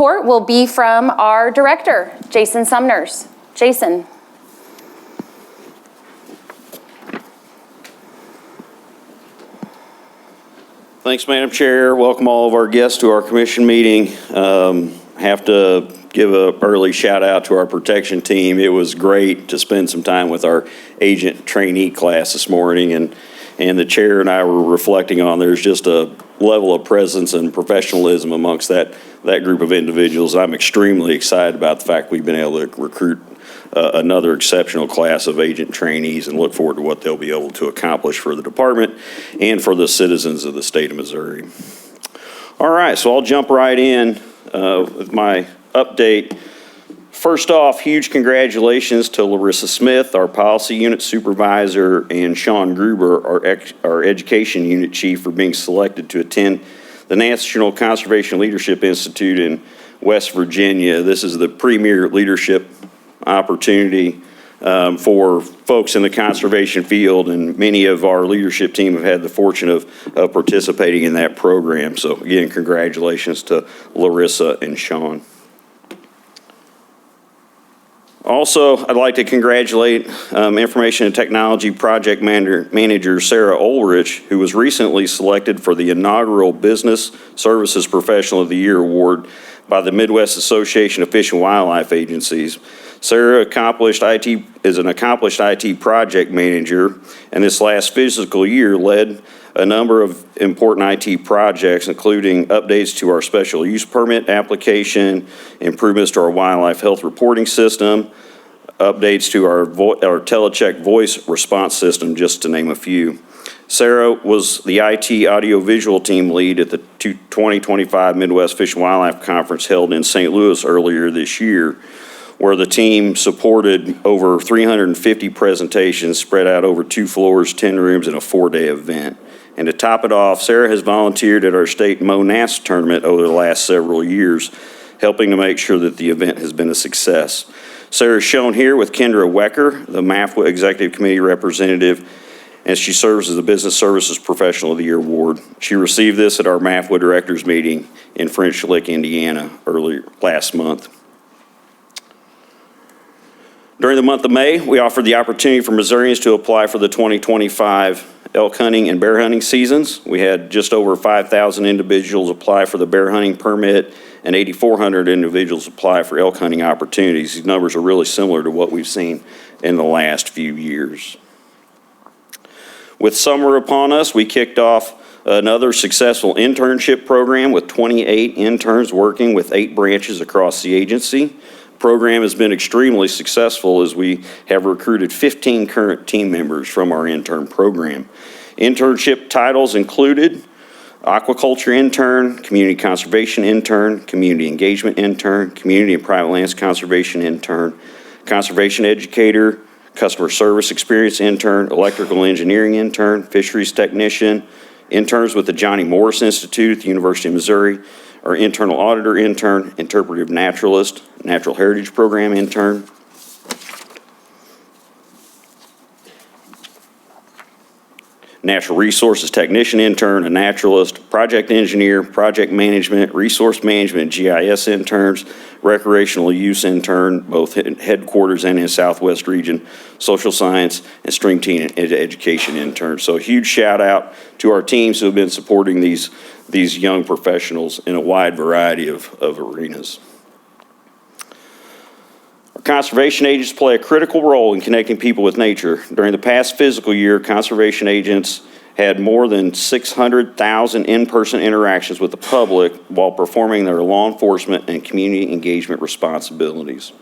Report will be from our director, Jason Sumners. Jason. Thanks, Madam Chair. Welcome all of our guests to our commission meeting. Have to give an early shout out to our protection team. It was great to spend some time with our agent trainee class this morning, and the chair and I were reflecting on there's just a level of presence and professionalism amongst that group of individuals. I'm extremely excited about the fact we've been able to recruit another exceptional class of agent trainees and look forward to what they'll be able to accomplish for the department and for the citizens of the state of Missouri. All right, so I'll jump right in with my update. First off, huge congratulations to Larissa Smith, our policy unit supervisor, and Sean Gruber, our education unit chief, for being selected to attend the National Conservation Leadership Institute in West Virginia. This is the premier leadership opportunity for folks in the conservation field, and many of our leadership team have had the fortune of participating in that program. So again, congratulations to Larissa and Sean. Also, I'd like to congratulate Information and Technology Project Manager Sarah Ulrich, who was recently selected for the inaugural Business Services Professional of the Year Award by the Midwest Association of Fish and Wildlife Agencies. Sarah is an accomplished IT project manager, and this last fiscal year led a number of important IT projects, including updates to our special use permit application, improvements to our wildlife health reporting system, updates to our telecheck voice response system, just to name a few. Sarah was the IT audiovisual team lead at the 2025 Midwest Fish and Wildlife Conference held in St. Louis earlier this year, where the team supported over 350 presentations spread out over 2 floors, 10 rooms, and a 4-day event. And to top it off, Sarah has volunteered at our state MONAS tournament over the last several years, helping to make sure that the event has been a success. Sarah is shown here with Kendra Wecker, the MAFWA Executive Committee representative, and she serves as the Business Services Professional of the Year Award. She received this at our MAFWA Directors Meeting in French Lick, Indiana, earlier last month. During the month of May, we offered the opportunity for Missourians to apply for the 2025 elk hunting and bear hunting seasons. We had just over 5,000 individuals apply for the bear hunting permit and 8,400 individuals apply for elk hunting opportunities. These numbers are really similar to what we've seen in the last few years. With summer upon us, we kicked off another successful internship program with 28 interns working with 8 branches across the agency. Program has been extremely successful as we have recruited 15 current team members from our intern program. Internship titles included aquaculture intern, community conservation intern, community engagement intern, community and private lands conservation intern, conservation educator, customer service experience intern, electrical engineering intern, fisheries technician, interns with the Johnny Morris Institute at the University of Missouri, our internal auditor intern, interpretive naturalist, natural heritage program intern, natural resources technician intern, a naturalist, project engineer, project management, resource management, GIS interns, recreational use intern, both in headquarters and in Southwest region, social science, and string team education interns. So a huge shout out to our teams who have been supporting these young professionals in a wide variety of arenas. Our conservation agents play a critical role in connecting people with nature. During the past fiscal year, conservation agents had more than 600,000 in-person interactions with the public while performing their law enforcement and community engagement responsibilities.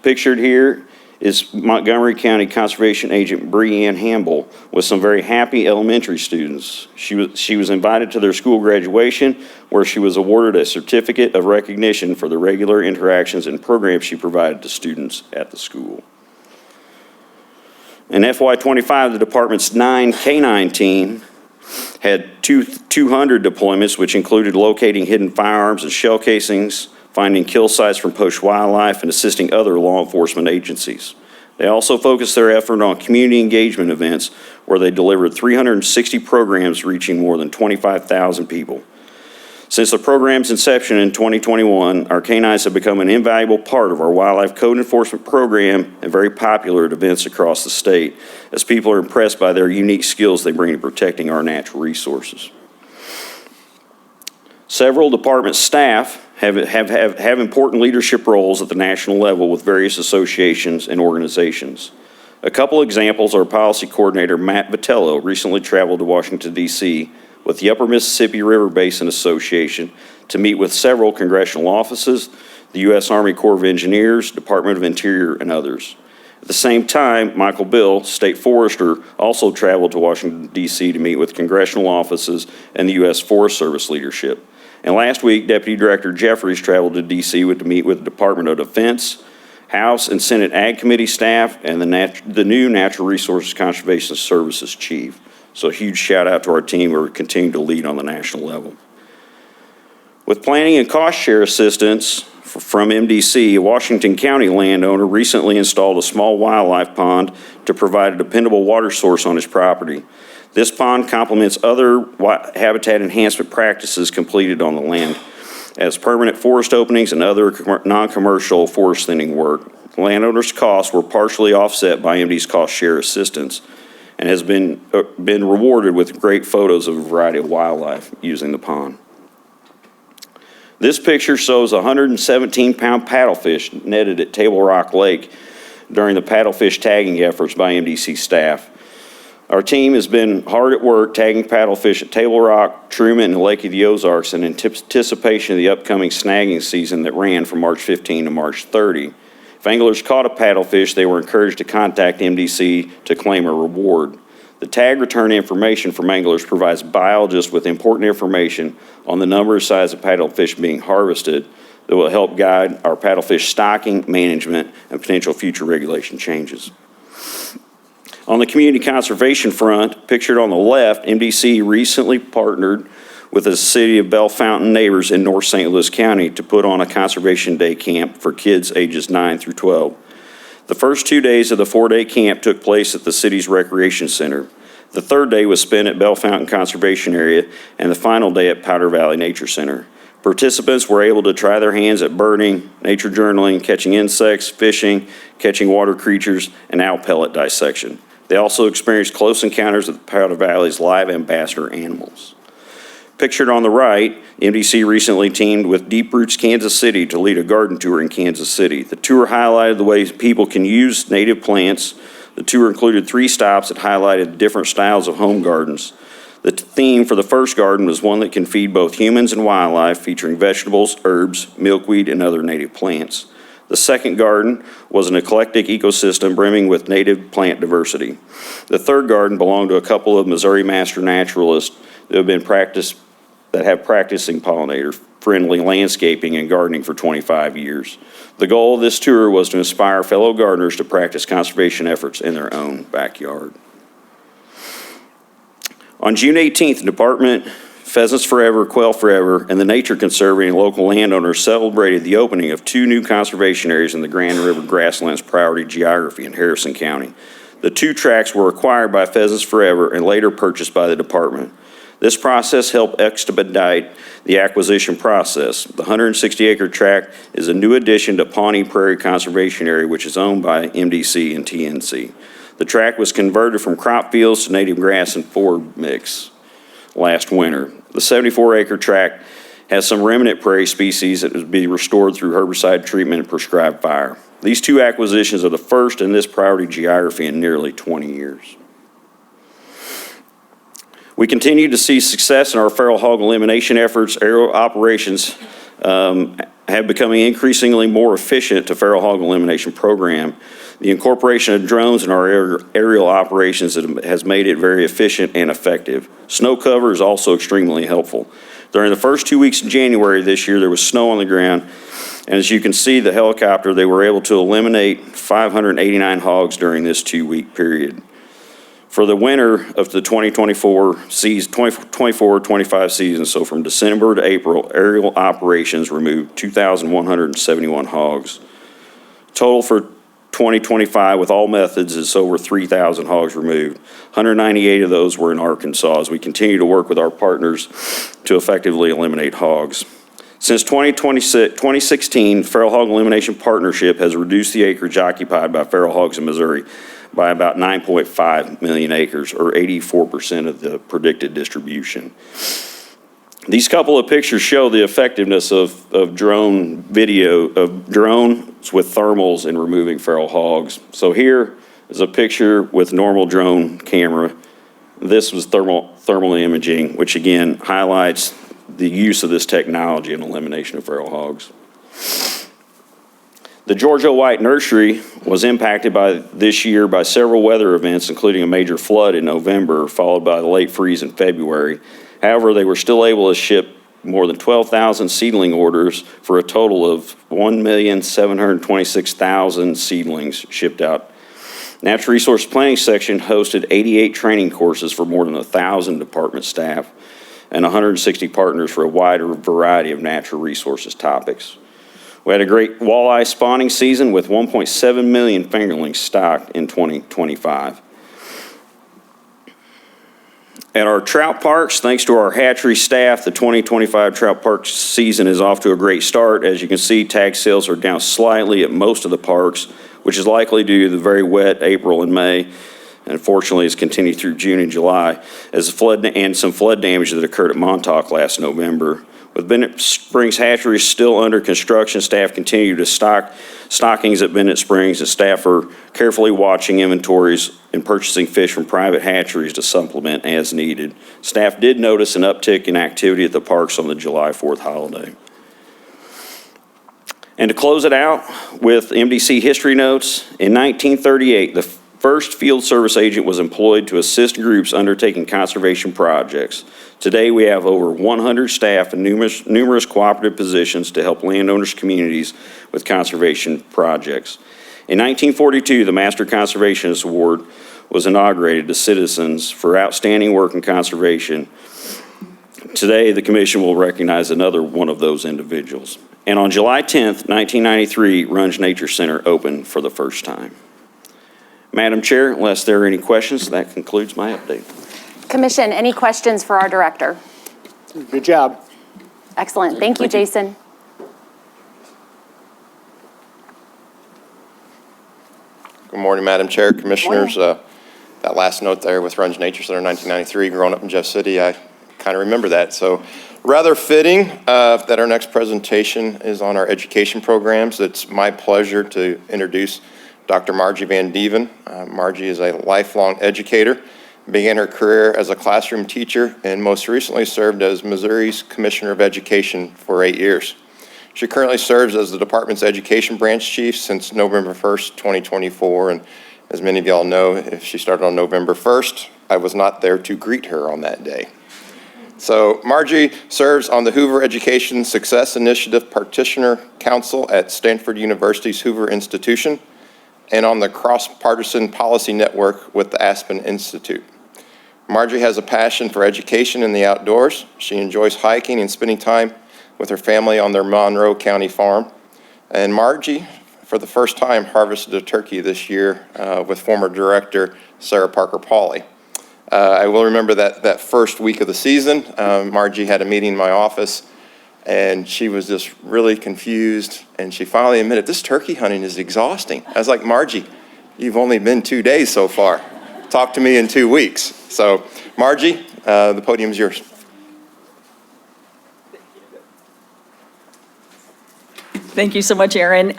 Pictured here is Montgomery County Conservation Agent Breanne Hamble with some very happy elementary students. She was invited to their school graduation, where she was awarded a certificate of recognition for the regular interactions and programs she provided to students at the school. In FY25, the department's 9 K-9 team had 200 deployments, which included locating hidden firearms and shell casings, finding kill sites from poached wildlife, and assisting other law enforcement agencies. They also focused their effort on community engagement events, where they delivered 360 programs reaching more than 25,000 people. Since the program's inception in 2021, our canines have become an invaluable part of our wildlife code enforcement program and very popular at events across the state, as people are impressed by their unique skills they bring to protecting our natural resources. Several department staff have important leadership roles at the national level with various associations and organizations. A couple examples, our policy coordinator, Matt Vitello, recently traveled to Washington, D.C. with the Upper Mississippi River Basin Association to meet with several congressional offices, the U.S. Army Corps of Engineers, Department of Interior, and others. At the same time, Michael Bill, State Forester, also traveled to Washington, D.C. to meet with congressional offices and the U.S. Forest Service leadership. And last week, Deputy Director Jeffries traveled to D.C. to meet with the Department of Defense, House and Senate Ag Committee staff, and the new Natural Resources Conservation Services Chief. So a huge shout out to our team who are continuing to lead on the national level. With planning and cost share assistance from MDC, a Washington County landowner recently installed a small wildlife pond to provide a dependable water source on his property. This pond complements other habitat enhancement practices completed on the land, as permanent forest openings and other non-commercial forest thinning work. The landowner's costs were partially offset by MD's cost share assistance and has been rewarded with great photos of a variety of wildlife using the pond. This picture shows a 117-pound paddlefish netted at Table Rock Lake during the paddlefish tagging efforts by MDC staff. Our team has been hard at work tagging paddlefish at Table Rock, Truman, and Lake of the Ozarks in anticipation of the upcoming snagging season that ran from March 15 to March 30. If anglers caught a paddlefish, they were encouraged to contact MDC to claim a reward. The tag return information from anglers provides biologists with important information on the number and size of paddlefish being harvested that will help guide our paddlefish stocking, management, and potential future regulation changes. On the community conservation front, pictured on the left, MDC recently partnered with the City of Bellefontaine neighbors in North St. Louis County to put on a Conservation Day camp for kids ages 9 through 12. The first 2 days of the 4-day camp took place at the city's recreation center. The third day was spent at Bellefontaine Conservation Area, and the final day at Powder Valley Nature Center. Participants were able to try their hands at birding, nature journaling, catching insects, fishing, catching water creatures, and owl pellet dissection. They also experienced close encounters with Powder Valley's live ambassador animals. Pictured on the right, MDC recently teamed with Deep Roots Kansas City to lead a garden tour in Kansas City. The tour highlighted the ways people can use native plants. The tour included 3 stops that highlighted different styles of home gardens. The theme for the first garden was one that can feed both humans and wildlife, featuring vegetables, herbs, milkweed, and other native plants. The second garden was an eclectic ecosystem brimming with native plant diversity. The third garden belonged to a couple of Missouri master naturalists that have practicing pollinator-friendly landscaping and gardening for 25 years. The goal of this tour was to inspire fellow gardeners to practice conservation efforts in their own backyard. On June 18th, the Department, Pheasants Forever, Quail Forever, and the Nature Conservancy and local landowners celebrated the opening of 2 new conservation areas in the Grand River Grasslands Priority Geography in Harrison County. The 2 tracts were acquired by Pheasants Forever and later purchased by the department. This process helped expedite the acquisition process. The 160-acre tract is a new addition to Pawnee Prairie Conservation Area, which is owned by MDC and TNC. The tract was converted from crop fields to native grass and forage mix last winter. The 74-acre tract has some remnant prairie species that would be restored through herbicide treatment and prescribed fire. These 2 acquisitions are the first in this priority geography in nearly 20 years. We continue to see success in our feral hog elimination efforts. Aerial operations have become increasingly more efficient to feral hog elimination program. The incorporation of drones in our aerial operations has made it very efficient and effective. Snow cover is also extremely helpful. During the first 2 weeks in January this year, there was snow on the ground, and as you can see, the helicopter, they were able to eliminate 589 hogs during this 2-week period. For the winter of the 24-25 season, so from December to April, aerial operations removed 2,171 hogs. Total for 2025 with all methods is over 3,000 hogs removed. 198 of those were in Arkansas as we continue to work with our partners to effectively eliminate hogs. Since 2016, Feral Hog Elimination Partnership has reduced the acreage occupied by feral hogs in Missouri by about 9.5 million acres, or 84% of the predicted distribution. These couple of pictures show the effectiveness of drones with thermals in removing feral hogs. So here is a picture with normal drone camera. This was thermal imaging, which again highlights the use of this technology in elimination of feral hogs. The Georgia White Nursery was impacted this year by several weather events, including a major flood in November, followed by the late freeze in February. However, they were still able to ship more than 12,000 seedling orders for a total of 1,726,000 seedlings shipped out. Natural Resource Planning Section hosted 88 training courses for more than 1,000 department staff and 160 partners for a wider variety of natural resources topics. We had a great walleye spawning season with 1.7 million fingerlings stocked in 2025. At our trout parks, thanks to our hatchery staff, the 2025 trout park season is off to a great start. As you can see, tag sales are down slightly at most of the parks, which is likely due to the very wet April and May, and unfortunately has continued through June and July, as some flood damage that occurred at Montauk last November. With Bennett Springs hatcheries still under construction, staff continue to stock stockings at Bennett Springs, and staff are carefully watching inventories and purchasing fish from private hatcheries to supplement as needed. Staff did notice an uptick in activity at the parks on the July 4th holiday. And to close it out with MDC history notes, in 1938, the first field service agent was employed to assist groups undertaking conservation projects. Today, we have over 100 staff and numerous cooperative positions to help landowners' communities with conservation projects. In 1942, the Master Conservationist Award was inaugurated to citizens for outstanding work in conservation. Today, the commission will recognize another one of those individuals. And on July 10th, 1993, Runge Nature Center opened for the first time. Madam Chair, unless there are any questions, that concludes my update. Commission, any questions for our director? Good job. Excellent. Thank you, Jason. Good morning, Madam Chair, Commissioners. That last note there with Runge Nature Center 1993, growing up in Jeff City, I kind of remember that. So rather fitting that our next presentation is on our education programs. It's my pleasure to introduce Dr. Margie Van Dieven. Margie is a lifelong educator, began her career as a classroom teacher, and most recently served as Missouri's Commissioner of Education for 8 years. She currently serves as the department's education branch chief since November 1st, 2024, and as many of y'all know, if she started on November 1st, I was not there to greet her on that day. So Margie serves on the Hoover Education Success Initiative Practitioner Council at Stanford University's Hoover Institution, and on the Cross-Partisan Policy Network with the Aspen Institute. Margie has a passion for education and the outdoors. She enjoys hiking and spending time with her family on their Monroe County farm. And Margie, for the first time, harvested a turkey this year with former director Sarah Parker Pauley. I will remember that first week of the season, Margie had a meeting in my office, and she was just really confused, and she finally admitted, this turkey hunting is exhausting. I was like, Margie, you've only been 2 days so far. Talk to me in 2 weeks. So, Margie, the podium's yours. Thank you so much, Aaron.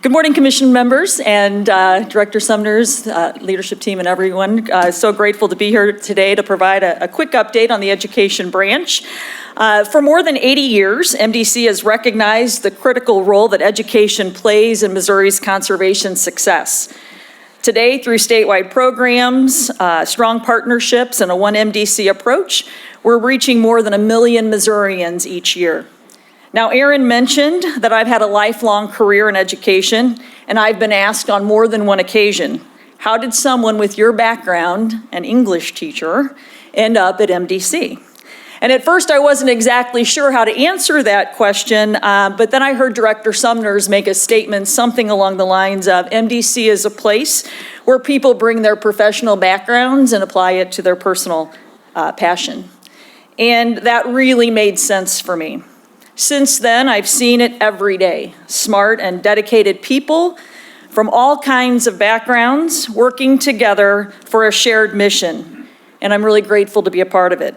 Good morning, Commission members and Director Sumner's leadership team and everyone. So grateful to be here today to provide a quick update on the education branch. For more than 80 years, MDC has recognized the critical role that education plays in Missouri's conservation success. Today, through statewide programs, strong partnerships, and a One MDC approach, we're reaching more than 1 million Missourians each year. Now, Aaron mentioned that I've had a lifelong career in education, and I've been asked on more than one occasion, how did someone with your background, an English teacher, end up at MDC? And at first, I wasn't exactly sure how to answer that question, but then I heard Director Sumners make a statement, something along the lines of MDC is a place where people bring their professional backgrounds and apply it to their personal passion. And that really made sense for me. Since then, I've seen it every day. Smart and dedicated people from all kinds of backgrounds working together for a shared mission. And I'm really grateful to be a part of it.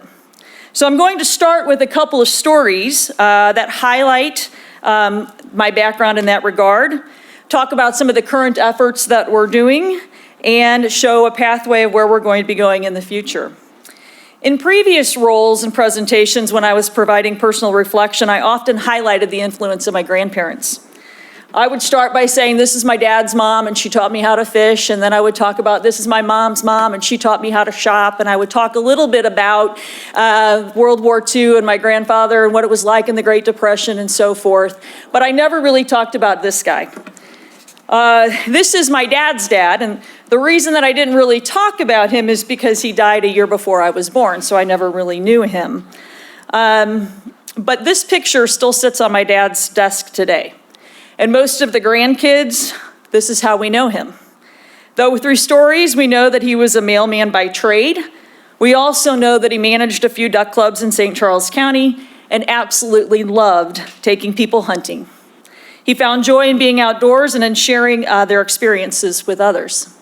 So I'm going to start with a couple of stories that highlight my background in that regard, talk about some of the current efforts that we're doing, and show a pathway of where we're going to be going in the future. In previous roles and presentations, when I was providing personal reflection, I often highlighted the influence of my grandparents. I would start by saying, this is my dad's mom, and she taught me how to fish. And then I would talk about, this is my mom's mom, and she taught me how to shop. And I would talk a little bit about World War II and my grandfather and what it was like in the Great Depression and so forth. But I never really talked about this guy. This is my dad's dad, and the reason that I didn't really talk about him is because he died a year before I was born, so I never really knew him. But this picture still sits on my dad's desk today. And most of the grandkids, this is how we know him. Though through stories, we know that he was a mailman by trade. We also know that he managed a few duck clubs in St. Charles County and absolutely loved taking people hunting. He found joy in being outdoors and in sharing their experiences with others.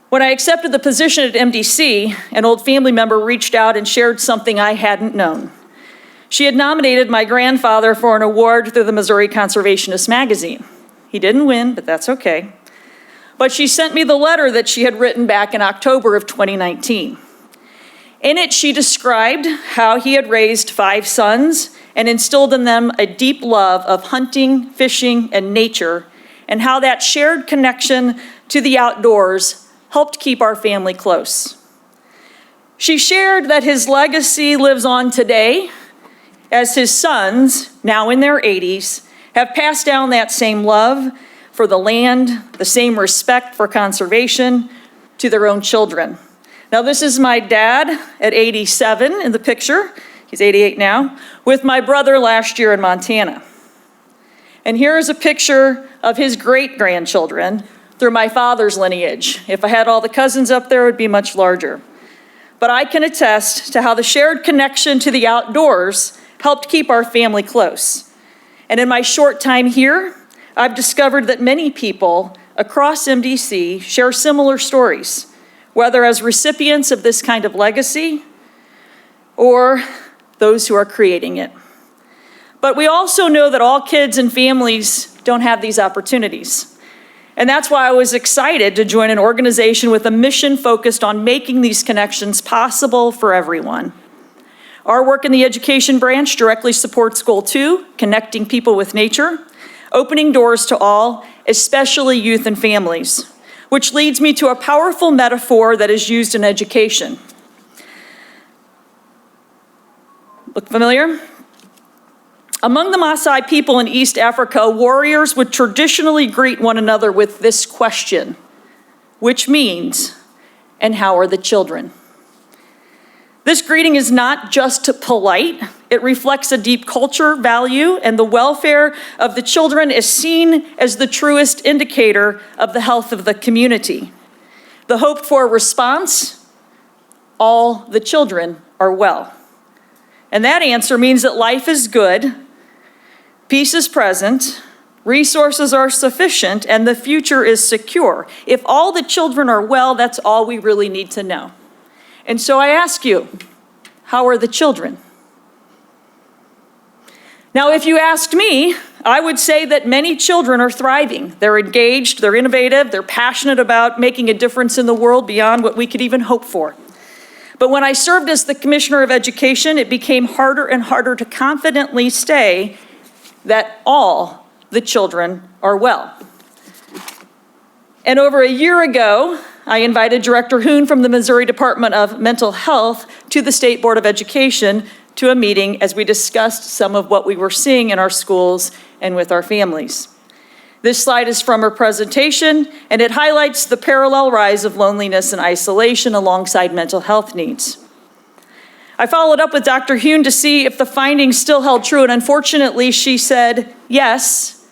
When I accepted the position at MDC, an old family member reached out and shared something I hadn't known. She had nominated my grandfather for an award through the Missouri Conservationist magazine. He didn't win, but that's okay. But she sent me the letter that she had written back in October of 2019. In it, she described how he had raised 5 sons and instilled in them a deep love of hunting, fishing, and nature, and how that shared connection to the outdoors helped keep our family close. She shared that his legacy lives on today as his sons, now in their 80s, have passed down that same love for the land, the same respect for conservation to their own children. Now, this is my dad at 87 in the picture. He's 88 now, with my brother last year in Montana. And here is a picture of his great-grandchildren through my father's lineage. If I had all the cousins up there, it would be much larger. But I can attest to how the shared connection to the outdoors helped keep our family close. And in my short time here, I've discovered that many people across MDC share similar stories, whether as recipients of this kind of legacy or those who are creating it. But we also know that all kids and families don't have these opportunities. And that's why I was excited to join an organization with a mission focused on making these connections possible for everyone. Our work in the education branch directly supports Goal 2, connecting people with nature, opening doors to all, especially youth and families, which leads me to a powerful metaphor that is used in education. Look familiar? Among the Maasai people in East Africa, warriors would traditionally greet one another with this question, which means, and how are the children? This greeting is not just polite, it reflects a deep culture, value, and the welfare of the children is seen as the truest indicator of the health of the community. The hoped for response, all the children are well. And that answer means that life is good, peace is present, resources are sufficient, and the future is secure. If all the children are well, that's all we really need to know. And so I ask you, how are the children? Now, if you asked me, I would say that many children are thriving. They're engaged, they're innovative, they're passionate about making a difference in the world beyond what we could even hope for. But when I served as the Commissioner of Education, it became harder and harder to confidently say that all the children are well. And over a year ago, I invited Director Hoon from the Missouri Department of Mental Health to the State Board of Education to a meeting as we discussed some of what we were seeing in our schools and with our families. This slide is from her presentation, and it highlights the parallel rise of loneliness and isolation alongside mental health needs. I followed up with Dr. Hune to see if the findings still held true, and unfortunately, she said yes.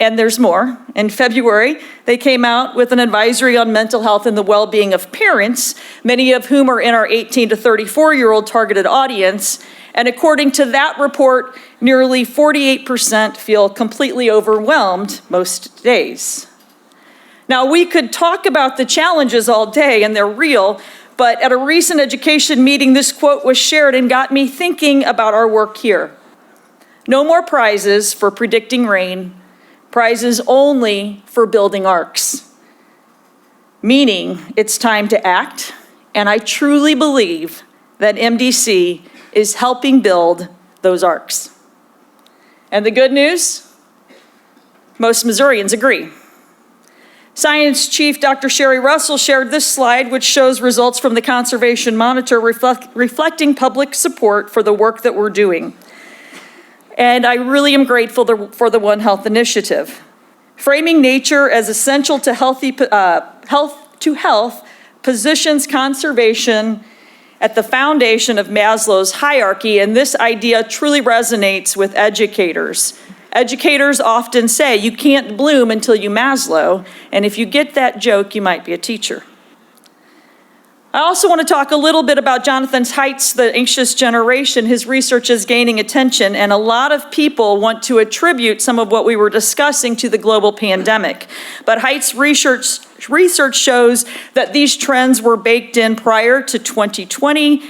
And there's more. In February, they came out with an advisory on mental health and the well-being of parents, many of whom are in our 18 to 34-year-old targeted audience. And according to that report, nearly 48% feel completely overwhelmed most days. Now, we could talk about the challenges all day, and they're real, but at a recent education meeting, this quote was shared and got me thinking about our work here. No more prizes for predicting rain, prizes only for building arcs. Meaning, it's time to act, and I truly believe that MDC is helping build those arcs. And the good news? Most Missourians agree. Science Chief Dr. Sherry Russell shared this slide, which shows results from the Conservation Monitor reflecting public support for the work that we're doing. And I really am grateful for the One Health initiative. Framing nature as essential to health positions conservation at the foundation of Maslow's hierarchy, and this idea truly resonates with educators. Educators often say you can't bloom until you Maslow, and if you get that joke, you might be a teacher. I also want to talk a little bit about Jonathan Haidt's The Anxious Generation. His research is gaining attention, and a lot of people want to attribute some of what we were discussing to the global pandemic. But Haidt's research shows that these trends were baked in prior to 2020,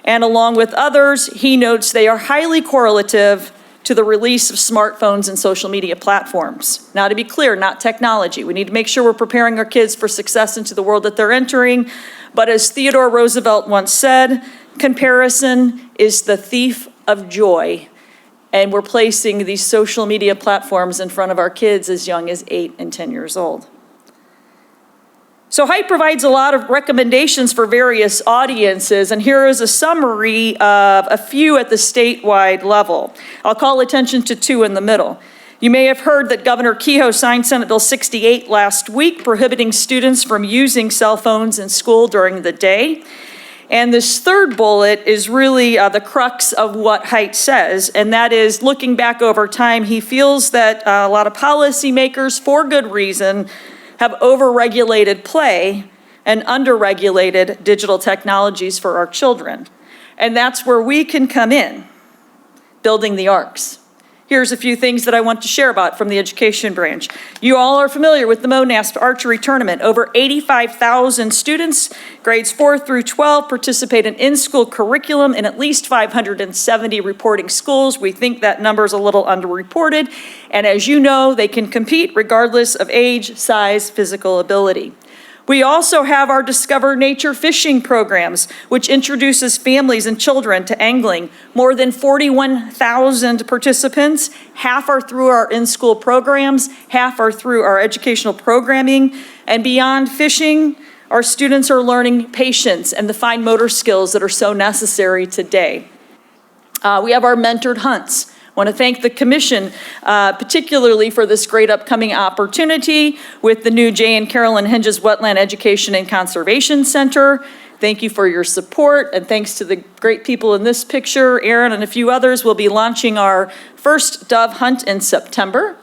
and along with others, he notes they are highly correlative to the release of smartphones and social media platforms. Now, to be clear, not technology. We need to make sure we're preparing our kids for success into the world that they're entering. But as Theodore Roosevelt once said, comparison is the thief of joy. And we're placing these social media platforms in front of our kids as young as 8 and 10 years old. So Haidt provides a lot of recommendations for various audiences, and here is a summary of a few at the statewide level. I'll call attention to 2 in the middle. You may have heard that Governor Kehoe signed Senate Bill 68 last week, prohibiting students from using cell phones in school during the day. And this third bullet is really the crux of what Haidt says, and that is, looking back over time, he feels that a lot of policymakers, for good reason, have overregulated play and underregulated digital technologies for our children. And that's where we can come in, building the arcs. Here's a few things that I want to share about from the education branch. You all are familiar with the MONASP archery tournament. Over 85,000 students, grades 4 through 12, participate in in-school curriculum in at least 570 reporting schools. We think that number is a little underreported. And as you know, they can compete regardless of age, size, physical ability. We also have our Discover Nature fishing programs, which introduces families and children to angling. More than 41,000 participants. Half are through our in-school programs, half are through our educational programming. And beyond fishing, our students are learning patience and the fine motor skills that are so necessary today. We have our mentored hunts. I want to thank the commission, particularly for this great upcoming opportunity with the new J. and Carolyn Hinges Wetland Education and Conservation Center. Thank you for your support, and thanks to the great people in this picture, Aaron and a few others, we'll be launching our first dove hunt in September.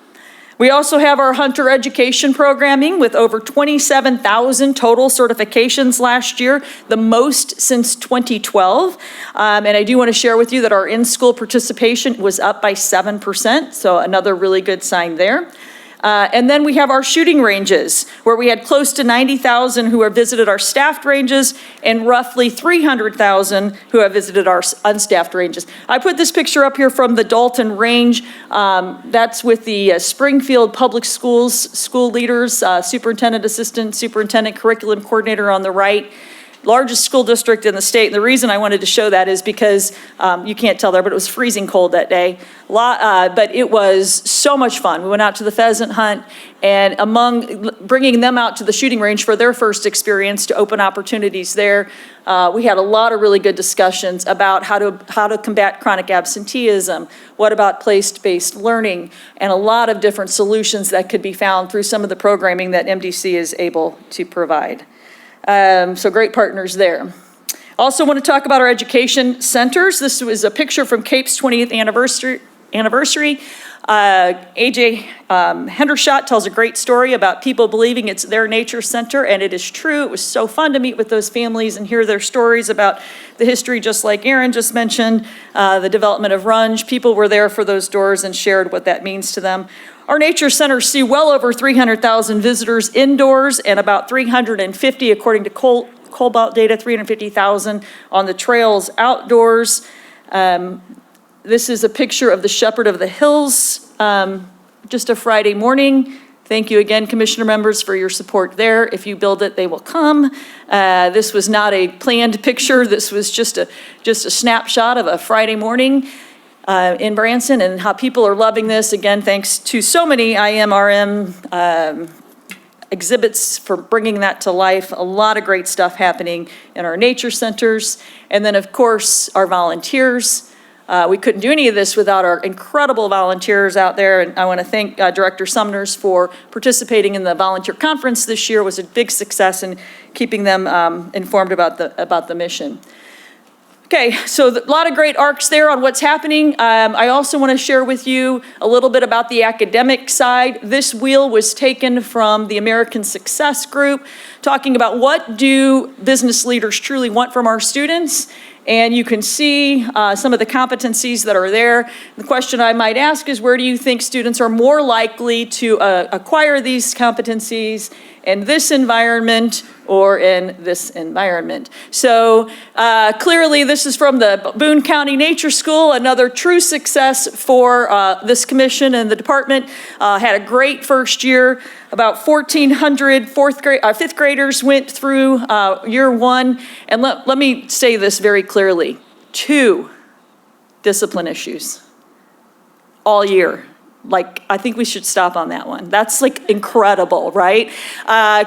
We also have our hunter education programming with over 27,000 total certifications last year, the most since 2012. And I do want to share with you that our in-school participation was up by 7%, so another really good sign there. And then we have our shooting ranges, where we had close to 90,000 who have visited our staffed ranges and roughly 300,000 who have visited our unstaffed ranges. I put this picture up here from the Dalton Range. That's with the Springfield Public Schools school leaders, superintendent assistant, superintendent curriculum coordinator on the right. Largest school district in the state. And the reason I wanted to show that is because you can't tell there, but it was freezing cold that day. But it was so much fun. We went out to the pheasant hunt, and among bringing them out to the shooting range for their first experience to open opportunities there, we had a lot of really good discussions about how to combat chronic absenteeism, what about place-based learning, and a lot of different solutions that could be found through some of the programming that MDC is able to provide. So great partners there. Also want to talk about our education centers. This was a picture from CAPE's 20th anniversary. AJ Hendershot tells a great story about people believing it's their nature center, and it is true. It was so fun to meet with those families and hear their stories about the history, just like Aaron just mentioned, the development of Runge. People were there for those doors and shared what that means to them. Our nature centers see well over 300,000 visitors indoors and about 350, according to Cobalt data, 350,000 on the trails outdoors. This is a picture of the Shepherd of the Hills, just a Friday morning. Thank you again, Commissioner members, for your support there. If you build it, they will come. This was not a planned picture. This was just a snapshot of a Friday morning in Branson, and how people are loving this. Again, thanks to so many IMRM exhibits for bringing that to life. A lot of great stuff happening in our nature centers. And then, of course, our volunteers. We couldn't do any of this without our incredible volunteers out there, and I want to thank Director Sumners for participating in the volunteer conference this year. It was a big success in keeping them informed about the mission. Okay, so a lot of great arcs there on what's happening. I also want to share with you a little bit about the academic side. This wheel was taken from the American Success Group, talking about what do business leaders truly want from our students. And you can see some of the competencies that are there. The question I might ask is, where do you think students are more likely to acquire these competencies, in this environment or in this environment? So clearly this is from the Boone County Nature School, another true success for this commission and the department. Had a great first year. About 1,400 fifth graders went through year one. And let me say this very clearly. 2 discipline issues all year. Like, I think we should stop on that one. That's like incredible, right?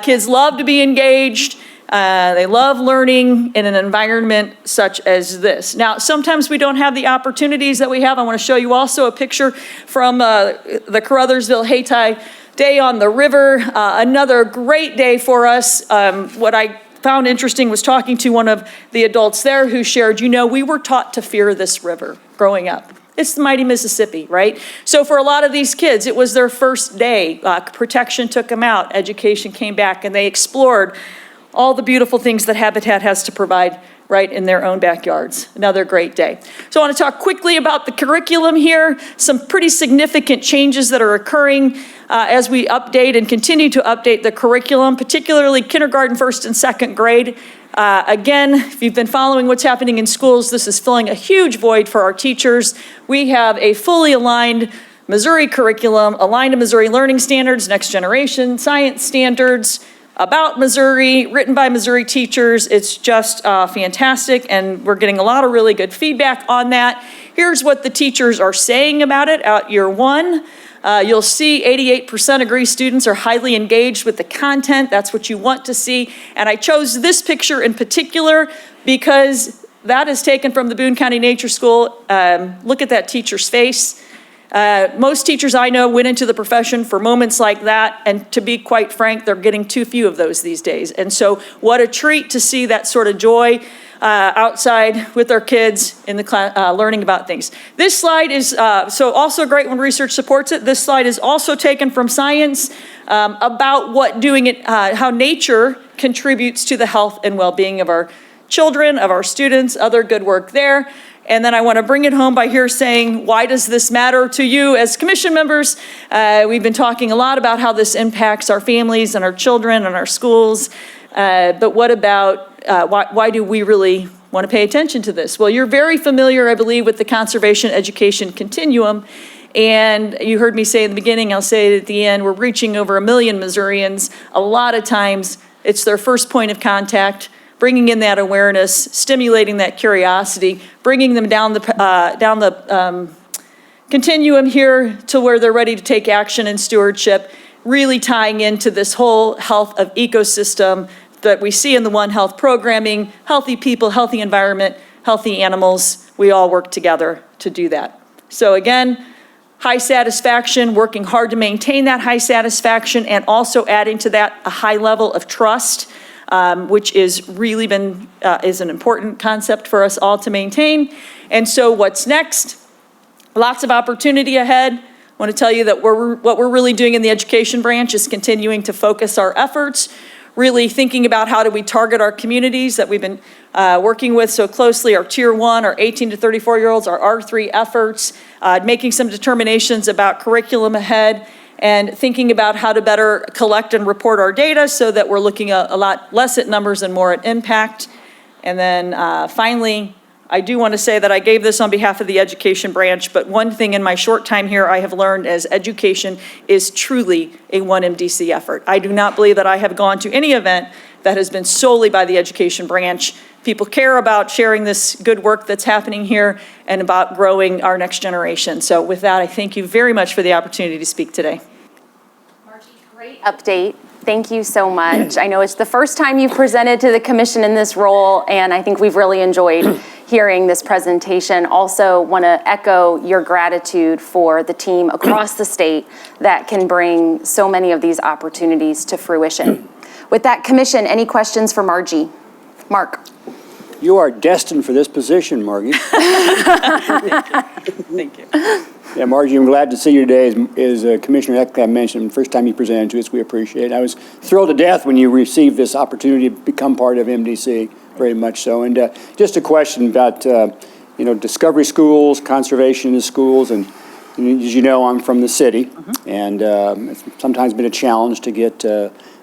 Kids love to be engaged. They love learning in an environment such as this. Now, sometimes we don't have the opportunities that we have. I want to show you also a picture from the Caruthersville Hayti Day on the river. Another great day for us. What I found interesting was talking to one of the adults there who shared, we were taught to fear this river growing up. It's the mighty Mississippi, right? So for a lot of these kids, it was their first day. Protection took them out, education came back, and they explored all the beautiful things that Habitat has to provide right in their own backyards. Another great day. So I want to talk quickly about the curriculum here. Some pretty significant changes that are occurring as we update and continue to update the curriculum, particularly kindergarten, first and second grade. Again, if you've been following what's happening in schools, this is filling a huge void for our teachers. We have a fully aligned Missouri curriculum, aligned to Missouri learning standards, next generation science standards, about Missouri, written by Missouri teachers. It's just fantastic, and we're getting a lot of really good feedback on that. Here's what the teachers are saying about it out year one. You'll see 88% agree students are highly engaged with the content. That's what you want to see. And I chose this picture in particular because that is taken from the Boone County Nature School. Look at that teacher's face. Most teachers I know went into the profession for moments like that, and to be quite frank, they're getting too few of those these days. And so what a treat to see that sort of joy outside with our kids in the class, learning about things. This slide is so also great when research supports it. This slide is also taken from science about what doing it, how nature contributes to the health and well-being of our children, of our students, other good work there. And then I want to bring it home by here saying, why does this matter to you as commission members? We've been talking a lot about how this impacts our families and our children and our schools. But what about, why do we really want to pay attention to this? Well, you're very familiar, I believe, with the conservation education continuum. And you heard me say in the beginning, I'll say it at the end, we're reaching over 1 million Missourians. A lot of times it's their first point of contact, bringing in that awareness, stimulating that curiosity, bringing them down the continuum here to where they're ready to take action and stewardship, really tying into this whole health of ecosystem that we see in the One Health programming, healthy people, healthy environment, healthy animals. We all work together to do that. So again, high satisfaction, working hard to maintain that high satisfaction, and also adding to that a high level of trust. which is really been, is an important concept for us all to maintain. And so what's next? Lots of opportunity ahead. I want to tell you that what we're really doing in the education branch is continuing to focus our efforts, really thinking about how do we target our communities that we've been working with so closely, our Tier 1, our 18 to 34-year-olds, our R3 efforts, making some determinations about curriculum ahead, and thinking about how to better collect and report our data so that we're looking a lot less at numbers and more at impact. And then finally, I do want to say that I gave this on behalf of the education branch, but one thing in my short time here I have learned is education is truly a one MDC effort. I do not believe that I have gone to any event that has been solely by the education branch. People care about sharing this good work that's happening here and about growing our next generation. So with that, I thank you very much for the opportunity to speak today. Margie, great update. Thank you so much. I know it's the first time you've presented to the commission in this role, and I think we've really enjoyed hearing this presentation. Also want to echo your gratitude for the team across the state that can bring so many of these opportunities to fruition. With that, commission, any questions for Margie? Mark. You are destined for this position, Margie. Thank you. Yeah, Margie, I'm glad to see you today. As Commissioner Eckham mentioned, the first time you presented to us, we appreciate it. I was thrilled to death when you received this opportunity to become part of MDC, very much so. And just a question about, discovery schools, conservation in schools, and as you know, I'm from the city, and it's sometimes been a challenge to get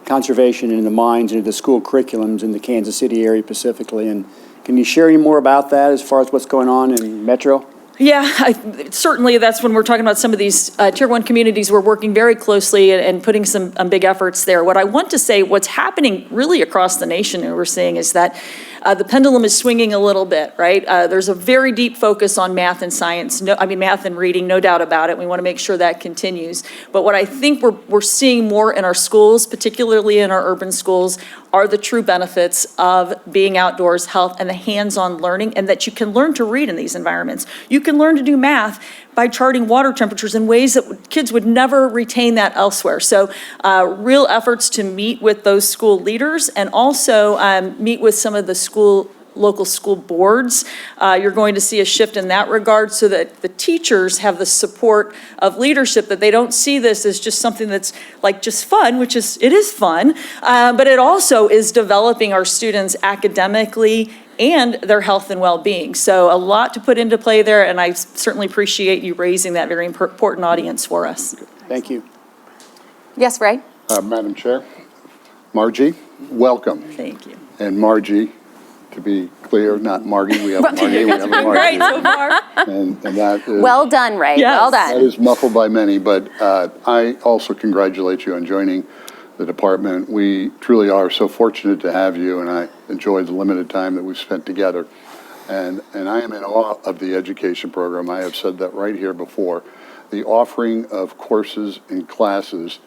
conservation in the minds and the school curriculums in the Kansas City area specifically. And can you share any more about that as far as what's going on in Metro? Yeah, certainly that's when we're talking about some of these Tier 1 communities. We're working very closely and putting some big efforts there. What I want to say, what's happening really across the nation, and we're seeing, is that the pendulum is swinging a little bit, right? There's a very deep focus on math and science, math and reading, no doubt about it. We want to make sure that continues. But what I think we're seeing more in our schools, particularly in our urban schools, are the true benefits of being outdoors, health, and the hands-on learning, and that you can learn to read in these environments. You can learn to do math by charting water temperatures in ways that kids would never retain that elsewhere. So real efforts to meet with those school leaders and also meet with some of the local school boards. You're going to see a shift in that regard so that the teachers have the support of leadership, that they don't see this as just something that's like just fun, which it is fun, but it also is developing our students academically and their health and well-being. So a lot to put into play there, and I certainly appreciate you raising that very important audience for us. Thank you. Yes, Ray? Madam Chair, Margie, welcome. Thank you. And Margie, to be clear, not Margie, we have Margie, we have a Right, Margie. so far. And that is, Well done, Ray. Yes. Well that done. is muffled by many, but I also congratulate you on joining the department. We truly are so fortunate to have you, and I enjoyed the limited time that we've spent together. And I am in awe of the education program. I have said that right here before. The offering of courses and classes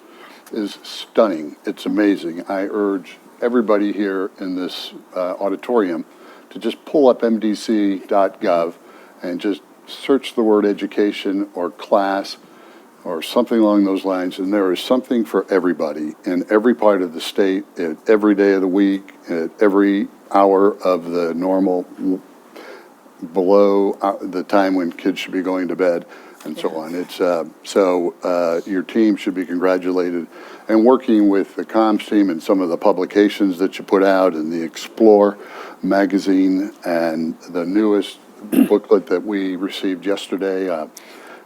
is stunning. It's amazing. I urge everybody here in this auditorium to just pull up mdc.gov and just search the word education or class or something along those lines, and there is something for everybody in every part of the state, at every day of the week, at every hour of the normal, below the time when kids should be going to bed, and so on. It's so your team should be congratulated. And working with the comms team and some of the publications that you put out, and the Explore magazine, and the newest booklet that we received yesterday,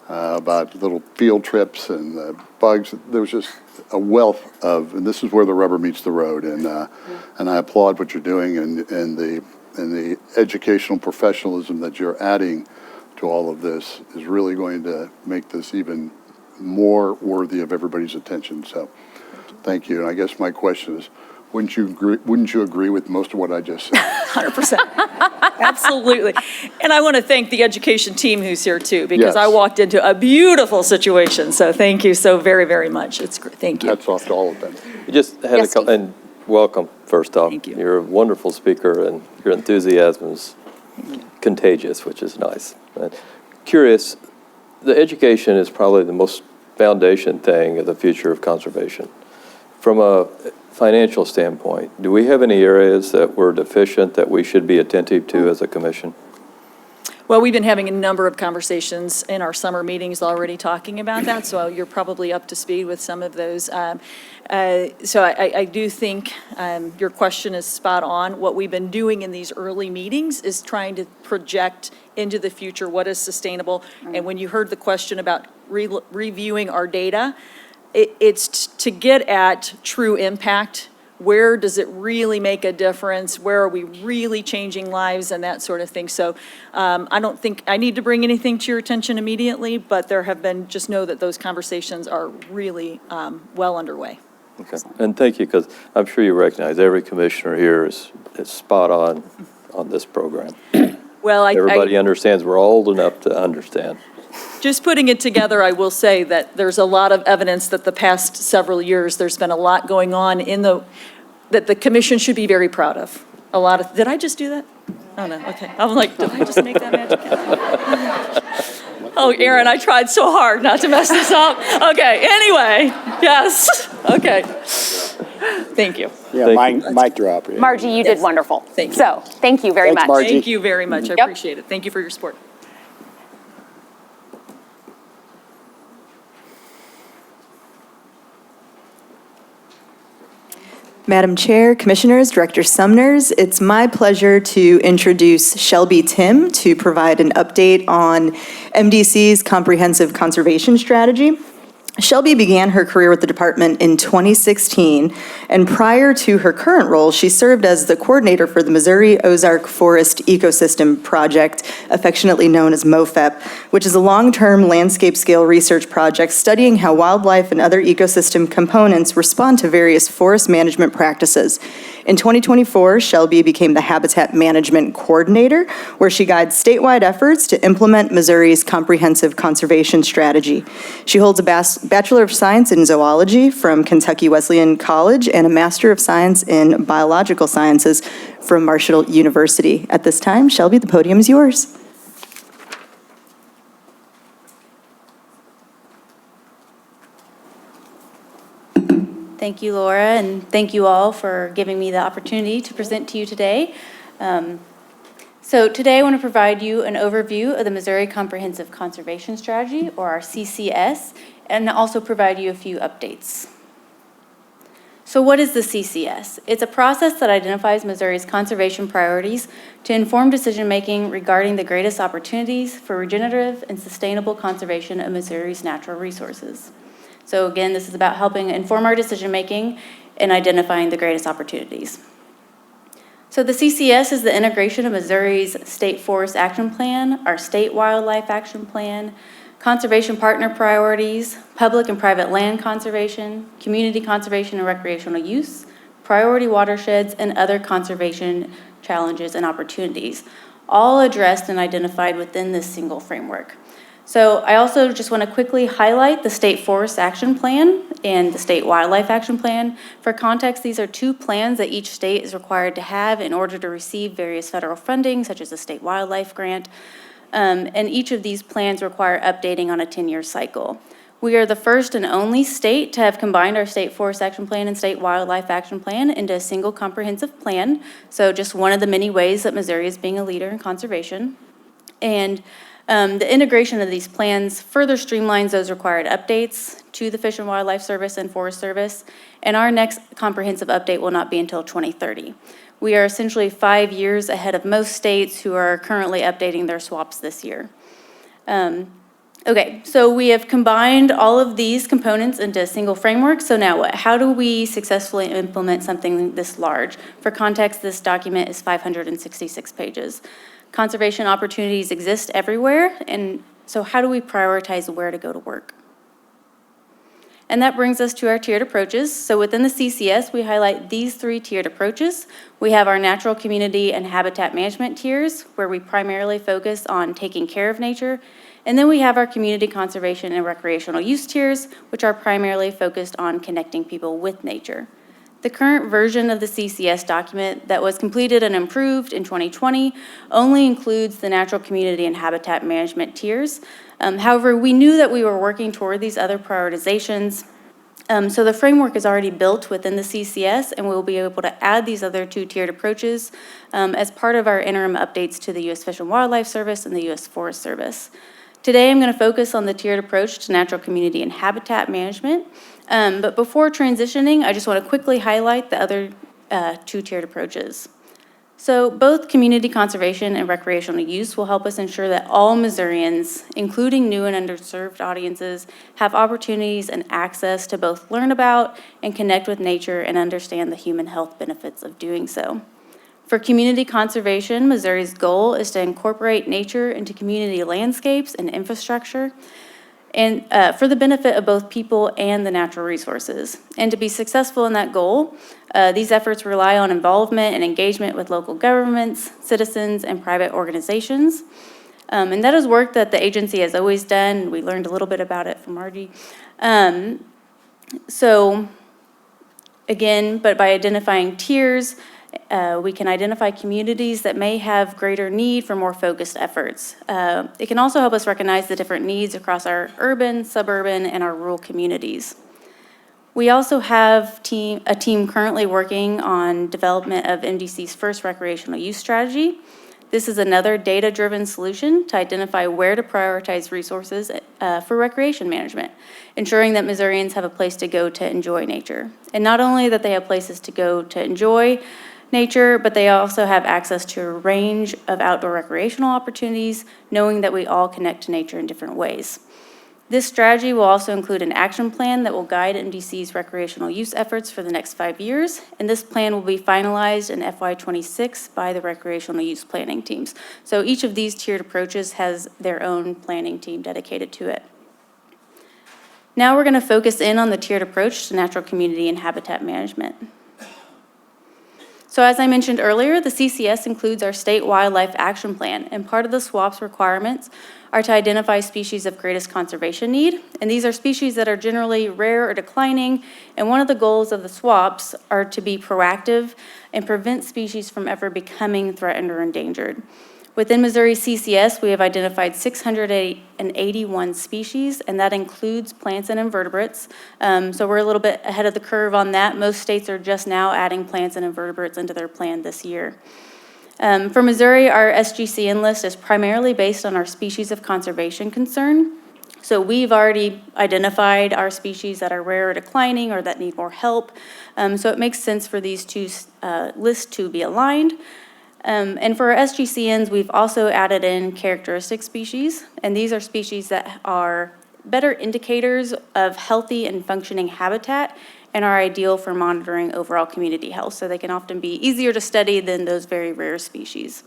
about little field trips and bugs. There was just a wealth of, and this is where the rubber meets the road. And I applaud what you're doing and the educational professionalism that you're adding to all of this is really going to make this even more worthy of everybody's attention. So, thank you. And I guess my question is, wouldn't you agree with most of what I just said? 100%. Absolutely. And I want to thank the education team who's here too, because Yes. I walked into a beautiful situation. So thank you so very, very much. It's great. Thank you. Hats off to all of them. You just had Yes, Steve. and welcome, first off. Thank you. You're a wonderful speaker, and your enthusiasm is contagious, which is nice. But curious, the education is probably the most foundation thing of the future of conservation. From a financial standpoint, do we have any areas that we're deficient that we should be attentive to as a commission? Well, we've been having a number of conversations in our summer meetings already talking about that, so you're probably up to speed with some of those. So I do think your question is spot on. What we've been doing in these early meetings is trying to project into the future what is sustainable. And when you heard the question about reviewing our data, it's to get at true impact. Where does it really make a difference? Where are we really changing lives and that sort of thing? So I don't think I need to bring anything to your attention immediately, but there have been, just know that those conversations are really well underway. Okay. And thank you, because I'm sure you recognize every commissioner here is spot on this program. Well, Everybody understands, we're old enough to understand. Just putting it together, I will say that there's a lot of evidence that the past several years, there's been a lot going on that the commission should be very proud of. Did I just do that? Oh, no, okay. I'm like, did I just make that magic happen? Oh, Aaron, I tried so hard not to mess this up. Okay, anyway, yes, okay. Thank you. Yeah, Thank mic drop. Yeah. Margie, you did wonderful. Thank you. So, thank you very Thanks, much. Margie. Thank you very much, I Yep. appreciate it. Thank you for your support. Madam Chair, Commissioners, Director Sumners, it's my pleasure to introduce Shelby Tim to provide an update on MDC's comprehensive conservation strategy. Shelby began her career with the department in 2016, and prior to her current role, she served as the coordinator for the Missouri Ozark Forest Ecosystem Project, affectionately known as MOFEP, which is a long-term landscape-scale research project studying how wildlife and other ecosystem components respond to various forest management practices. In 2024, Shelby became the Habitat Management Coordinator, where she guides statewide efforts to implement Missouri's comprehensive conservation strategy. She holds a Bachelor of Science in Zoology from Kentucky Wesleyan College and a Master of Science in Biological Sciences from Marshall University. At this time, Shelby, the podium is yours. Thank you, Laura, and thank you all for giving me the opportunity to present to you today. So today I want to provide you an overview of the Missouri Comprehensive Conservation Strategy, or our CCS, and also provide you a few updates. So what is the CCS? It's a process that identifies Missouri's conservation priorities to inform decision-making regarding the greatest opportunities for regenerative and sustainable conservation of Missouri's natural resources. So again, this is about helping inform our decision-making and identifying the greatest opportunities. So the CCS is the integration of Missouri's State Forest Action Plan, our State Wildlife Action Plan, conservation partner priorities, public and private land conservation, community conservation and recreational use, priority watersheds, and other conservation challenges and opportunities, all addressed and identified within this single framework. So I also just want to quickly highlight the State Forest Action Plan and the State Wildlife Action Plan. For context, these are two plans that each state is required to have in order to receive various federal funding, such as the State Wildlife Grant. And each of these plans require updating on a 10-year cycle. We are the first and only state to have combined our State Forest Action Plan and State Wildlife Action Plan into a single comprehensive plan. So just one of the many ways that Missouri is being a leader in conservation. And the integration of these plans further streamlines those required updates to the Fish and Wildlife Service and Forest Service, and our next comprehensive update will not be until 2030. We are essentially 5 years ahead of most states who are currently updating their SWAPs this year. Okay, so we have combined all of these components into a single framework. So now what? How do we successfully implement something this large? For context, this document is 566 pages. Conservation opportunities exist everywhere, and so how do we prioritize where to go to work? And that brings us to our tiered approaches. So within the CCS, we highlight these 3 tiered approaches. We have our natural, community, and habitat management tiers, where we primarily focus on taking care of nature. And then we have our community conservation and recreational use tiers, which are primarily focused on connecting people with nature. The current version of the CCS document that was completed and improved in 2020 only includes the natural, community, and habitat management tiers. However, we knew that we were working toward these other prioritizations So the framework is already built within the CCS, and we'll be able to add these other two tiered approaches as part of our interim updates to the U.S. Fish and Wildlife Service and the U.S. Forest Service. Today, I'm going to focus on the tiered approach to natural community and habitat management. But before transitioning, I just want to quickly highlight the other two tiered approaches. So both community conservation and recreational use will help us ensure that all Missourians, including new and underserved audiences, have opportunities and access to both learn about and connect with nature and understand the human health benefits of doing so. For community conservation, Missouri's goal is to incorporate nature into community landscapes and infrastructure, and for the benefit of both people and the natural resources. And to be successful in that goal, these efforts rely on involvement and engagement with local governments, citizens, and private organizations. And that is work that the agency has always done. We learned a little bit about it from Margie. So again, but by identifying tiers, we can identify communities that may have greater need for more focused efforts. It can also help us recognize the different needs across our urban, suburban, and our rural communities. We also have a team currently working on development of MDC's first recreational use strategy. This is another data-driven solution to identify where to prioritize resources for recreation management, ensuring that Missourians have a place to go to enjoy nature. And not only that they have places to go to enjoy nature, but they also have access to a range of outdoor recreational opportunities, knowing that we all connect to nature in different ways. This strategy will also include an action plan that will guide MDC's recreational use efforts for the next 5 years, and this plan will be finalized in FY26 by the recreational use planning teams. So each of these tiered approaches has their own planning team dedicated to it. Now we're going to focus in on the tiered approach to natural community and habitat management. So as I mentioned earlier, the CCS includes our State Wildlife Action Plan, and part of the SWAP's requirements are to identify species of greatest conservation need, and these are species that are generally rare or declining, and one of the goals of the SWAPs are to be proactive and prevent species from ever becoming threatened or endangered. Within Missouri CCS, we have identified 681 species, and that includes plants and invertebrates. So we're a little bit ahead of the curve on that. Most states are just now adding plants and invertebrates into their plan this year. For Missouri, our SGCN list is primarily based on our species of conservation concern. So we've already identified our species that are rare or declining or that need more help. So it makes sense for these two lists to be aligned. And for our SGCNs, we've also added in characteristic species, and these are species that are better indicators of healthy and functioning habitat and are ideal for monitoring overall community health, so they can often be easier to study than those very rare species.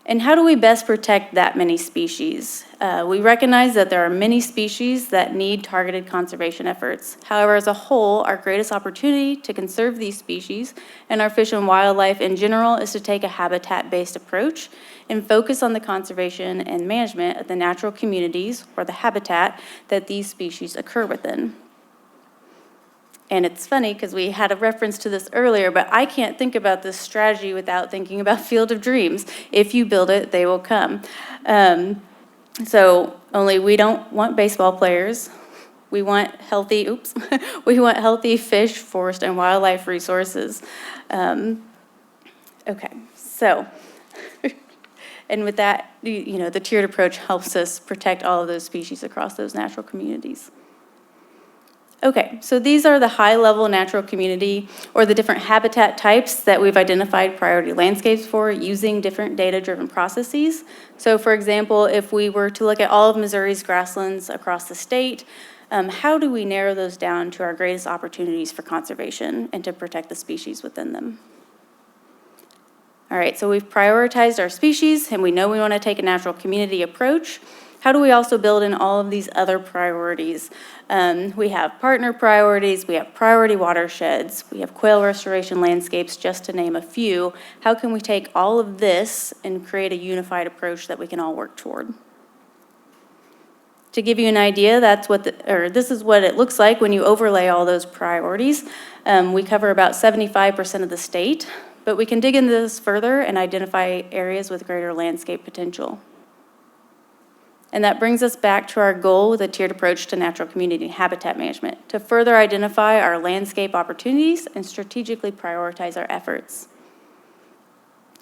And how do we best protect that many species? We recognize that there are many species that need targeted conservation efforts. However, as a whole, our greatest opportunity to conserve these species and our fish and wildlife in general is to take a habitat-based approach and focus on the conservation and management of the natural communities or the habitat that these species occur within. And it's funny because we had a reference to this earlier, but I can't think about this strategy without thinking about Field of Dreams. If you build it, they will come. So only we don't want baseball players. We want healthy, we want healthy fish, forest, and wildlife resources. Okay, so, and with that, you know, the tiered approach helps us protect all of those species across those natural communities. Okay, so these are the high-level natural community or the different habitat types that we've identified priority landscapes for using different data-driven processes. So for example, if we were to look at all of Missouri's grasslands across the state, how do we narrow those down to our greatest opportunities for conservation and to protect the species within them? All right, so we've prioritized our species and we know we want to take a natural community approach. How do we also build in all of these other priorities? We have partner priorities, we have priority watersheds, we have quail restoration landscapes, just to name a few. How can we take all of this and create a unified approach that we can all work toward? To give you an idea, this is what it looks like when you overlay all those priorities. We cover about 75% of the state, but we can dig into this further and identify areas with greater landscape potential. And that brings us back to our goal with a tiered approach to natural community habitat management, to further identify our landscape opportunities and strategically prioritize our efforts.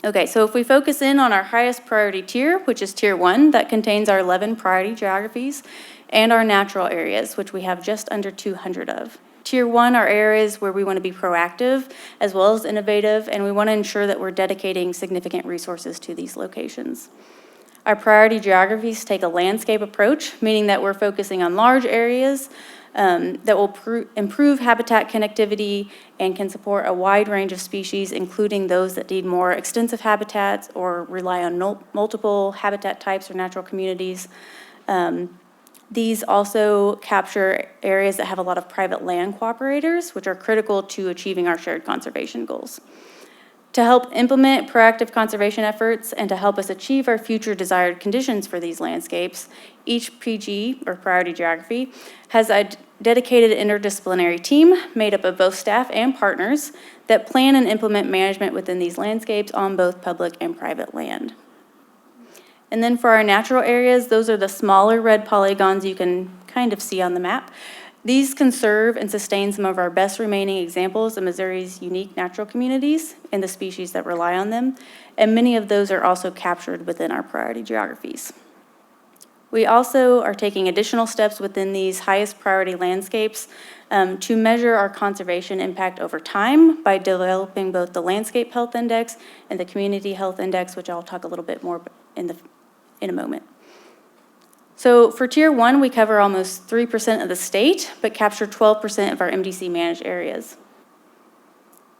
Okay, so if we focus in on our highest priority tier, which is Tier 1, that contains our 11 priority geographies, and our natural areas, which we have just under 200 of. Tier 1 are areas where we want to be proactive as well as innovative, and we want to ensure that we're dedicating significant resources to these locations. Our priority geographies take a landscape approach, meaning that we're focusing on large areas that will improve habitat connectivity and can support a wide range of species, including those that need more extensive habitats or rely on multiple habitat types or natural communities. These also capture areas that have a lot of private land cooperators, which are critical to achieving our shared conservation goals. To help implement proactive conservation efforts and to help us achieve our future desired conditions for these landscapes, each PG, or priority geography, has a dedicated interdisciplinary team made up of both staff and partners that plan and implement management within these landscapes on both public and private land. And then for our natural areas, those are the smaller red polygons you can kind of see on the map. These conserve and sustain some of our best remaining examples of Missouri's unique natural communities and the species that rely on them, and many of those are also captured within our priority geographies. We also are taking additional steps within these highest priority landscapes to measure our conservation impact over time by developing both the Landscape Health Index and the Community Health Index, which I'll talk a little bit more in a moment. So for Tier 1, we cover almost 3% of the state, but capture 12% of our MDC managed areas.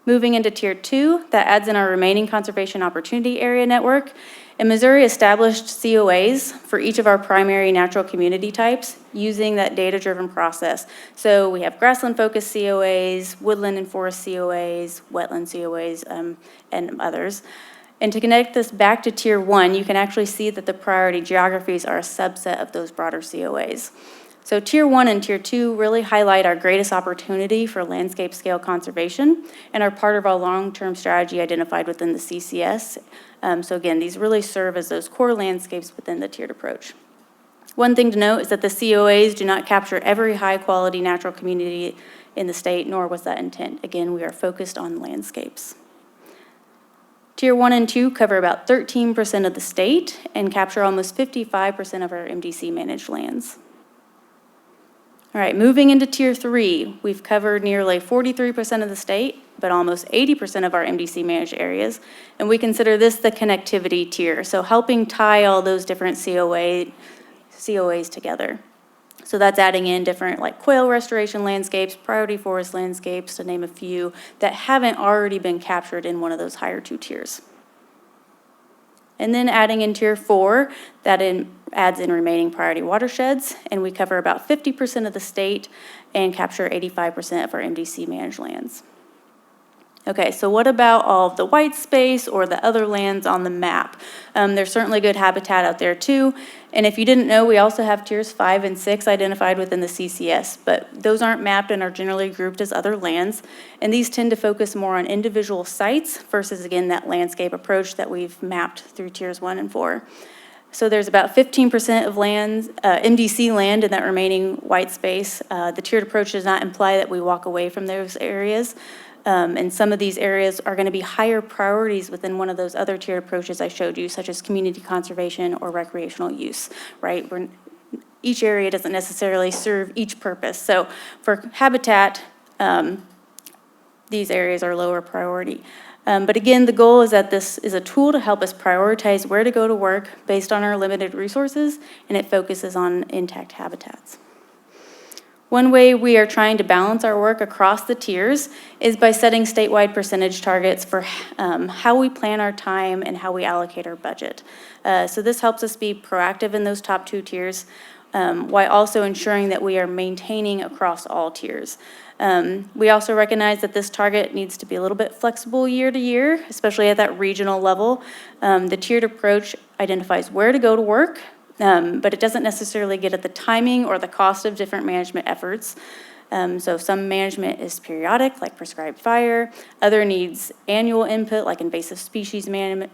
Moving into Tier 2, that adds in our remaining conservation opportunity area network. And Missouri established COAs for each of our primary natural community types using that data-driven process. So we have grassland-focused COAs, woodland and forest COAs, wetland COAs, and others. And to connect this back to Tier 1, you can actually see that the priority geographies are a subset of those broader COAs. So Tier 1 and Tier 2 really highlight our greatest opportunity for landscape scale conservation and are part of our long-term strategy identified within the CCS. So again, these really serve as those core landscapes within the tiered approach. One thing to note is that the COAs do not capture every high-quality natural community in the state, nor was that intent. Again, we are focused on landscapes. Tier 1 and 2 cover about 13% of the state and capture almost 55% of our MDC managed lands. All right, moving into Tier 3, we've covered nearly 43% of the state, but almost 80% of our MDC managed areas, and we consider this the connectivity tier, so helping tie all those different COAs together. So that's adding in different like quail restoration landscapes, priority forest landscapes, to name a few, that haven't already been captured in one of those higher 2 tiers. And then adding in Tier 4, that adds in remaining priority watersheds, and we cover about 50% of the state and capture 85% of our MDC managed lands. Okay, so what about all of the white space or the other lands on the map? There's certainly good habitat out there too. And if you didn't know, we also have Tiers 5 and 6 identified within the CCS, but those aren't mapped and are generally grouped as other lands. And these tend to focus more on individual sites versus, again, that landscape approach that we've mapped through Tiers 1 and 4. So there's about 15% of lands, MDC land in that remaining white space. The tiered approach does not imply that we walk away from those areas. And some of these areas are going to be higher priorities within one of those other tiered approaches I showed you, such as community conservation or recreational use, right? Each area doesn't necessarily serve each purpose. So for habitat, these areas are lower priority. But again, the goal is that this is a tool to help us prioritize where to go to work based on our limited resources, and it focuses on intact habitats. One way we are trying to balance our work across the tiers is by setting statewide percentage targets for how we plan our time and how we allocate our budget. So this helps us be proactive in those top 2 tiers, while also ensuring that we are maintaining across all tiers. We also recognize that this target needs to be a little bit flexible year to year, especially at that regional level. The tiered approach identifies where to go to work, but it doesn't necessarily get at the timing or the cost of different management efforts. So some management is periodic, like prescribed fire. Other needs annual input, like invasive species management.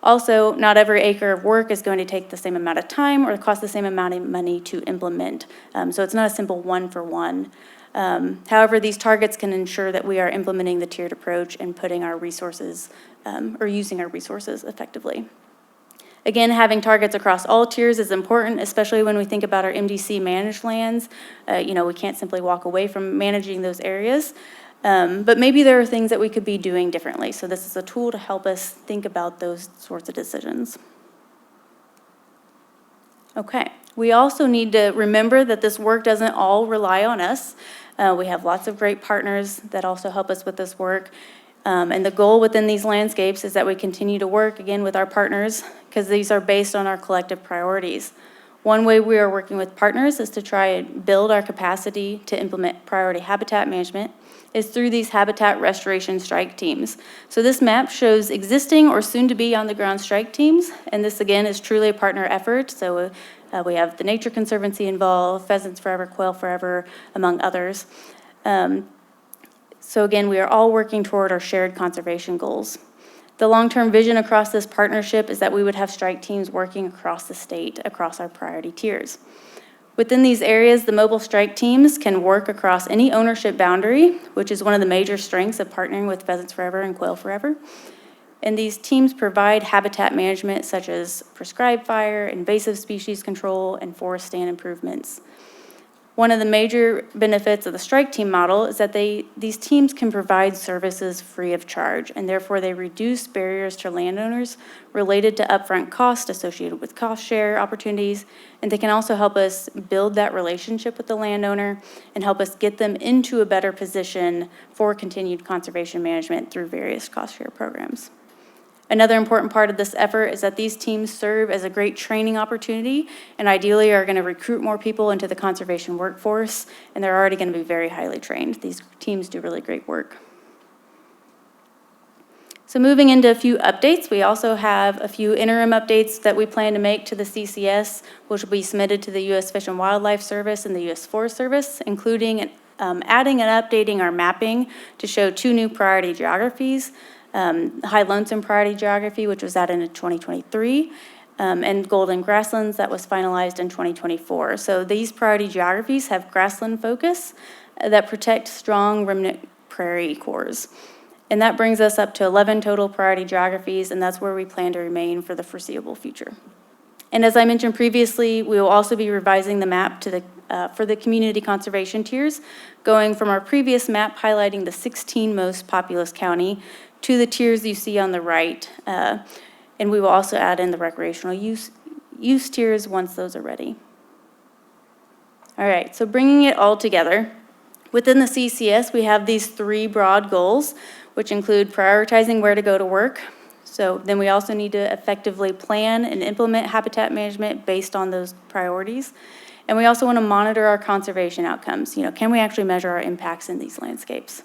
Also, not every acre of work is going to take the same amount of time or cost the same amount of money to implement. So it's not a simple one-for-one. However, these targets can ensure that we are implementing the tiered approach and putting our resources, or using our resources effectively. Again, having targets across all tiers is important, especially when we think about our MDC managed lands. We can't simply walk away from managing those areas. But maybe there are things that we could be doing differently. So this is a tool to help us think about those sorts of decisions. Okay, we also need to remember that this work doesn't all rely on us. We have lots of great partners that also help us with this work. And the goal within these landscapes is that we continue to work, again, with our partners, because these are based on our collective priorities. One way we are working with partners is to try and build our capacity to implement priority habitat management is through these habitat restoration strike teams. So this map shows existing or soon-to-be on-the-ground strike teams, and this, again, is truly a partner effort. So we have the Nature Conservancy involved, Pheasants Forever, Quail Forever, among others. So again, we are all working toward our shared conservation goals. The long-term vision across this partnership is that we would have strike teams working across the state, across our priority tiers. Within these areas, the mobile strike teams can work across any ownership boundary, which is one of the major strengths of partnering with Pheasants Forever and Quail Forever. And these teams provide habitat management such as prescribed fire, invasive species control, and forest stand improvements. One of the major benefits of the strike team model is that these teams can provide services free of charge, and therefore they reduce barriers to landowners related to upfront costs associated with cost share opportunities, and they can also help us build that relationship with the landowner and help us get them into a better position for continued conservation management through various cost share programs. Another important part of this effort is that these teams serve as a great training opportunity and ideally are going to recruit more people into the conservation workforce, and they're already going to be very highly trained. These teams do really great work. So moving into a few updates, we also have a few interim updates that we plan to make to the CCS, which will be submitted to the U.S. Fish and Wildlife Service and the U.S. Forest Service, including adding and updating our mapping to show 2 new priority geographies. High Lonesome Priority Geography, which was added in 2023, and Golden Grasslands that was finalized in 2024. So these priority geographies have grassland focus that protect strong remnant prairie cores. And that brings us up to 11 total priority geographies, and that's where we plan to remain for the foreseeable future. And as I mentioned previously, we will also be revising the map to for the community conservation tiers, going from our previous map highlighting the 16 most populous county to the tiers you see on the right. And we will also add in the recreational use tiers once those are ready. All right, so bringing it all together, within the CCS, we have these 3 broad goals, which include prioritizing where to go to work. So then we also need to effectively plan and implement habitat management based on those priorities. And we also want to monitor our conservation outcomes. Can we actually measure our impacts in these landscapes?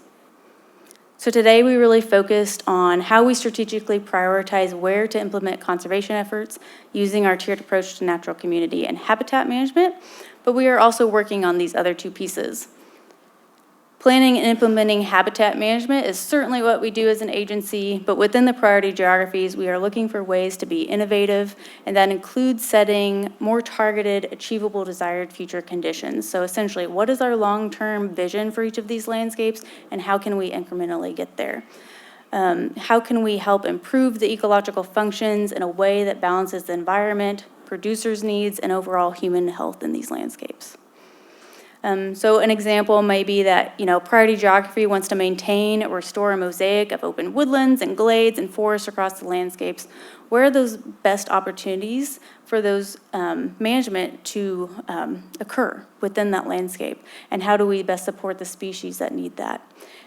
So today we really focused on how we strategically prioritize where to implement conservation efforts using our tiered approach to natural community and habitat management, but we are also working on these other 2 pieces. Planning and implementing habitat management is certainly what we do as an agency, but within the priority geographies, we are looking for ways to be innovative, and that includes setting more targeted, achievable, desired future conditions. So essentially, what is our long-term vision for each of these landscapes, and how can we incrementally get there? How can we help improve the ecological functions in a way that balances the environment, producers' needs, and overall human health in these landscapes? So an example may be that, priority geography wants to maintain or restore a mosaic of open woodlands and glades and forests across the landscapes. Where are those best opportunities for those management to occur within that landscape? And how do we best support the species that need that?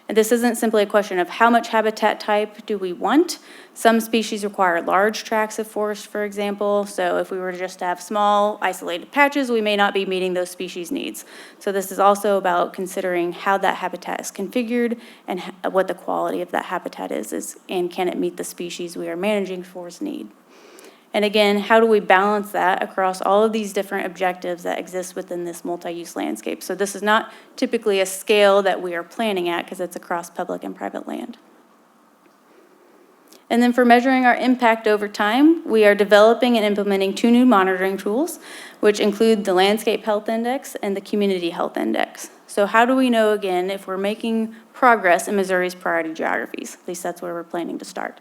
And this isn't simply a question of how much habitat type do we want. Some species require large tracts of forest, for example. So if we were just to have small, isolated patches, we may not be meeting those species needs. So this is also about considering how that habitat is configured and what the quality of that habitat is and can it meet the species we are managing for's need. And again, how do we balance that across all of these different objectives that exist within this multi-use landscape? So this is not typically a scale that we are planning at because it's across public and private land. And then for measuring our impact over time, we are developing and implementing 2 new monitoring tools, which include the Landscape Health Index and the Community Health Index. So how do we know, again, if we're making progress in Missouri's priority geographies? At least that's where we're planning to start.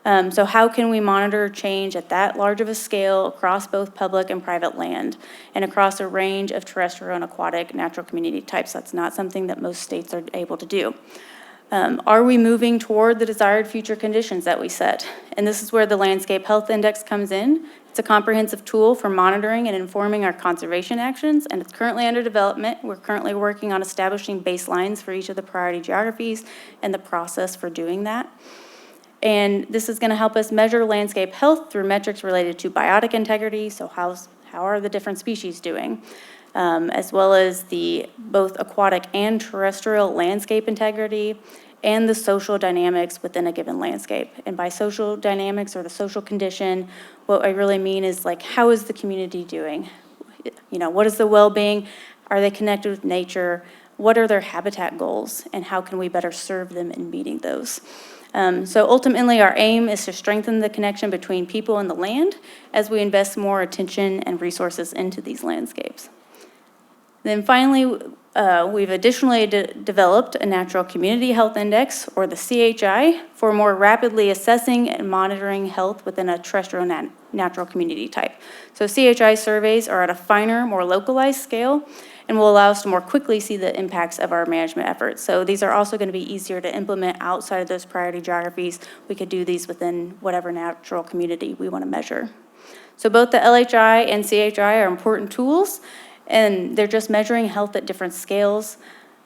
So how can we monitor change at that large of a scale across both public and private land and across a range of terrestrial and aquatic natural community types? That's not something that most states are able to do. Are we moving toward the desired future conditions that we set? And this is where the Landscape Health Index comes in. It's a comprehensive tool for monitoring and informing our conservation actions, and it's currently under development. We're currently working on establishing baselines for each of the priority geographies and the process for doing that. And this is going to help us measure landscape health through metrics related to biotic integrity, so how are the different species doing, as well as the both aquatic and terrestrial landscape integrity, and the social dynamics within a given landscape. And by social dynamics or the social condition, what I really mean is like, how is the community doing? You know, what is the well-being? Are they connected with nature? What are their habitat goals? And how can we better serve them in meeting those? So ultimately, our aim is to strengthen the connection between people and the land as we invest more attention and resources into these landscapes. Then finally, we've additionally developed a Natural Community Health Index, or the CHI, for more rapidly assessing and monitoring health within a terrestrial natural community type. So CHI surveys are at a finer, more localized scale and will allow us to more quickly see the impacts of our management efforts. So these are also going to be easier to implement outside of those priority geographies. We could do these within whatever natural community we want to measure. So both the LHI and CHI are important tools, and they're just measuring health at different scales.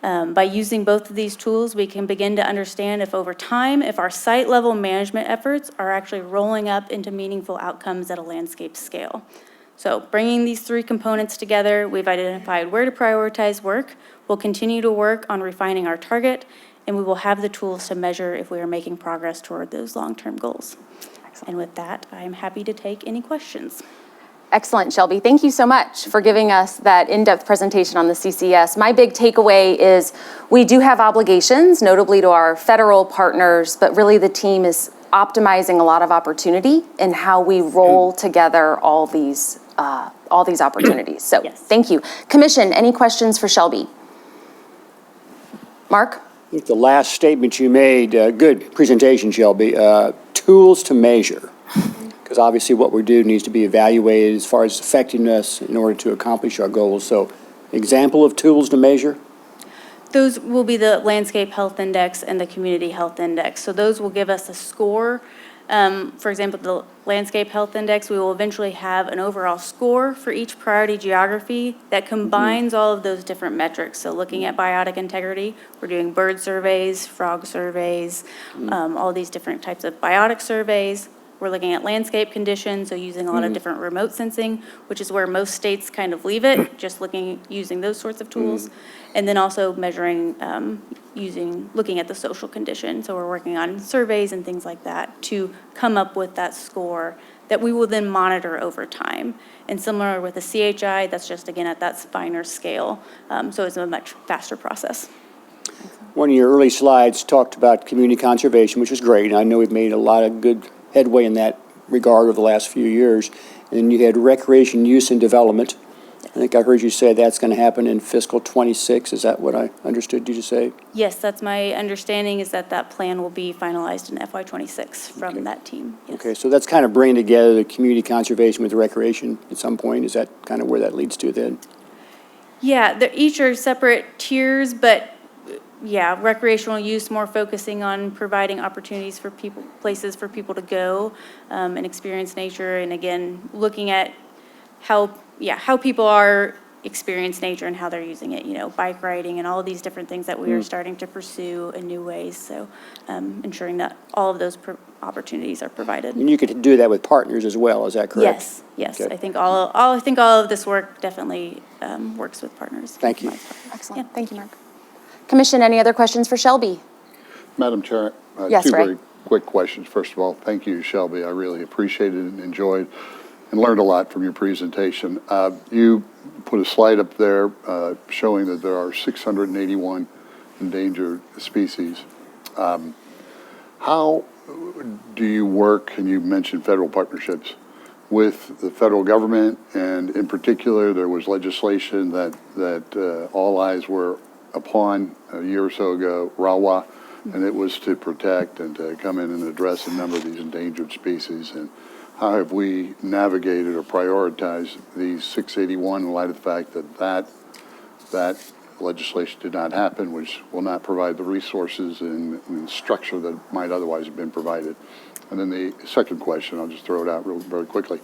By using both of these tools, we can begin to understand if over time, if our site level management efforts are actually rolling up into meaningful outcomes at a landscape scale. So bringing these 3 components together, we've identified where to prioritize work. We'll continue to work on refining our target, and we will have the tools to measure if we are making progress toward those long-term goals. And with that, I'm happy to take any questions. Excellent, Shelby. Thank you so much for giving us that in-depth presentation on the CCS. My big takeaway is we do have obligations, notably to our federal partners, but really the team is optimizing a lot of opportunity in how we roll together all these opportunities. So Yes. Thank you. Commission, any questions for Shelby? Mark? I think the last statement you made, good presentation, Shelby, tools to measure. Because obviously what we do needs to be evaluated as far as effectiveness in order to accomplish our goals. So example of tools to measure? Those will be the Landscape Health Index and the Community Health Index. So those will give us a score. For example, the Landscape Health Index, we will eventually have an overall score for each priority geography that combines all of those different metrics. So looking at biotic integrity, we're doing bird surveys, frog surveys, all these different types of biotic surveys. We're looking at landscape conditions, so using a lot of different remote sensing, which is where most states kind of leave it, just using those sorts of tools. And then also measuring, looking at the social condition. So we're working on surveys and things like that to come up with that score that we will then monitor over time. And similar with the CHI, that's just, again, at that finer scale. So it's a much faster process. One of your early slides talked about community conservation, which is great. And I know we've made a lot of good headway in that regard over the last few years. And then you had recreation use and development. I think I heard you say that's going to happen in fiscal '26. Is that what I understood you to say? Yes, that's my understanding, is that that plan will be finalized in FY26 from that team. Yes. Okay, so that's kind of bringing together the community conservation with recreation at some point. Is that kind of where that leads to then? Yeah, each are separate tiers, but yeah, recreational use more focusing on providing opportunities for people, places for people to go and experience nature. And again, looking at how people are experience nature and how they're using it, bike riding and all of these different things that we are starting to pursue in new ways. So ensuring that all of those opportunities are provided. And you could do that with partners as well, is that correct? Yes. Okay. I think all of this work definitely works with partners. Thank you. Excellent. Yeah. Thank you, Mark. Commission, any other questions for Shelby? Madam Chair, Yes, two Ray. very quick questions. First of all, thank you, Shelby. I really appreciated and enjoyed and learned a lot from your presentation. You put a slide up there showing that there are 681 endangered species. How do you work, and you mentioned federal partnerships, with the federal government? And in particular, there was legislation that all eyes were upon a year or so ago, RAWA, and it was to protect and to come in and address a number of these endangered species. And how have we navigated or prioritized these 681 in light of the fact that legislation did not happen, which will not provide the resources and structure that might otherwise have been provided? And then the second question, I'll just throw it out very quickly.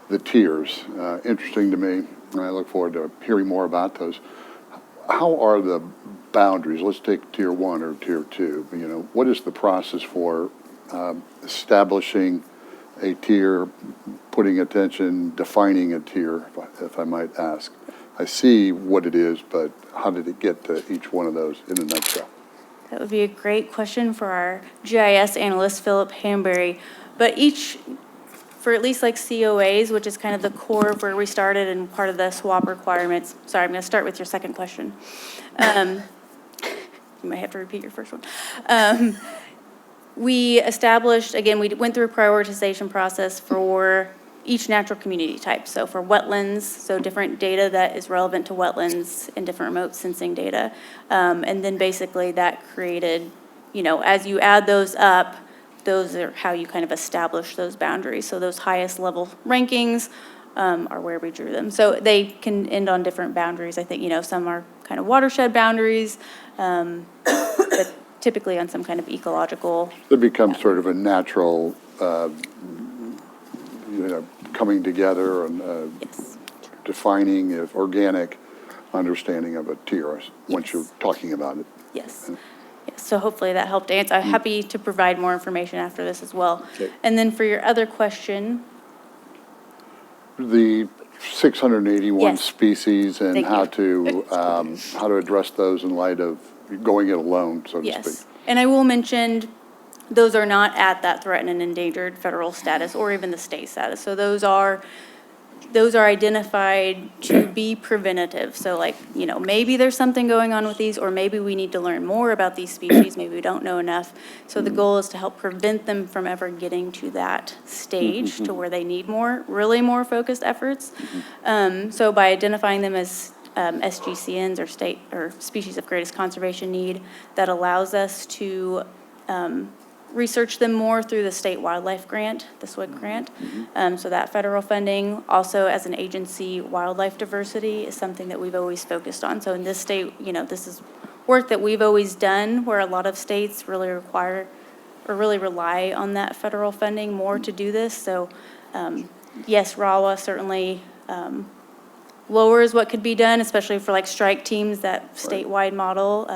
The tiers, interesting to me, and I look forward to hearing more about those. How are the boundaries? Let's take tier 1 or tier 2. You know, what is the process for establishing a tier, putting attention, defining a tier, if I might ask? I see what it is, but how did it get to each one of those in a nutshell? That would be a great question for our GIS analyst, Philip Hamberry. But for at least like COAs, which is kind of the core of where we started and part of the SWAP requirements. Sorry, I'm going to start with your second question. You might have to repeat your first one. We established, again, we went through a prioritization process for each natural community type. So for wetlands, so different data that is relevant to wetlands and different remote sensing data. And then basically that created, as you add those up, those are how you kind of establish those boundaries. So those highest level rankings are where we drew them. So they can end on different boundaries. I think, some are kind of watershed boundaries, but typically on some kind of ecological. It becomes sort of a natural, coming together and Yes. defining if organic understanding of a tier once you're talking about it. Yes. Yes. So hopefully that helped answer. I'm happy to provide more information after this as well. Okay. And then for your other question, The 681 Yes. species and Thank how you. to address those in light of going it alone, so to yes. speak. And I will mention, those are not at that threatened and endangered federal status or even the state status. So those are identified to be preventative. So maybe there's something going on with these, or maybe we need to learn more about these species, maybe we don't know enough. So the goal is to help prevent them from ever getting to that stage to where they need really more focused efforts. So by identifying them as SGCNs or state or species of greatest conservation need, that allows us to research them more through the state wildlife grant, the SWIG grant. So that federal funding, also as an agency, wildlife diversity is something that we've always focused on. So in this state, this is work that we've always done, where a lot of states really require or really rely on that federal funding more to do this. So yes, RAWA certainly lowers what could be done, especially for like strike teams, that statewide model.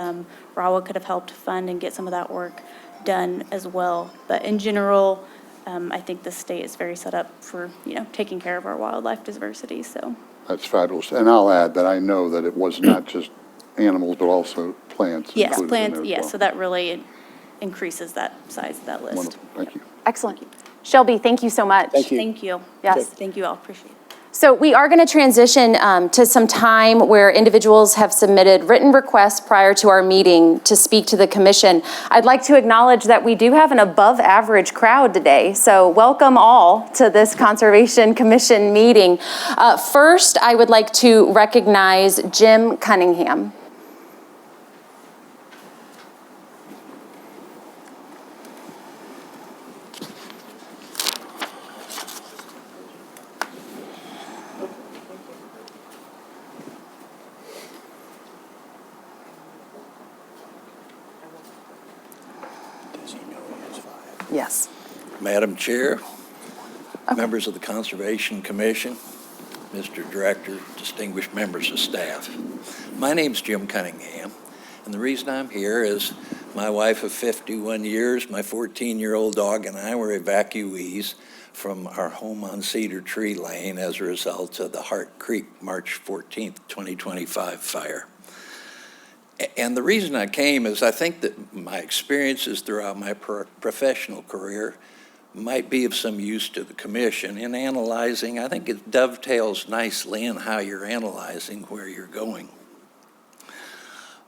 RAWA could have helped fund and get some of that work done as well. But in general, I think the state is very set up for, taking care of our wildlife diversity, so. That's fabulous. And I'll add that I know that it was not just animals, but also plants Yes, included in plants, there as yes, well. so that really increases that size of that list. Wonderful, thank you. Excellent. Shelby, thank you so much. Thank you. Thank you. Yes. Thank you all, appreciate it. So we are going to transition to some time where individuals have submitted written requests prior to our meeting to speak to the commission. I'd like to acknowledge that we do have an above-average crowd today, so welcome all to this Conservation Commission meeting. First, I would like to recognize Jim Cunningham. Yes. Madam Chair, members of the Conservation Commission, Mr. Director, distinguished members of staff. My name's Jim Cunningham, and the reason I'm here is my wife of 51 years, my 14-year-old dog, and I were evacuees from our home on Cedar Tree Lane as a result of the Hart Creek March 14th, 2025 fire. And the reason I came is I think that my experiences throughout my professional career might be of some use to the commission in analyzing. I think it dovetails nicely in how you're analyzing where you're going.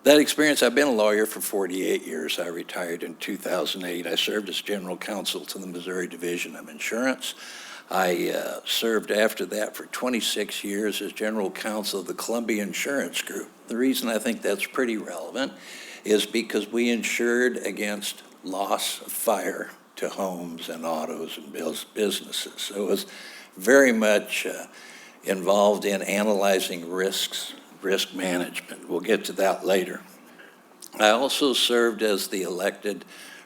That experience, I've been a lawyer for 48 years. I retired in 2008. I served as general counsel to the Missouri Division of Insurance. I served after that for 26 years as general counsel of the Columbia Insurance Group. The reason I think that's pretty relevant is because we insured against loss of fire to homes and autos and businesses. So it was very much involved in analyzing risks, risk management. We'll get to that later. I also served as the elected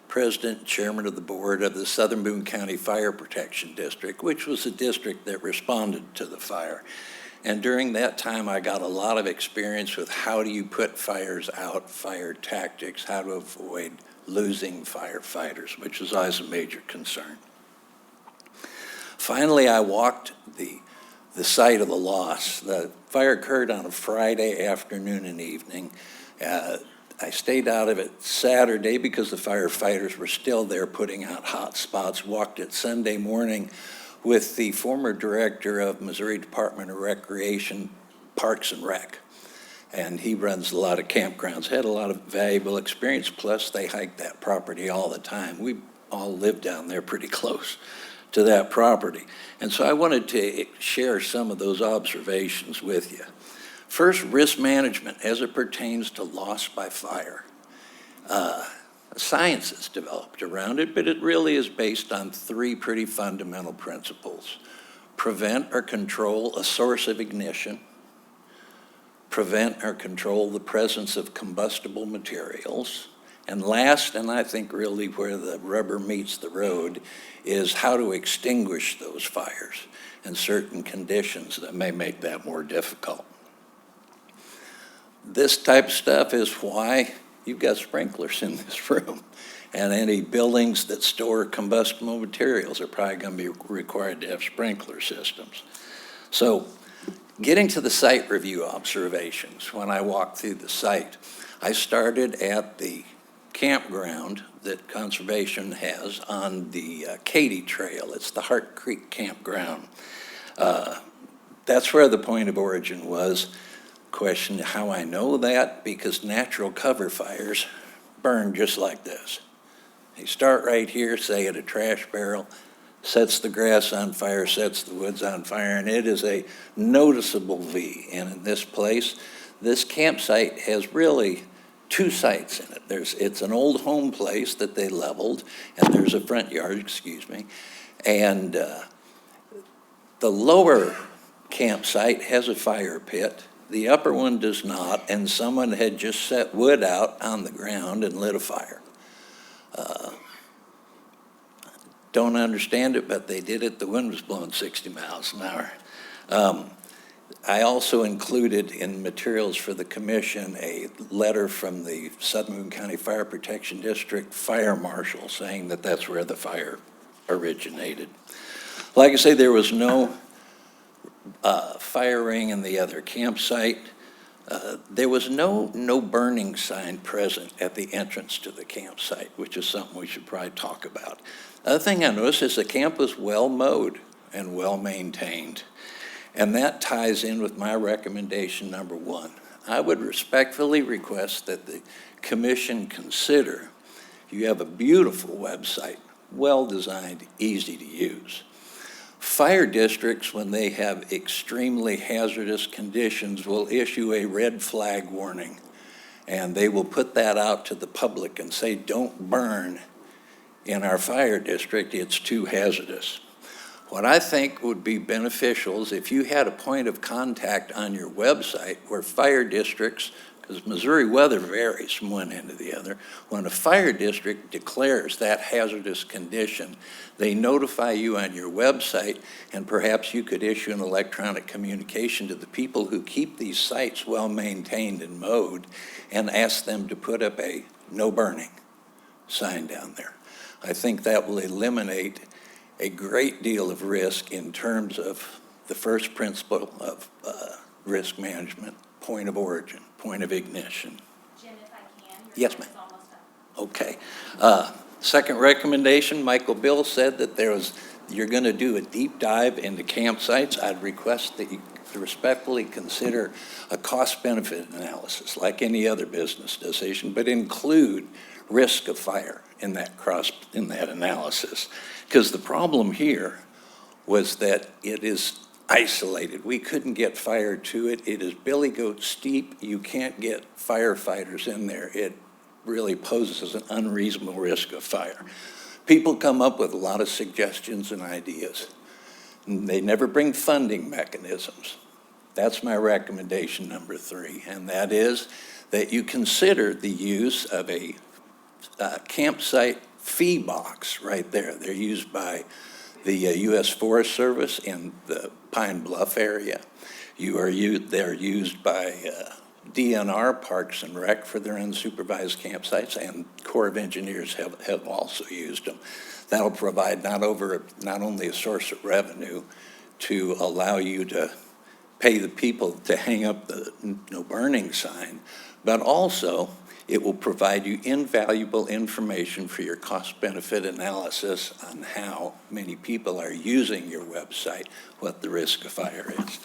president and chairman of the board of the Southern Boone County Fire Protection District, which was a district that responded to the fire. And during that time, I got a lot of experience with how do you put fires out, fire tactics, how to avoid losing firefighters, which was always a major concern. Finally, I walked the site of the loss. The fire occurred on a Friday afternoon and evening. I stayed out of it Saturday because the firefighters were still there putting out hot spots. Walked it Sunday morning with the former director of Missouri Department of Recreation, Parks and Rec. And he runs a lot of campgrounds, had a lot of valuable experience, plus they hike that property all the time. We all live down there pretty close to that property. And so I wanted to share some of those observations with you. First, risk management as it pertains to loss by fire. Science is developed around it, but it really is based on three pretty fundamental principles. Prevent or control a source of ignition, prevent or control the presence of combustible materials, and last, and I think really where the rubber meets the road, is how to extinguish those fires and certain conditions that may make that more difficult. This type of stuff is why you've got sprinklers in this room. And any buildings that store combustible materials are probably going to be required to have sprinkler systems. So getting to the site review observations, when I walked through the site, I started at the campground that Conservation has on the Katy Trail. It's the Hart Creek Campground. That's where the point of origin was. Question how I know that, because natural cover fires burn just like this. They start right here, say at a trash barrel, sets the grass on fire, sets the woods on fire, and it is a noticeable V. And in this place, this campsite has really two sites in it. It's an old home place that they leveled, and there's a front yard, and the lower campsite has a fire pit. The upper one does not, and someone had just set wood out on the ground and lit a fire. Don't understand it, but they did it. The wind was blowing 60 miles an hour. I also included in materials for the commission a letter from the Southern Boone County Fire Protection District Fire Marshal saying that that's where the fire originated. Like I say, there was no fire ring in the other campsite. There was no burning sign present at the entrance to the campsite, which is something we should probably talk about. The other thing I noticed is the camp was well mowed and well maintained. And that ties in with my recommendation number one. I would respectfully request that the commission consider, you have a beautiful website, well designed, easy to use. Fire districts, when they have extremely hazardous conditions, will issue a red flag warning. And they will put that out to the public and say, don't burn in our fire district, it's too hazardous. What I think would be beneficial is if you had a point of contact on your website where fire districts, because Missouri weather varies from one end to the other, when a fire district declares that hazardous condition, they notify you on your website, and perhaps you could issue an electronic communication to the people who keep these sites well maintained and mowed and ask them to put up a no burning sign down there. I think that will eliminate a great deal of risk in terms of the first principle of risk management, point of origin, point of ignition. Jim, if I can. Yes, ma'am. Almost done. Okay. Second recommendation, Michael Bill said that you're going to do a deep dive into campsites. I'd request that you to respectfully consider a cost-benefit analysis like any other business decision, but include risk of fire in that analysis. Because the problem here was that it is isolated. We couldn't get fire to it. It is billy goat steep. You can't get firefighters in there. It really poses an unreasonable risk of fire. People come up with a lot of suggestions and ideas. They never bring funding mechanisms. That's my recommendation number 3, and that is that you consider the use of a campsite fee box right there. They're used by the U.S. Forest Service in the Pine Bluff area. They're used by DNR, Parks and Rec, for their unsupervised campsites, and Corps of Engineers have also used them. That'll provide not only a source of revenue to allow you to pay the people to hang up the no burning sign, but also it will provide you invaluable information for your cost-benefit analysis on how many people are using your website, what the risk of fire is.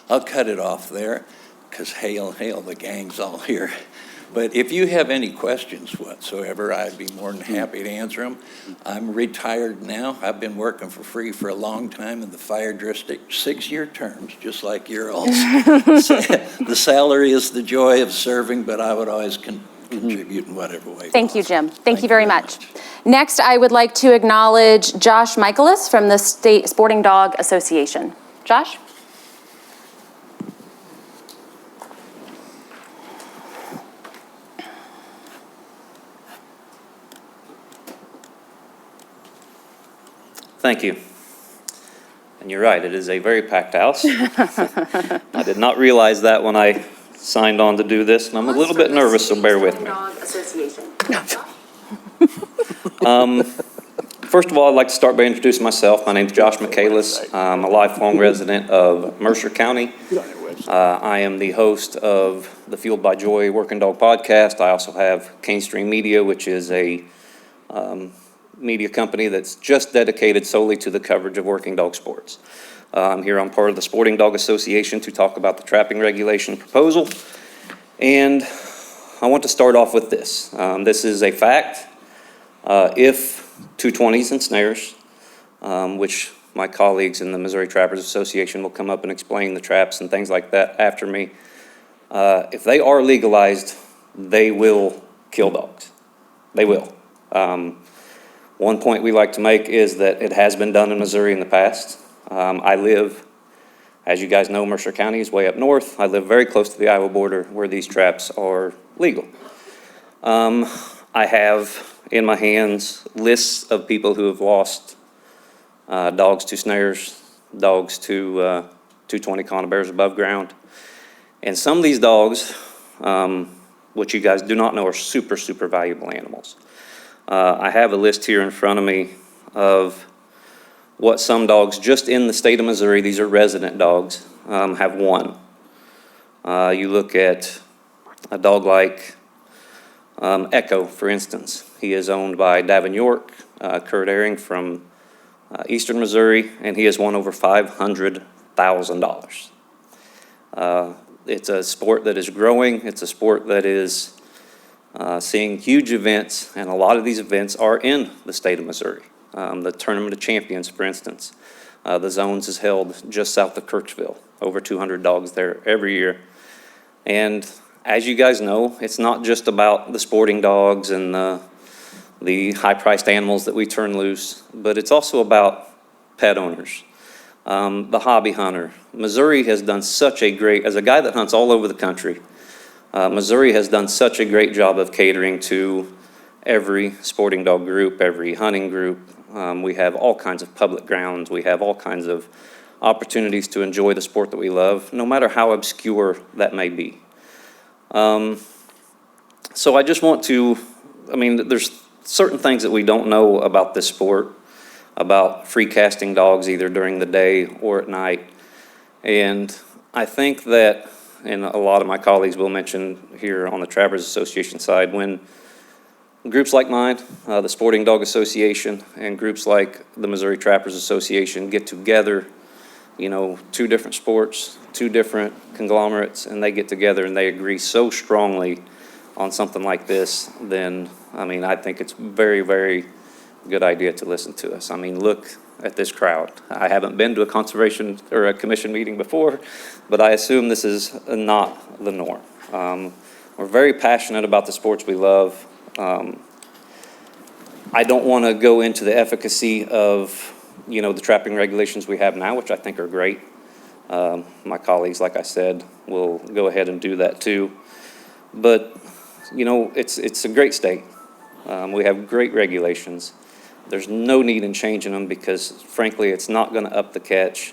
I'll cut it off there, because hail, the gang's all here. But if you have any questions whatsoever, I'd be more than happy to answer them. I'm retired now. I've been working for free for a long time in the fire district, 6-year terms, just like you're all. The salary is the joy of serving, but I would always contribute in whatever way. Thank you, Jim. Thank you very much. Next, I would like to acknowledge Josh Michaelis from the State Sporting Dog Association. Josh? Thank you. And you're right, it is a very packed house. I did not realize that when I signed on to do this, and I'm a little bit nervous, so bear with me. First of all, I'd like to start by introducing myself. My name's Josh Michaelis. I'm a lifelong resident of Mercer County. I am the host of the Fueled by Joy Working Dog podcast. I also have Cane Stream Media, which is a media company that's just dedicated solely to the coverage of working dog sports. I'm here on part of the Sporting Dog Association to talk about the trapping regulation proposal. And I want to start off with this. This is a fact. If 220s and snares, which my colleagues in the Missouri Trappers Association will come up and explain the traps and things like that after me, if they are legalized, they will kill dogs. They will. One point we like to make is that it has been done in Missouri in the past. I live, as you guys know, Mercer County is way up north. I live very close to the Iowa border where these traps are legal. I have in my hands lists of people who have lost dogs to snares, dogs to 220 conibears above ground. And some of these dogs, which you guys do not know, are super, super valuable animals. I have a list here in front of me of what some dogs just in the state of Missouri, these are resident dogs, have won. You look at a dog like Echo, for instance. He is owned by Davin York, Kurt Ehring from Eastern Missouri, and he has won over $500,000. It's a sport that is growing. It's a sport that is seeing huge events, and a lot of these events are in the state of Missouri. The Tournament of Champions, for instance. The Zones is held just south of Kirksville. Over 200 dogs there every year. And as you guys know, it's not just about the sporting dogs and the high-priced animals that we turn loose, but it's also about pet owners, the hobby hunter. Missouri has done such a great, as a guy that hunts all over the country, Missouri has done such a great job of catering to every sporting dog group, every hunting group. We have all kinds of public grounds. We have all kinds of opportunities to enjoy the sport that we love, no matter how obscure that may be. So I just want to, there's certain things that we don't know about this sport, about free casting dogs either during the day or at night. And I think that, and a lot of my colleagues will mention here on the Trappers Association side, when groups like mine, the Sporting Dog Association, and groups like the Missouri Trappers Association get together two different sports, two different conglomerates, and they get together and they agree so strongly on something like this, then, I think it's very, very good idea to listen to us. Look at this crowd. I haven't been to a conservation or a commission meeting before, but I assume this is not the norm. We're very passionate about the sports we love. I don't want to go into the efficacy of, the trapping regulations we have now, which I think are great. My colleagues, like I said, will go ahead and do that too. But, it's a great state. We have great regulations. There's no need in changing them because frankly, it's not going to up the catch.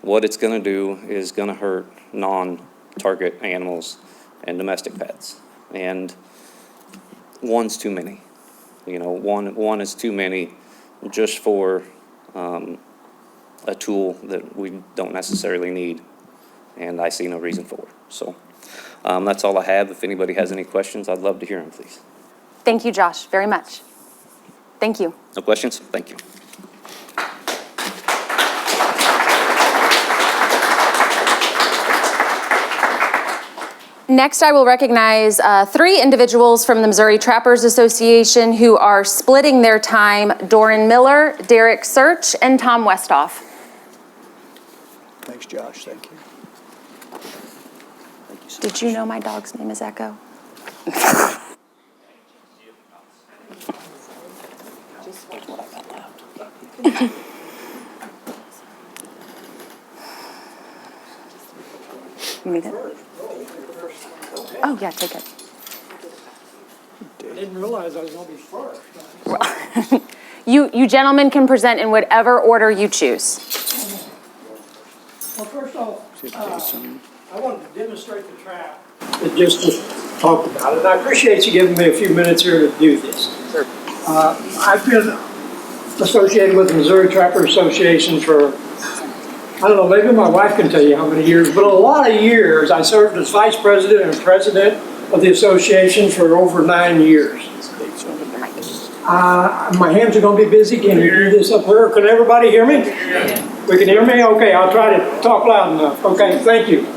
What it's going to do is going to hurt non-target animals and domestic pets. And one's too many. One is too many just for a tool that we don't necessarily need, and I see no reason for it. So that's all I have. If anybody has any questions, I'd love to hear them, please. Thank you, Josh, very much. Thank you. No questions? Thank you. Next, I will recognize 3 individuals from the Missouri Trappers Association who are splitting their time: Doran Miller, Derek Search, and Tom Westhoff. Thanks, Josh. Thank you. Did you know my dog's name is Echo? You need it? Oh, yeah, take it. I didn't realize I was going to be first. You gentlemen can present in whatever order you choose. Well, first off, I wanted to demonstrate the trap that just talked about it. And I appreciate you giving me a few minutes here to do this. Sure. I've been associated with the Missouri Trapper Association for, I don't know, maybe my wife can tell you how many years, but a lot of years. I served as vice president and president of the association for over 9 years. My hands are going to be busy. Can you do this up here? Can everybody hear me? Yeah. We can hear me? Okay, I'll try to talk loud enough. Okay, thank you.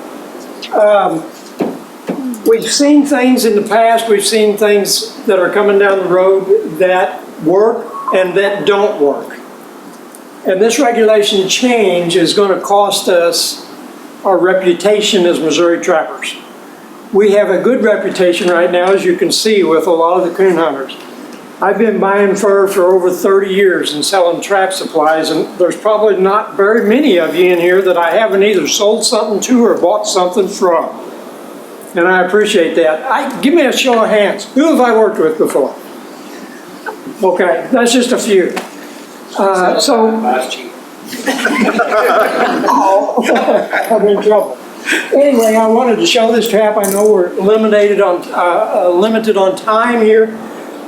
We've seen things in the past. We've seen things that are coming down the road that work and that don't work. And this regulation change is going to cost us our reputation as Missouri trappers. We have a good reputation right now, as you can see, with a lot of the coon hunters. I've been buying fur for over 30 years and selling trap supplies, and there's probably not very many of you in here that I haven't either sold something to or bought something from. And I appreciate that. Give me a show of hands. Who have I worked with before? Okay, that's just a few. I'm in trouble. Anyway, I wanted to show this trap. I know we're limited on time here,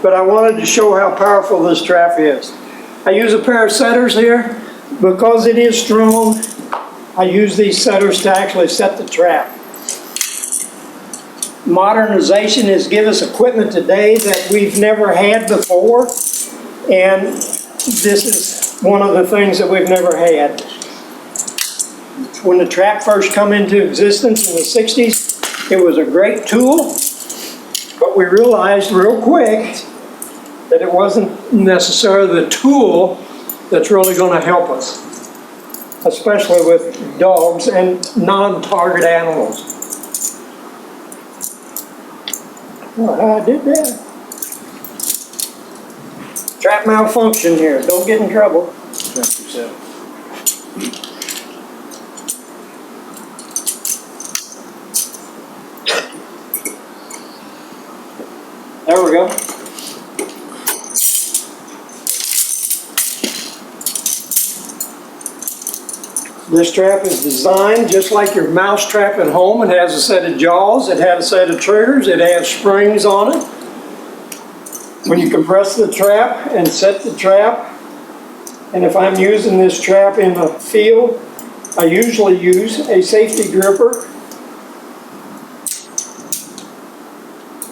but I wanted to show how powerful this trap is. I use a pair of setters here. Because it is strong, I use these setters to actually set the trap. Modernization has given us equipment today that we've never had before, and this is one of the things that we've never had. When the trap first came into existence in the 60s, it was a great tool, but we realized real quick that it wasn't necessarily the tool that's really going to help us, especially with dogs and non-target animals. Well, how I did that. Trap malfunction here. Don't get in trouble. There we go. This trap is designed just like your mouse trap at home. It has a set of jaws, it has a set of triggers, it has springs on it. When you compress the trap and set the trap, and if I'm using this trap in the field, I usually use a safety gripper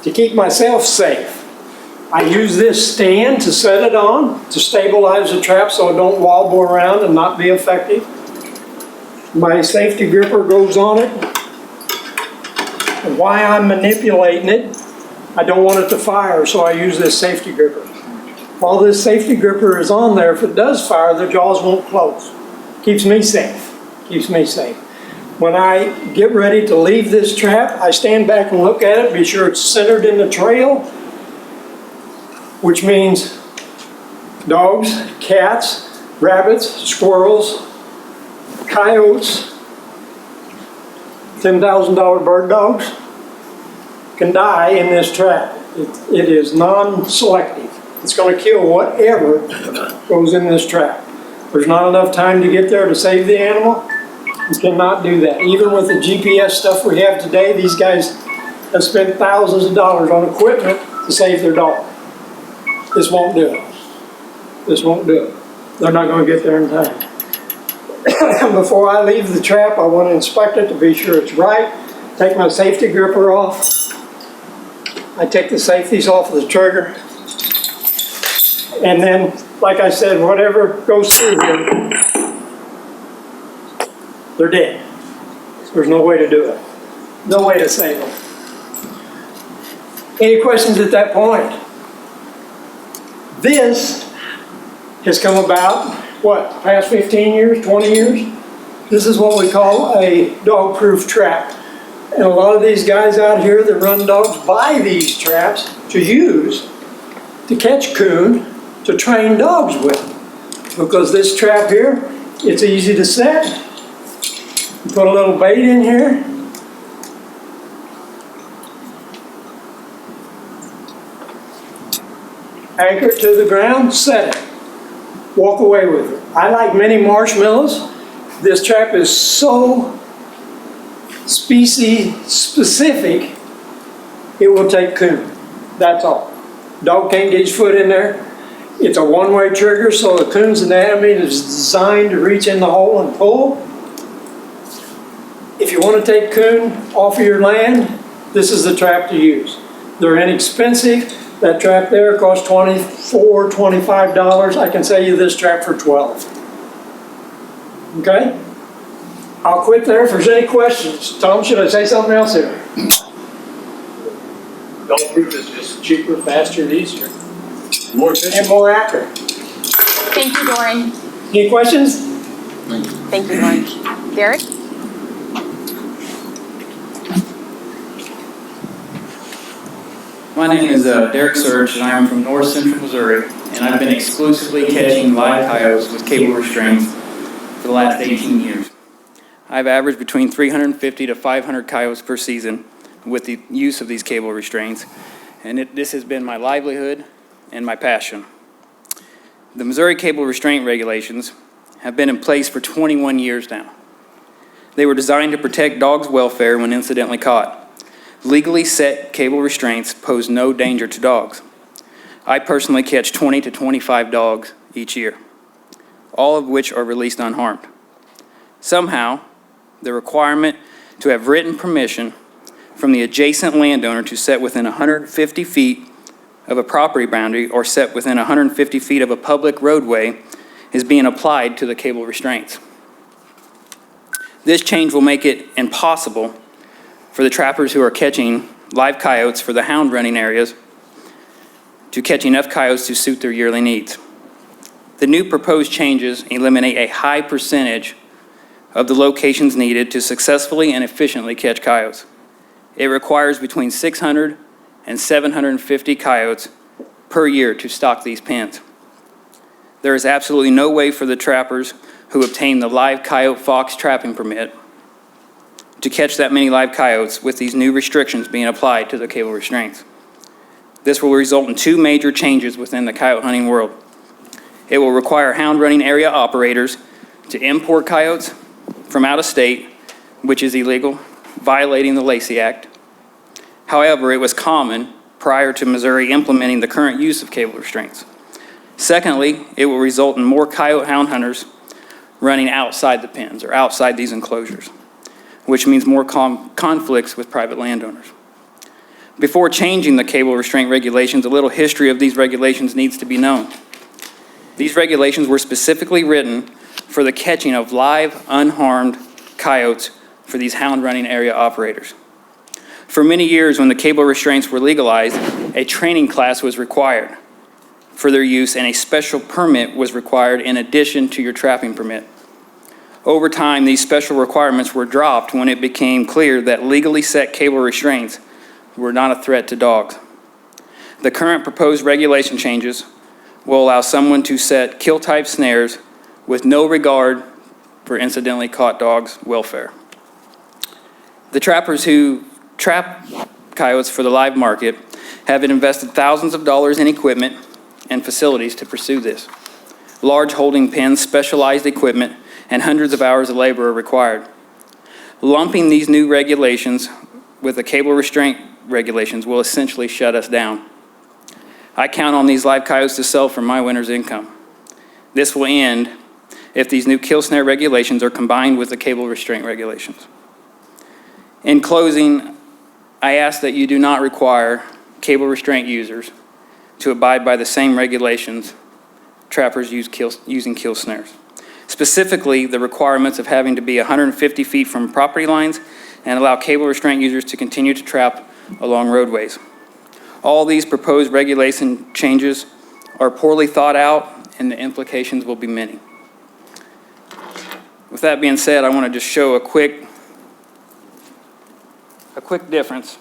to keep myself safe. I use this stand to set it on, to stabilize the trap so it don't wobble around and not be effective. My safety gripper goes on it. And why I'm manipulating it, I don't want it to fire, so I use this safety gripper. While this safety gripper is on there, if it does fire, the jaws won't close. Keeps me safe, keeps me safe. When I get ready to leave this trap, I stand back and look at it, be sure it's centered in the trail, which means dogs, cats, rabbits, squirrels, coyotes, $10,000 bird dogs can die in this trap. It is non-selective. It's going to kill whatever goes in this trap. There's not enough time to get there to save the animal. You cannot do that. Even with the GPS stuff we have today, these guys have spent thousands of dollars on equipment to save their dog. This won't do it. This won't do it. They're not going to get there in time. Before I leave the trap, I want to inspect it to be sure it's right. Take my safety gripper off. I take the safeties off of the trigger. And then, like I said, whatever goes through here, they're dead. There's no way to do it. No way to save them. Any questions at that point? This has come about, what, past 15 years, 20 years? This is what we call a dog-proof trap. And a lot of these guys out here that run dogs buy these traps to use to catch coon, to train dogs with. Because this trap here, it's easy to set. You put a little bait in here. Anchor it to the ground, set it. Walk away with it. I like mini marshmallows. This trap is so species specific, it will take coon. That's all. Dog can't get his foot in there. It's a one-way trigger, so the coon's anatomy is designed to reach in the hole and pull. If you want to take coon off of your land, this is the trap to use. They're inexpensive. That trap there costs $24, $25. I can sell you this trap for $12. Okay? I'll quit there if there's any questions. Tom, should I say something else here? Dog proof is just cheaper, faster, and easier. More efficient. And more accurate. Thank you, Doran. Any questions? Thank you, Doran. Derek? My name is Derek Surge, and I am from North Central Missouri, and I've been exclusively catching live coyotes with cable restraints for the last 18 years. I've averaged between 350 to 500 coyotes per season with the use of these cable restraints, and this has been my livelihood and my passion. The Missouri cable restraint regulations have been in place for 21 years now. They were designed to protect dogs' welfare when incidentally caught. Legally set cable restraints pose no danger to dogs. I personally catch 20 to 25 dogs each year, all of which are released unharmed. Somehow, the requirement to have written permission from the adjacent landowner to set within 150 feet of a property boundary or set within 150 feet of a public roadway is being applied to the cable restraints. This change will make it impossible for the trappers who are catching live coyotes for the hound running areas to catch enough coyotes to suit their yearly needs. The new proposed changes eliminate a high percentage of the locations needed to successfully and efficiently catch coyotes. It requires between 600 and 750 coyotes per year to stock these pens. There is absolutely no way for the trappers who obtain the live coyote fox trapping permit to catch that many live coyotes with these new restrictions being applied to the cable restraints. This will result in two major changes within the coyote hunting world. It will require hound running area operators to import coyotes from out of state, which is illegal, violating the Lacey Act. However, it was common prior to Missouri implementing the current use of cable restraints. Secondly, it will result in more coyote hound hunters running outside the pens or outside these enclosures, which means more conflicts with private landowners. Before changing the cable restraint regulations, a little history of these regulations needs to be known. These regulations were specifically written for the catching of live, unharmed coyotes for these hound running area operators. For many years, when the cable restraints were legalized, a training class was required for their use, and a special permit was required in addition to your trapping permit. Over time, these special requirements were dropped when it became clear that legally set cable restraints were not a threat to dogs. The current proposed regulation changes will allow someone to set kill-type snares with no regard for incidentally caught dogs' welfare. The trappers who trap coyotes for the live market have invested thousands of dollars in equipment and facilities to pursue this. Large holding pens, specialized equipment, and hundreds of hours of labor are required. Lumping these new regulations with the cable restraint regulations will essentially shut us down. I count on these live coyotes to sell for my winter's income. This will end if these new kill snare regulations are combined with the cable restraint regulations. In closing, I ask that you do not require cable restraint users to abide by the same regulations trappers use using kill snares. Specifically, the requirements of having to be 150 feet from property lines and allow cable restraint users to continue to trap along roadways. All these proposed regulation changes are poorly thought out, and the implications will be many. With that being said, I want to just show a quick difference.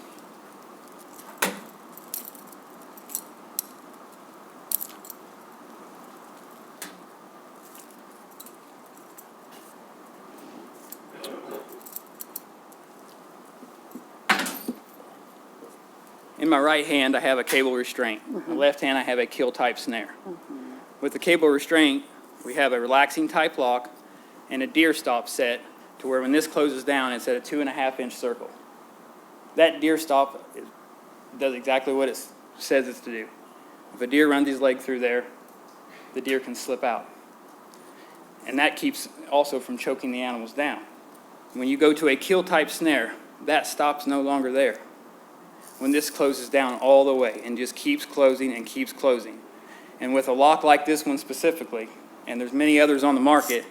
In my right hand, I have a cable restraint. In the left hand, I have a kill type snare. With the cable restraint, we have a relaxing type lock and a deer stop set to where when this closes down, it's at a 2.5-inch circle. That deer stop does exactly what it says it's to do. If a deer runs his leg through there, the deer can slip out. And that keeps also from choking the animals down. When you go to a kill type snare, that stop's no longer there. When this closes down all the way and just keeps closing and keeps closing. And with a lock like this one specifically, and there's many others on the market,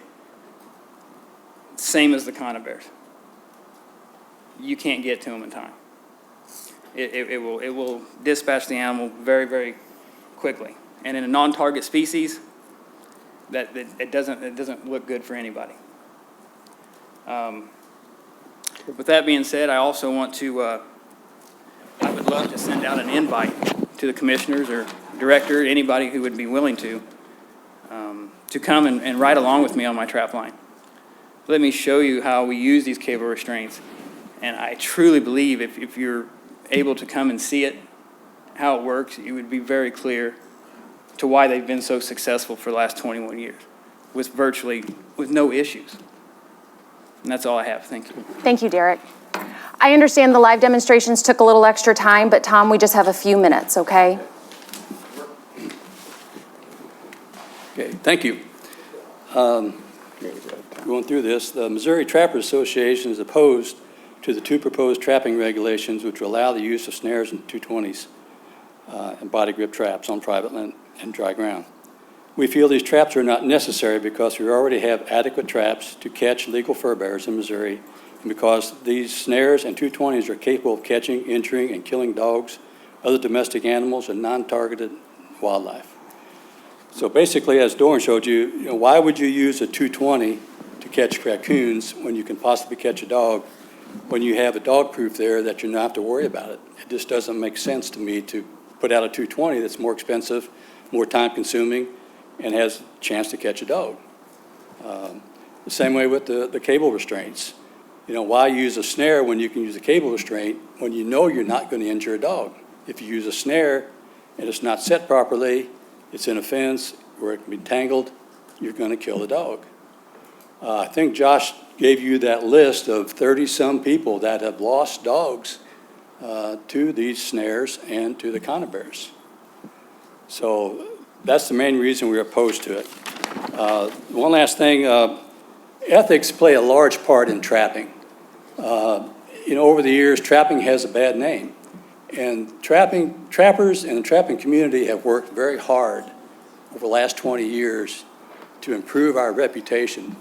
same as the conibears. You can't get to them in time. It will dispatch the animal very, very quickly. And in a non-target species, it doesn't look good for anybody. With that being said, I also want to, I would love to send out an invite to the commissioners or director, anybody who would be willing to come and ride along with me on my trap line. Let me show you how we use these cable restraints. And I truly believe if you're able to come and see it, how it works, it would be very clear to why they've been so successful for the last 21 years with no issues. And that's all I have. Thank you. Thank you, Derek. I understand the live demonstrations took a little extra time, but Tom, we just have a few minutes, okay? Okay, thank you. Going through this, the Missouri Trappers Association is opposed to the two proposed trapping regulations which will allow the use of snares and 220s and body grip traps on private land and dry ground. We feel these traps are not necessary because we already have adequate traps to catch legal fur bearers in Missouri, and because these snares and 220s are capable of catching, injuring, and killing dogs, other domestic animals, and non-targeted wildlife. So basically, as Doran showed you, why would you use a 220 to catch raccoons when you can possibly catch a dog when you have a dog proof there that you don't have to worry about it? It just doesn't make sense to me to put out a 220 that's more expensive, more time consuming, and has a chance to catch a dog. The same way with the cable restraints. Why use a snare when you can use a cable restraint when you know you're not going to injure a dog? If you use a snare and it's not set properly, it's in a fence where it can be tangled, you're going to kill the dog. I think Josh gave you that list of 30-some people that have lost dogs to these snares and to the conibears. So that's the main reason we're opposed to it. One last thing, ethics play a large part in trapping. Over the years, trapping has a bad name. And trappers and the trapping community have worked very hard over the last 20 years to improve our reputation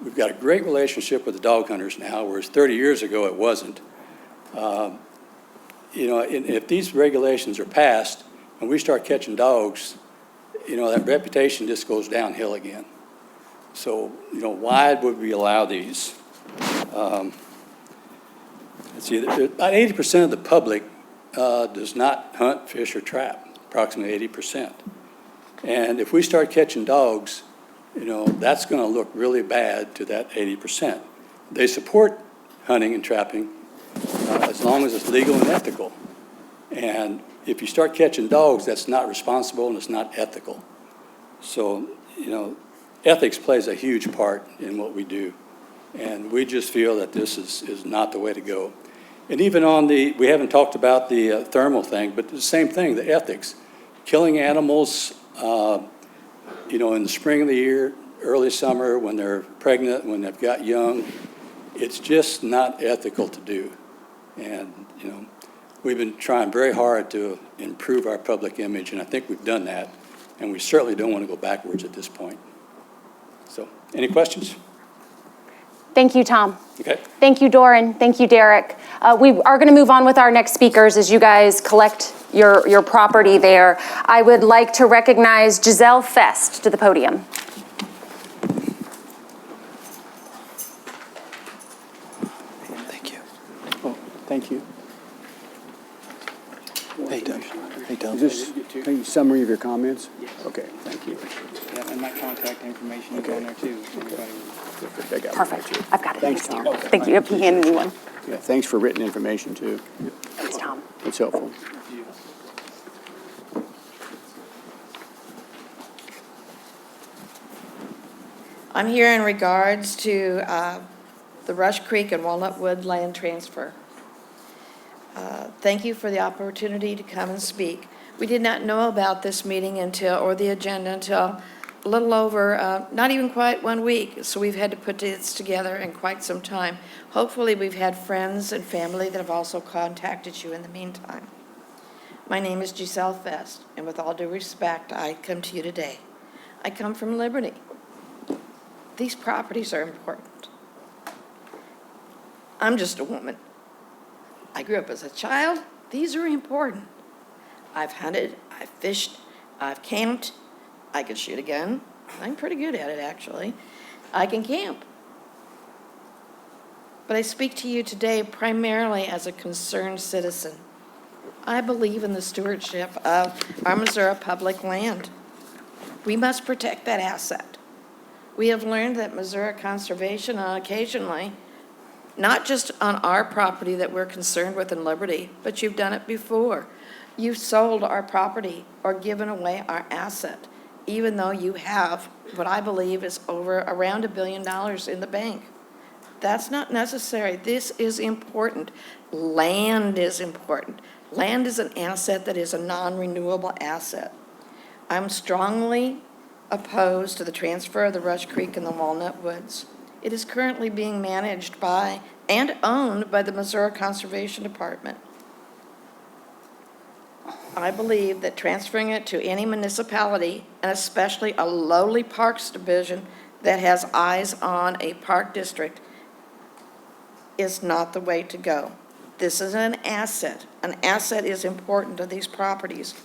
we've got a great relationship with the dog hunters now, whereas 30 years ago it wasn't. You know, if these regulations are passed and we start catching dogs, you know, that reputation just goes downhill again. So, you know, why would we allow these? Let's see, about 80% of the public does not hunt, fish, or trap, approximately 80%. And if we start catching dogs, you know, that's going to look really bad to that 80%. They support hunting and trapping as long as it's legal and ethical. And if you start catching dogs, that's not responsible and it's not ethical. So, you know, ethics plays a huge part in what we do. And we just feel that this is not the way to go. And even on the, we haven't talked about the thermal thing, but the same thing, the ethics. Killing animals, you know, in the spring of the year, early summer, when they're pregnant, when they've got young, it's just not ethical to do. And, you know, we've been trying very hard to improve our public image, and I think we've done that. And we certainly don't want to go backwards at this point. So, any questions? Thank you, Tom. Okay. Thank you, Doran. Thank you, Derek. We are going to move on with our next speakers as you guys collect your property there. I would like to recognize Giselle Fest to the podium. Thank you. Oh, thank you. Hey, Doug. Hey, Doug. Is this a summary of your comments? Yes. Okay, thank you. Yeah, and my contact information is on there too. Perfect. I've got it. Thanks, Tom. Thank you. You handed me one. Yeah, thanks for written information, too. Thanks, Tom. It's helpful. I'm here in regards to the Rush Creek and Walnut Wood land transfer. Thank you for the opportunity to come and speak. We did not know about this meeting or the agenda until a little over, not even quite 1 week, so we've had to put this together in quite some time. Hopefully, we've had friends and family that have also contacted you in the meantime. My name is Giselle Fest, and with all due respect, I come to you today. I come from Liberty. These properties are important. I'm just a woman. I grew up as a child. These are important. I've hunted, I've fished, I've camped. I can shoot a gun. I'm pretty good at it, actually. I can camp. But I speak to you today primarily as a concerned citizen. I believe in the stewardship of our Missouri public land. We must protect that asset. We have learned that Missouri conservation occasionally, not just on our property that we're concerned with in Liberty, but you've done it before. You've sold our property or given away our asset, even though you have what I believe is around $1 billion in the bank. That's not necessary. This is important. Land is important. Land is an asset that is a non-renewable asset. I'm strongly opposed to the transfer of the Rush Creek and the Walnut Woods. It is currently being managed by and owned by the Missouri Conservation Department. I believe that transferring it to any municipality, and especially a lowly parks division that has eyes on a park district, is not the way to go. This is an asset. An asset is important to these properties.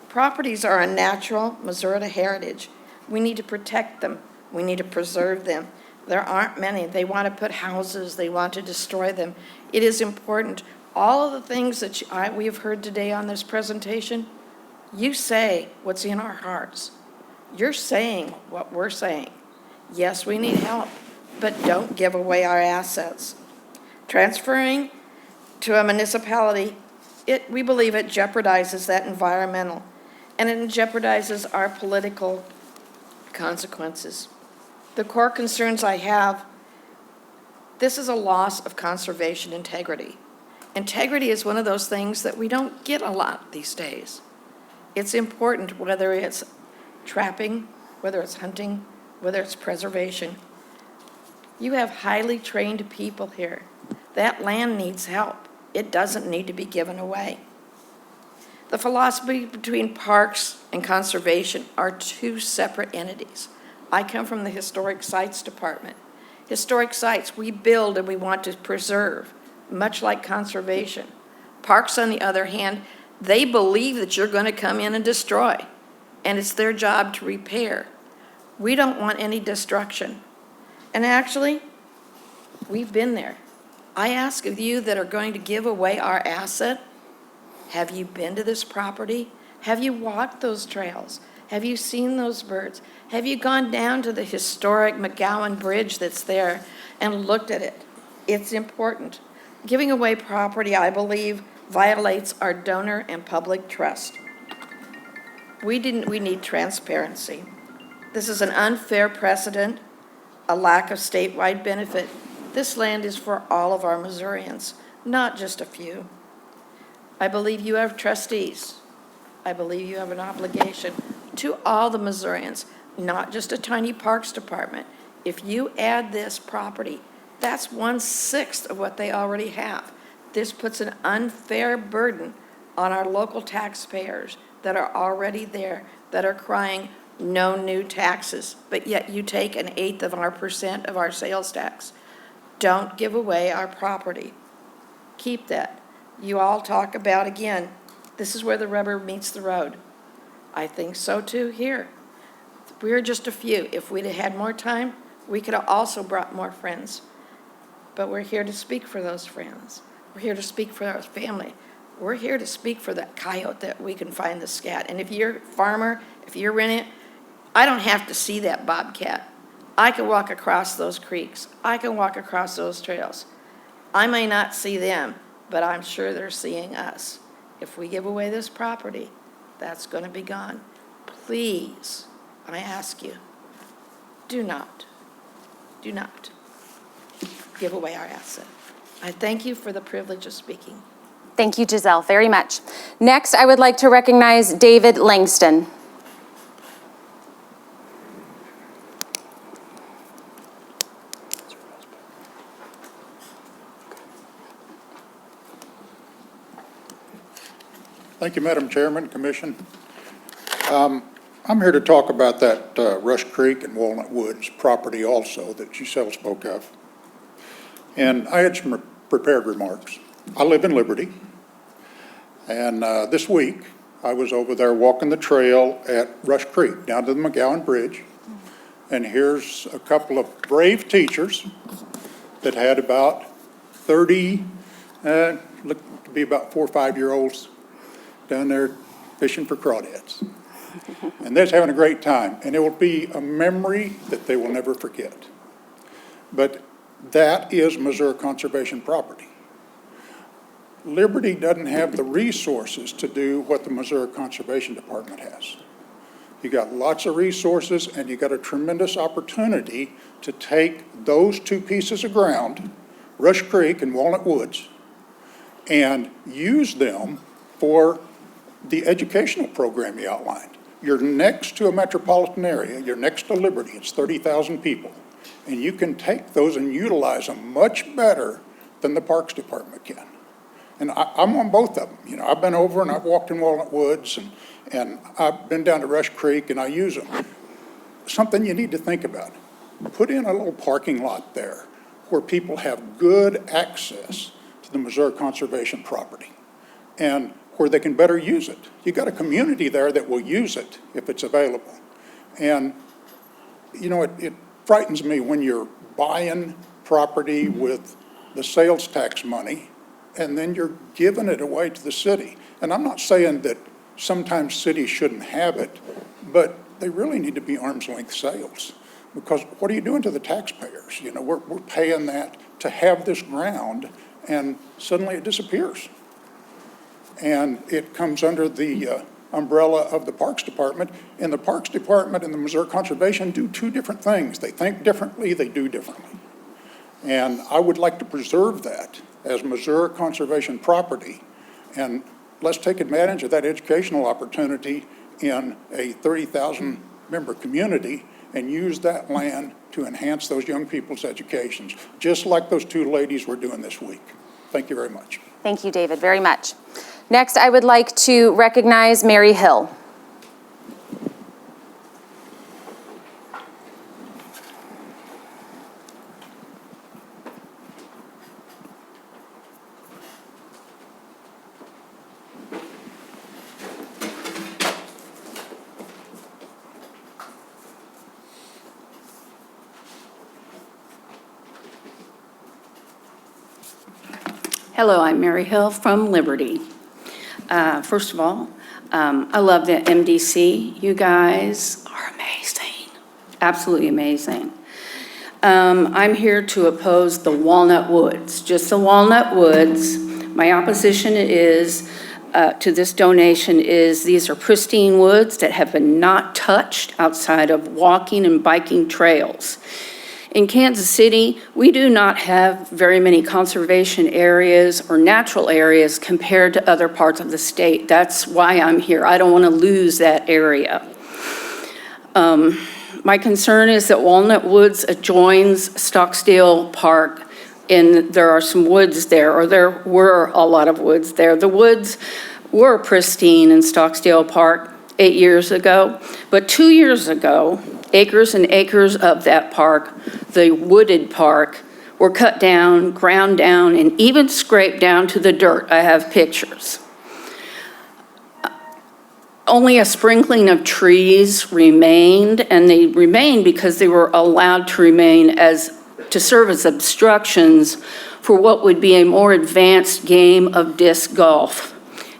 Properties are a natural Missouri heritage. We need to protect them. We need to preserve them. There aren't many. They want to put houses. They want to destroy them. It is important. All of the things that we have heard today on this presentation, you say what's in our hearts. You're saying what we're saying. Yes, we need help, but don't give away our assets. Transferring to a municipality, we believe it jeopardizes that environmental, and it jeopardizes our political consequences. The core concerns I have, this is a loss of conservation integrity. Integrity is one of those things that we don't get a lot these days. It's important whether it's trapping, whether it's hunting, whether it's preservation. You have highly trained people here. That land needs help. It doesn't need to be given away. The philosophy between parks and conservation are two separate entities. I come from the Historic Sites Department. Historic sites, we build and we want to preserve, much like conservation. Parks, on the other hand, they believe that you're going to come in and destroy, and it's their job to repair. We don't want any destruction. And actually, we've been there. I ask of you that are going to give away our asset, have you been to this property? Have you walked those trails? Have you seen those birds? Have you gone down to the historic McGowan Bridge that's there and looked at it? It's important. Giving away property, I believe, violates our donor and public trust. We need transparency. This is an unfair precedent, a lack of statewide benefit. This land is for all of our Missourians, not just a few. I believe you have trustees. I believe you have an obligation to all the Missourians, not just a tiny parks department. If you add this property, that's 1/6 of what they already have. This puts an unfair burden on our local taxpayers that are already there, that are crying no new taxes, but yet you take 1/8 of our percent of our sales tax. Don't give away our property. Keep that. You all talk about, again, this is where the rubber meets the road. I think so too here. We're just a few. If we'd have had more time, we could have also brought more friends. But we're here to speak for those friends. We're here to speak for our family. We're here to speak for that coyote that we can find the scat. And if you're a farmer, if you're in it, I don't have to see that bobcat. I can walk across those creeks. I can walk across those trails. I may not see them, but I'm sure they're seeing us. If we give away this property, that's going to be gone. Please, I ask you, do not give away our asset. I thank you for the privilege of speaking. Thank you, Giselle, very much. Next, I would like to recognize David Langston. Thank you, Madam Chairman, Commission. I'm here to talk about that Rush Creek and Walnut Woods property also that Giselle spoke of. And I had some prepared remarks. I live in Liberty. And this week, I was over there walking the trail at Rush Creek, down to the McGowan Bridge. And here's a couple of brave teachers that had about 30, looked to be about 4 or 5-year-olds down there fishing for crawdads. And they're having a great time, and it will be a memory that they will never forget. But that is Missouri conservation property. Liberty doesn't have the resources to do what the Missouri Conservation Department has. You got lots of resources, and you got a tremendous opportunity to take those two pieces of ground, Rush Creek and Walnut Woods, and use them for the educational program you outlined. You're next to a metropolitan area. You're next to Liberty. It's 30,000 people. And you can take those and utilize them much better than the Parks Department can. And I'm on both of them. You know, I've been over and I've walked in Walnut Woods and I've been down to Rush Creek and I use them. Something you need to think about. Put in a little parking lot there where people have good access to the Missouri conservation property and where they can better use it. You got a community there that will use it if it's available. And, you know, it frightens me when you're buying property with the sales tax money and then you're giving it away to the city. And I'm not saying that sometimes cities shouldn't have it, but they really need to be arm's length sales. Because what are you doing to the taxpayers? You know, we're paying that to have this ground and suddenly it disappears. And it comes under the umbrella of the Parks Department. And the Parks Department and the Missouri Conservation do two different things. They think differently, they do differently. And I would like to preserve that as Missouri conservation property. And let's take advantage of that educational opportunity in a 30,000 member community and use that land to enhance those young people's educations, just like those two ladies were doing this week. Thank you very much. Thank you, David, very much. Next, I would like to recognize Mary Hill. Hello, I'm Mary Hill from Liberty. First of all, I love the MDC. You guys are amazing, absolutely amazing. I'm here to oppose the Walnut Woods, just the Walnut Woods. My opposition is to this donation is these are pristine woods that have been not touched outside of walking and biking trails. In Kansas City, we do not have very many conservation areas or natural areas compared to other parts of the state. That's why I'm here. I don't want to lose that area. My concern is that Walnut Woods adjoins Stocksdale Park, and there are some woods there, or there were a lot of woods there. The woods were pristine in Stocksdale Park 8 years ago, but 2 years ago, acres and acres of that park, the wooded park, were cut down, ground down, and even scraped down to the dirt. I have pictures. Only a sprinkling of trees remained, and they remained because they were allowed to remain to serve as obstructions for what would be a more advanced game of disc golf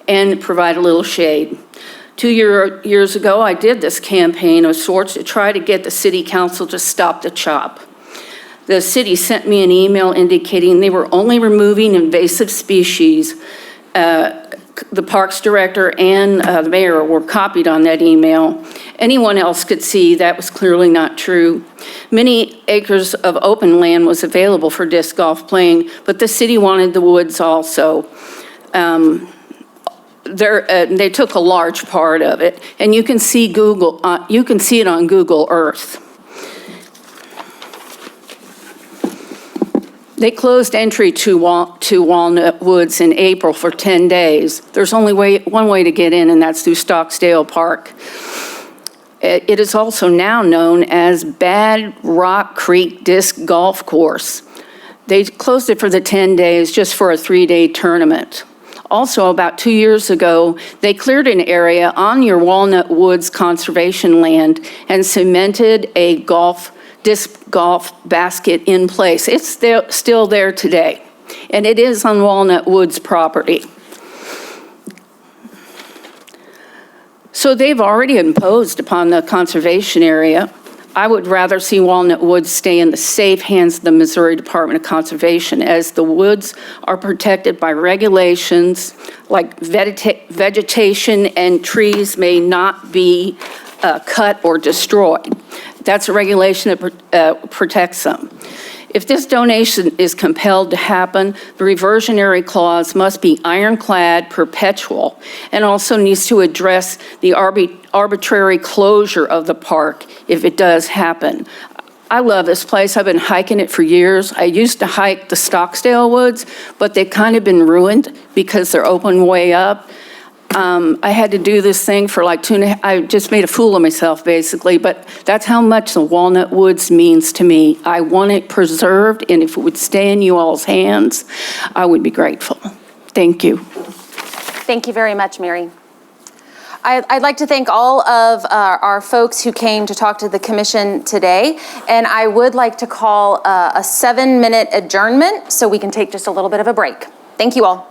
and provide a little shade. 2 years ago, I did this campaign of sorts to try to get the city council to stop the chop. The city sent me an email indicating they were only removing invasive species. The parks director and the mayor were copied on that email. Anyone else could see that was clearly not true. Many acres of open land was available for disc golf playing, but the city wanted the woods also. They took a large part of it, and you can see you can see it on Google Earth. They closed entry to Walnut Woods in April for 10 days. There's only one way to get in, and that's through Stocksdale Park. It is also now known as Bad Rock Creek Disc Golf Course. They closed it for the 10 days just for a 3-day tournament. Also, about 2 years ago, they cleared an area on your Walnut Woods conservation land and cemented a disc golf basket in place. It's still there today, and it is on Walnut Woods property. So they've already imposed upon the conservation area. I would rather see Walnut Woods stay in the safe hands of the Missouri Department of Conservation, as the woods are protected by regulations like vegetation and trees may not be cut or destroyed. That's a regulation that protects them. If this donation is compelled to happen, the reversionary clause must be ironclad, perpetual, and also needs to address the arbitrary closure of the park if it does happen. I love this place. I've been hiking it for years. I used to hike the Stocksdale Woods, but they've kind of been ruined because they're open way up. I had to do this thing for like I just made a fool of myself, basically, but that's how much the Walnut Woods means to me. I want it preserved, and if it would stay in you all's hands, I would be grateful. Thank you. Thank you very much, Mary. I'd like to thank all of our folks who came to talk to the commission today, and I would like to call a 7-minute adjournment so we can take just a little bit of a break. Thank you all.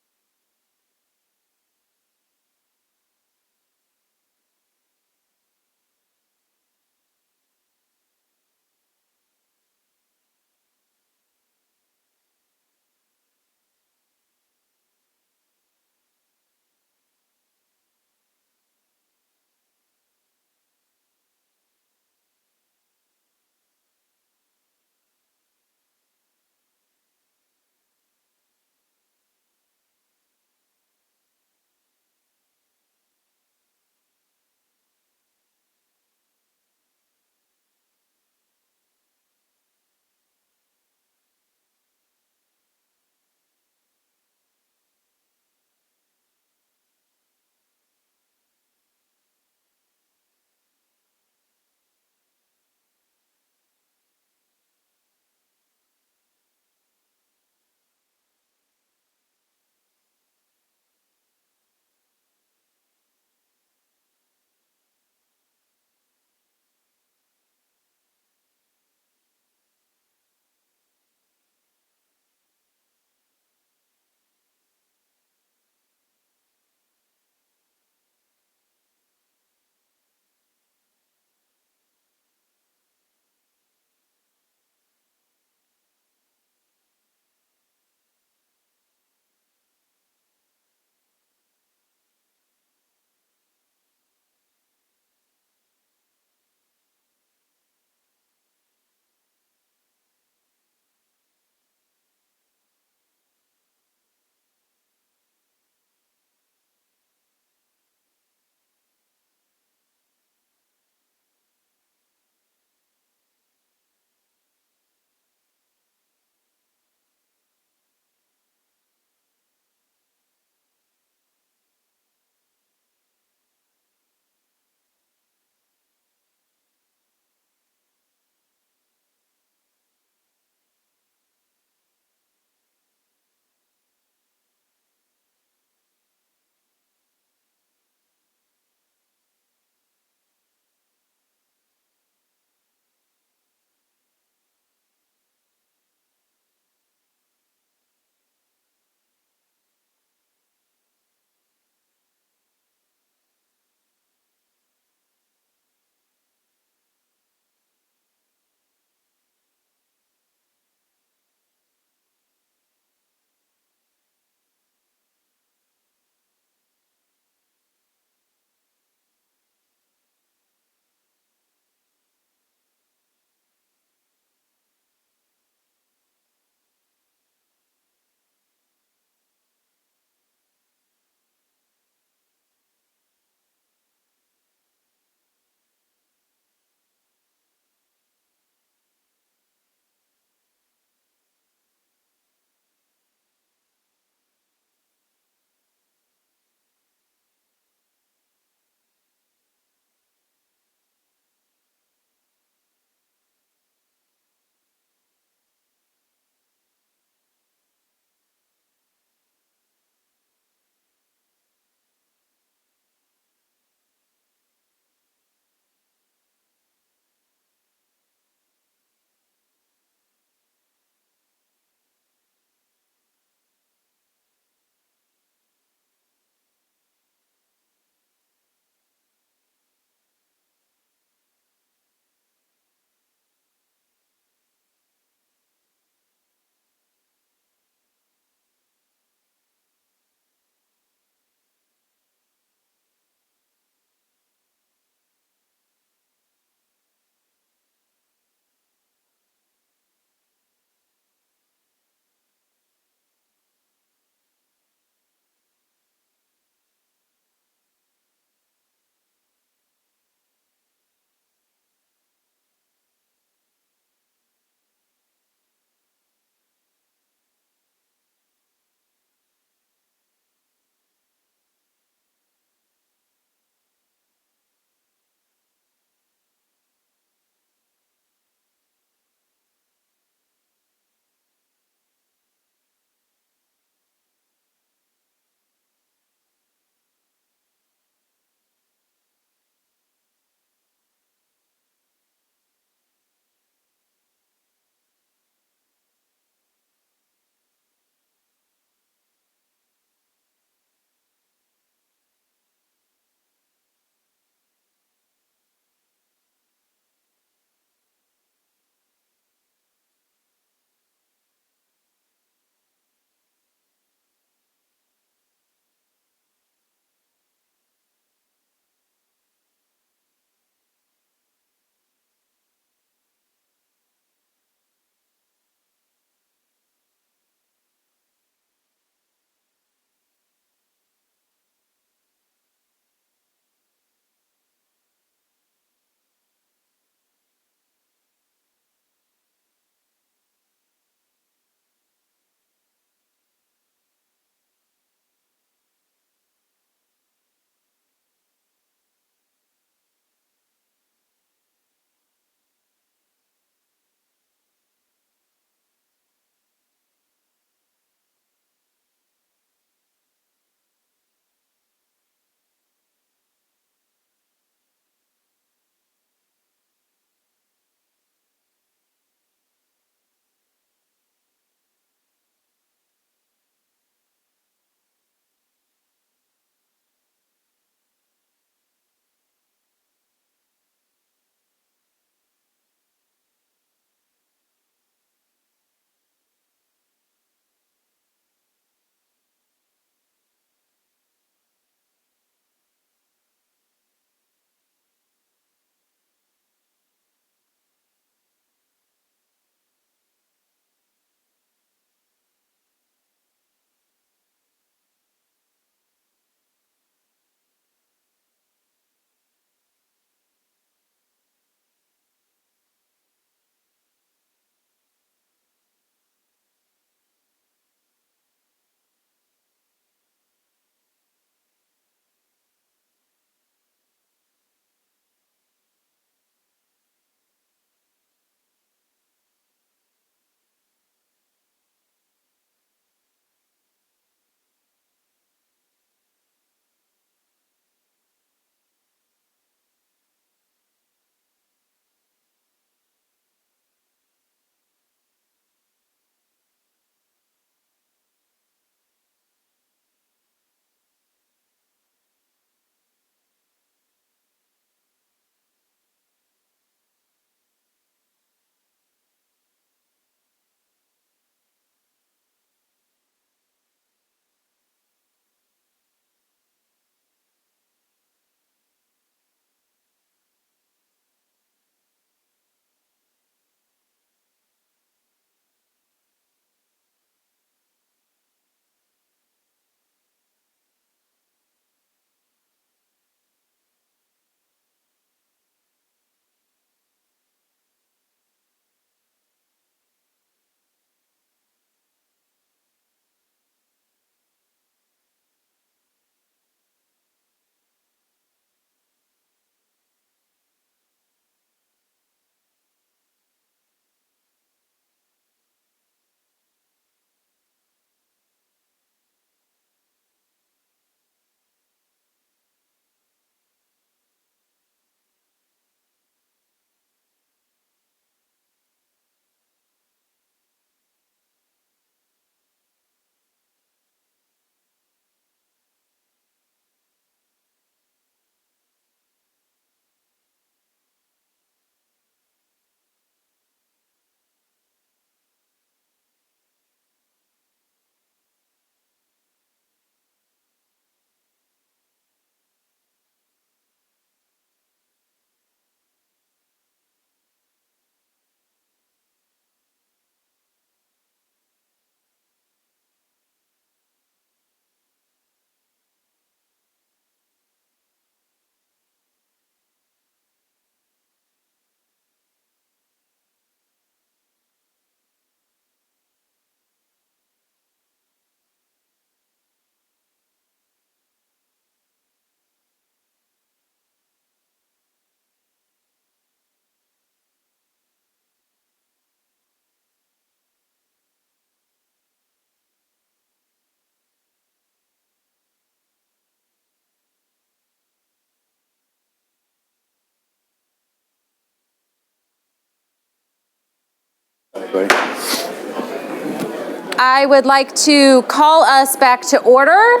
I would like to call us back to order.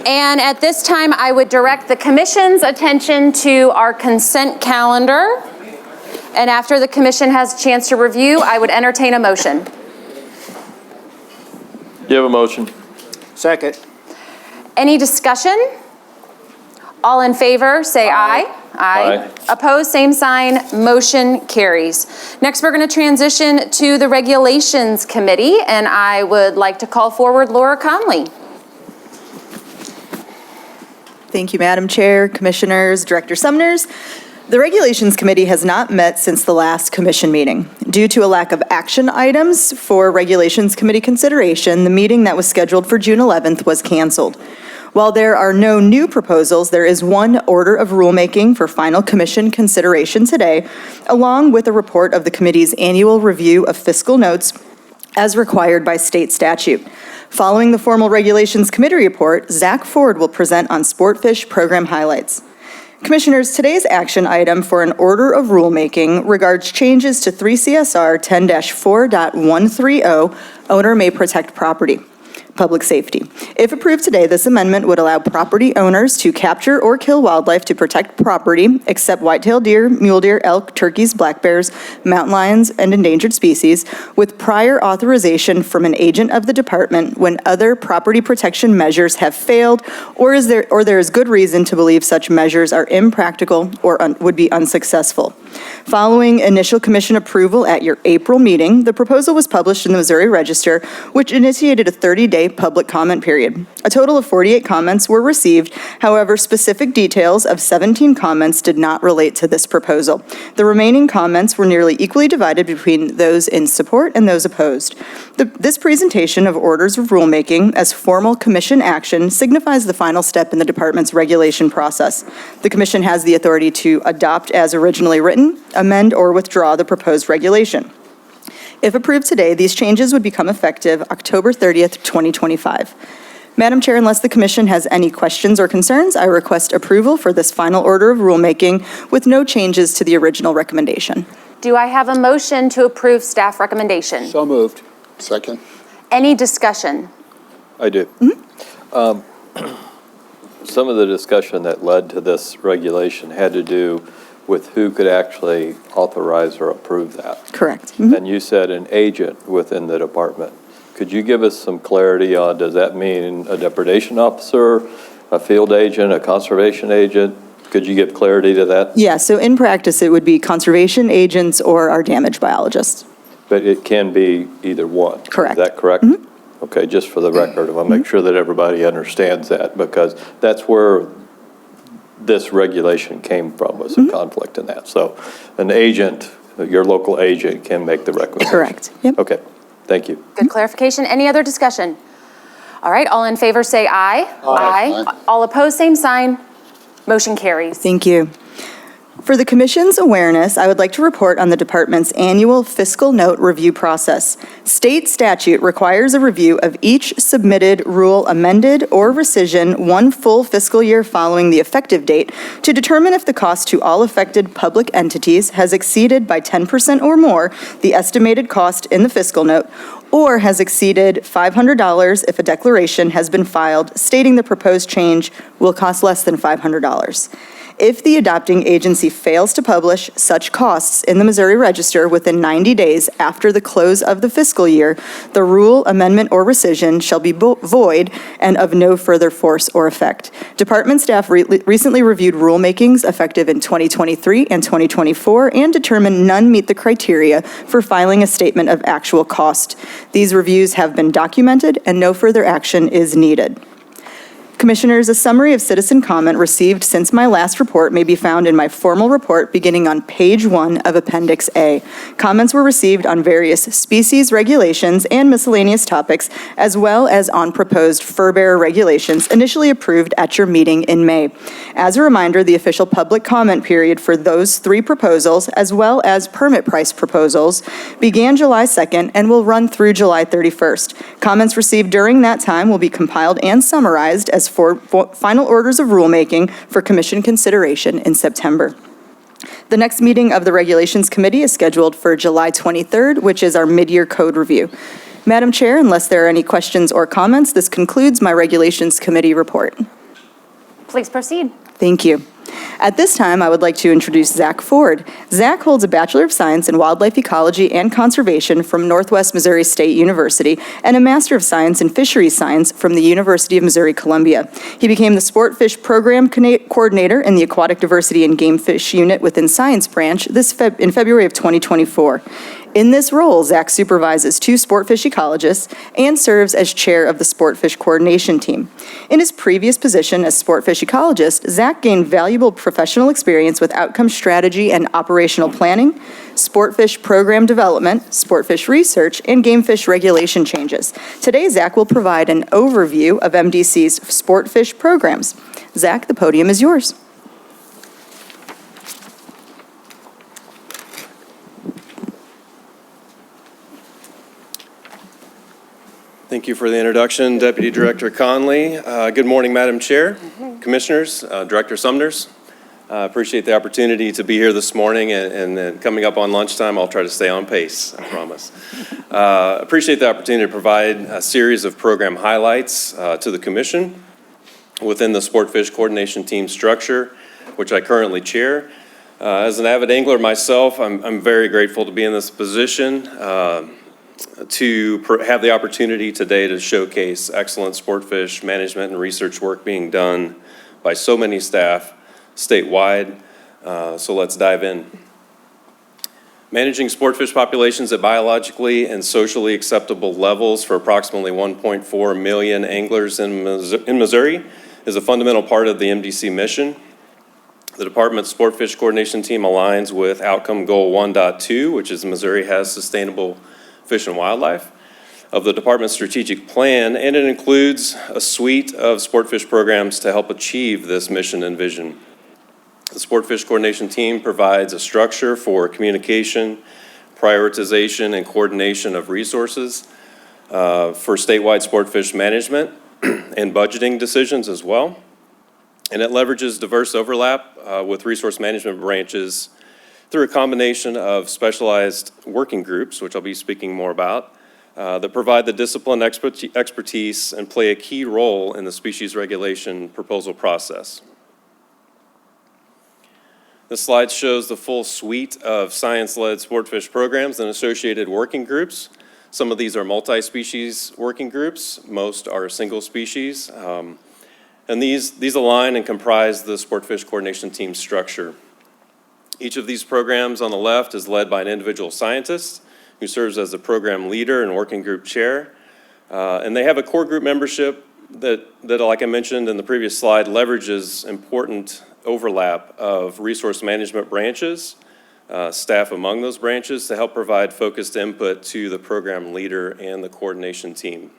And at this time, I would direct the commission's attention to our consent calendar. And after the commission has a chance to review, I would entertain a motion. You have a motion? Second. Any discussion? All in favor, say aye. Aye. Opposed, same sign. Motion carries. Next, we're going to transition to the Regulations Committee, and I would like to call forward Laura Conley. Thank you, Madam Chair, Commissioners, Director Sumners. The Regulations Committee has not met since the last commission meeting. Due to a lack of action items for Regulations Committee consideration, the meeting that was scheduled for June 11th was canceled. While there are no new proposals, there is one order of rulemaking for final commission consideration today, along with a report of the committee's annual review of fiscal notes as required by state statute. Following the formal Regulations Committee report, Zach Ford will present on Sportfish program highlights. Commissioners, today's action item for an order of rulemaking regards changes to 3 CSR 10-4.130, owner may protect property. Public safety. If approved today, this amendment would allow property owners to capture or kill wildlife to protect property, except white-tailed deer, mule deer, elk, turkeys, black bears, mountain lions, and endangered species, with prior authorization from an agent of the department when other property protection measures have failed, or there is good reason to believe such measures are impractical or would be unsuccessful. Following initial commission approval at your April meeting, the proposal was published in the Missouri Register, which initiated a 30-day public comment period. A total of 48 comments were received. However, specific details of 17 comments did not relate to this proposal. The remaining comments were nearly equally divided between those in support and those opposed. This presentation of orders of rulemaking as formal commission action signifies the final step in the department's regulation process. The commission has the authority to adopt as originally written, amend, or withdraw the proposed regulation. If approved today, these changes would become effective October 30th, 2025. Madam Chair, unless the commission has any questions or concerns, I request approval for this final order of rulemaking with no changes to the original recommendation. Do I have a motion to approve staff recommendation? So moved. Second. Any discussion? I do. Some of the discussion that led to this regulation had to do with who could actually authorize or approve that. Correct. And you said an agent within the department. Could you give us some clarity on, does that mean a depredation officer, a field agent, a conservation agent? Could you give clarity to that? Yeah, so in practice, it would be conservation agents or our damage biologists. But it can be either one. Correct. Is that correct? Okay, just for the record, I want to make sure that everybody understands that, because that's where this regulation came from, was a conflict in that. So an agent, your local agent, can make the recommendation. Correct. Yep. Okay, thank you. Good clarification. Any other discussion? All right, all in favor say aye. Aye. All opposed, same sign. Motion carries. Thank you. For the Commission's awareness, I would like to report on the department's annual fiscal note review process. State statute requires a review of each submitted rule amended or rescission 1 full fiscal year following the effective date to determine if the cost to all affected public entities has exceeded by 10% or more the estimated cost in the fiscal note, or has exceeded $500 if a declaration has been filed stating the proposed change will cost less than $500. If the adopting agency fails to publish such costs in the Missouri Register within 90 days after the close of the fiscal year, the rule, amendment, or rescission shall be void and of no further force or effect. Department staff recently reviewed rulemakings effective in 2023 and 2024 and determined none meet the criteria for filing a statement of actual cost. These reviews have been documented and no further action is needed. Commissioners, a summary of citizen comment received since my last report may be found in my formal report beginning on page 1 of Appendix A. Comments were received on various species regulations and miscellaneous topics, as well as on proposed fur bearer regulations initially approved at your meeting in May. As a reminder, the official public comment period for those 3 proposals, as well as permit price proposals, began July 2nd and will run through July 31st. Comments received during that time will be compiled and summarized as for final orders of rulemaking for commission consideration in September. The next meeting of the Regulations Committee is scheduled for July 23rd, which is our mid-year code review. Madam Chair, unless there are any questions or comments, this concludes my Regulations Committee report. Please proceed. Thank you. At this time, I would like to introduce Zach Ford. Zach holds a Bachelor of Science in Wildlife Ecology and Conservation from Northwest Missouri State University and a Master of Science in Fisheries Science from the University of Missouri-Columbia. He became the Sport Fish Program Coordinator in the Aquatic Diversity and Game Fish Unit within Science Branch in February of 2024. In this role, Zach supervises 2 sportfish ecologists and serves as chair of the Sportfish Coordination Team. In his previous position as sportfish ecologist, Zach gained valuable professional experience with outcome strategy and operational planning, sportfish program development, sportfish research, and game fish regulation changes. Today, Zach will provide an overview of MDC's sportfish programs. Zach, the podium is yours. Thank you for the introduction, Deputy Director Conley. Good morning, Madam Chair, Commissioners, Director Sumners. Appreciate the opportunity to be here this morning, and then coming up on lunchtime, I'll try to stay on pace, I promise. Appreciate the opportunity to provide a series of program highlights to the Commission within the Sportfish Coordination Team structure, which I currently chair. As an avid angler myself, I'm very grateful to be in this position to have the opportunity today to showcase excellent sportfish management and research work being done by so many staff statewide. So let's dive in. Managing sportfish populations at biologically and socially acceptable levels for approximately 1.4 million anglers in Missouri is a fundamental part of the MDC mission. The Department's Sportfish Coordination Team aligns with Outcome Goal 1.2, which is Missouri has sustainable fish and wildlife, of the Department's strategic plan, and it includes a suite of sportfish programs to help achieve this mission and vision. The Sportfish Coordination Team provides a structure for communication, prioritization, and coordination of resources for statewide sportfish management and budgeting decisions as well. And it leverages diverse overlap with resource management branches through a combination of specialized working groups, which I'll be speaking more about, that provide the discipline expertise and play a key role in the species regulation proposal process. This slide shows the full suite of science-led sportfish programs and associated working groups. Some of these are multi-species working groups, most are single species, and these align and comprise the Sportfish Coordination Team structure. Each of these programs on the left is led by an individual scientist who serves as the program leader and working group chair. And they have a core group membership that, like I mentioned in the previous slide, leverages important overlap of resource management branches, staff among those branches to help provide focused input to the program leader and the coordination team.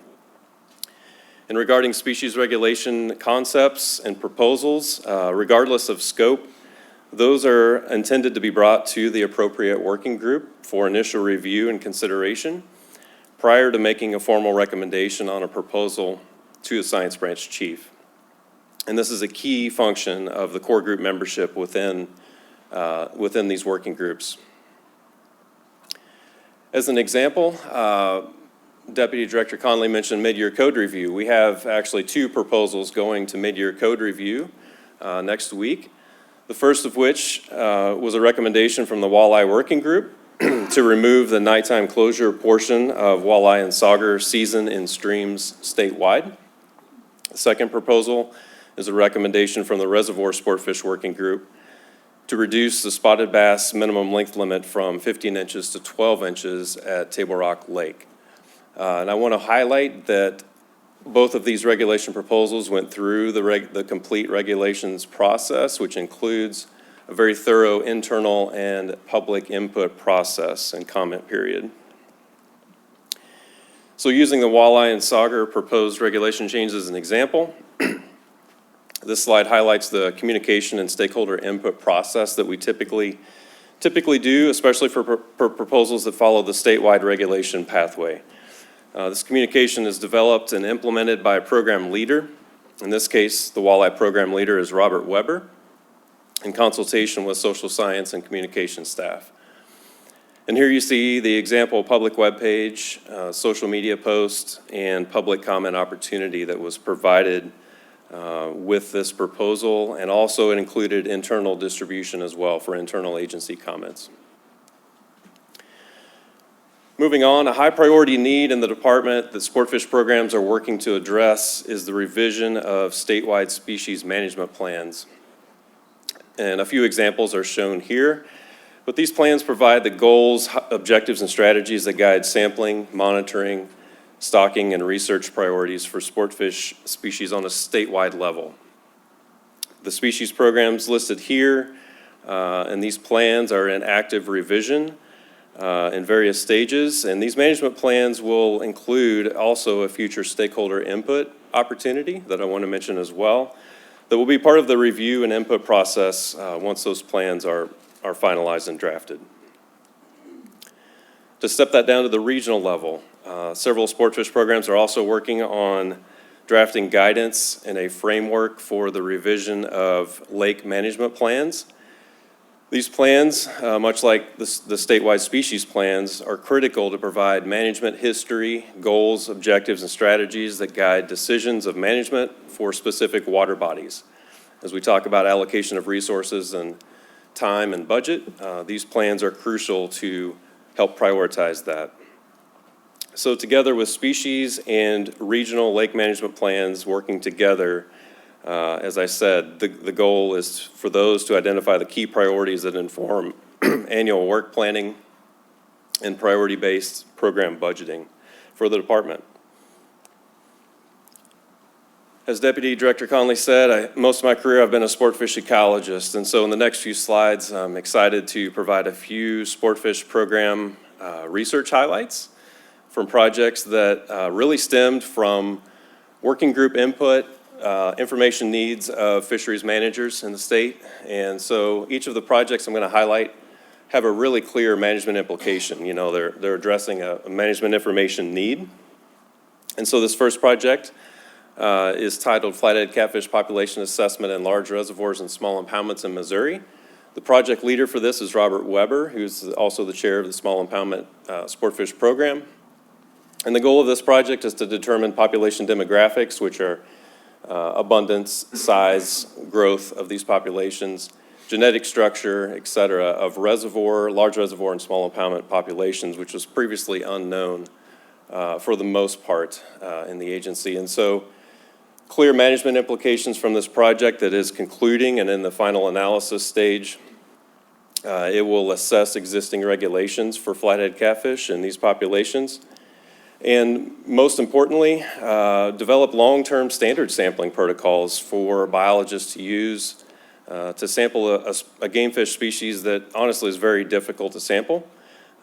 And regarding species regulation concepts and proposals, regardless of scope, those are intended to be brought to the appropriate working group for initial review and consideration prior to making a formal recommendation on a proposal to a science branch chief. And this is a key function of the core group membership within these working groups. As an example, Deputy Director Conley mentioned mid-year code review. We have actually 2 proposals going to mid-year code review next week. The first of which was a recommendation from the Walleye Working Group to remove the nighttime closure portion of walleye and sauger season in streams statewide. The second proposal is a recommendation from the Reservoir Sportfish Working Group to reduce the spotted bass minimum length limit from 15 inches to 12 inches at Table Rock Lake. And I want to highlight that both of these regulation proposals went through the complete regulations process, which includes a very thorough internal and public input process and comment period. So using the walleye and sauger proposed regulation change as an example, this slide highlights the communication and stakeholder input process that we typically do, especially for proposals that follow the statewide regulation pathway. This communication is developed and implemented by a program leader. In this case, the walleye program leader is Robert Weber. in consultation with social science and communication staff. And here you see the example public webpage, social media post, and public comment opportunity that was provided with this proposal, and also it included internal distribution as well for internal agency comments. Moving on, a high priority need in the department that Sportfish programs are working to address is the revision of statewide species management plans. And a few examples are shown here. But these plans provide the goals, objectives, and strategies that guide sampling, monitoring, stocking, and research priorities for sportfish species on a statewide level. The species programs listed here and these plans are in active revision in various stages, and these management plans will include also a future stakeholder input opportunity that I want to mention as well, that will be part of the review and input process once those plans are finalized and drafted. To step that down to the regional level, several sportfish programs are also working on drafting guidance and a framework for the revision of lake management plans. These plans, much like the statewide species plans, are critical to provide management history, goals, objectives, and strategies that guide decisions of management for specific water bodies. As we talk about allocation of resources and time and budget, these plans are crucial to help prioritize that. So together with species and regional lake management plans working together, as I said, the goal is for those to identify the key priorities that inform annual work planning and priority-based program budgeting for the department. As Deputy Director Conley said, most of my career I've been a sportfish ecologist, and so in the next few slides, I'm excited to provide a few sportfish program research highlights from projects that really stemmed from working group input, information needs of fisheries managers in the state. And so each of the projects I'm going to highlight have a really clear management implication. You know, they're addressing a management information need. And so this first project is titled Flathead Catfish Population Assessment in Large Reservoirs and Small Impoundments in Missouri. The project leader for this is Robert Weber, who's also the chair of the Small Impoundment Sportfish Program. And the goal of this project is to determine population demographics, which are abundance, size, growth of these populations, genetic structure, et cetera, of large reservoir and small impoundment populations, which was previously unknown for the most part in the agency. And so clear management implications from this project that is concluding and in the final analysis stage. It will assess existing regulations for flathead catfish in these populations. And most importantly, develop long-term standard sampling protocols for biologists to use to sample a game fish species that honestly is very difficult to sample.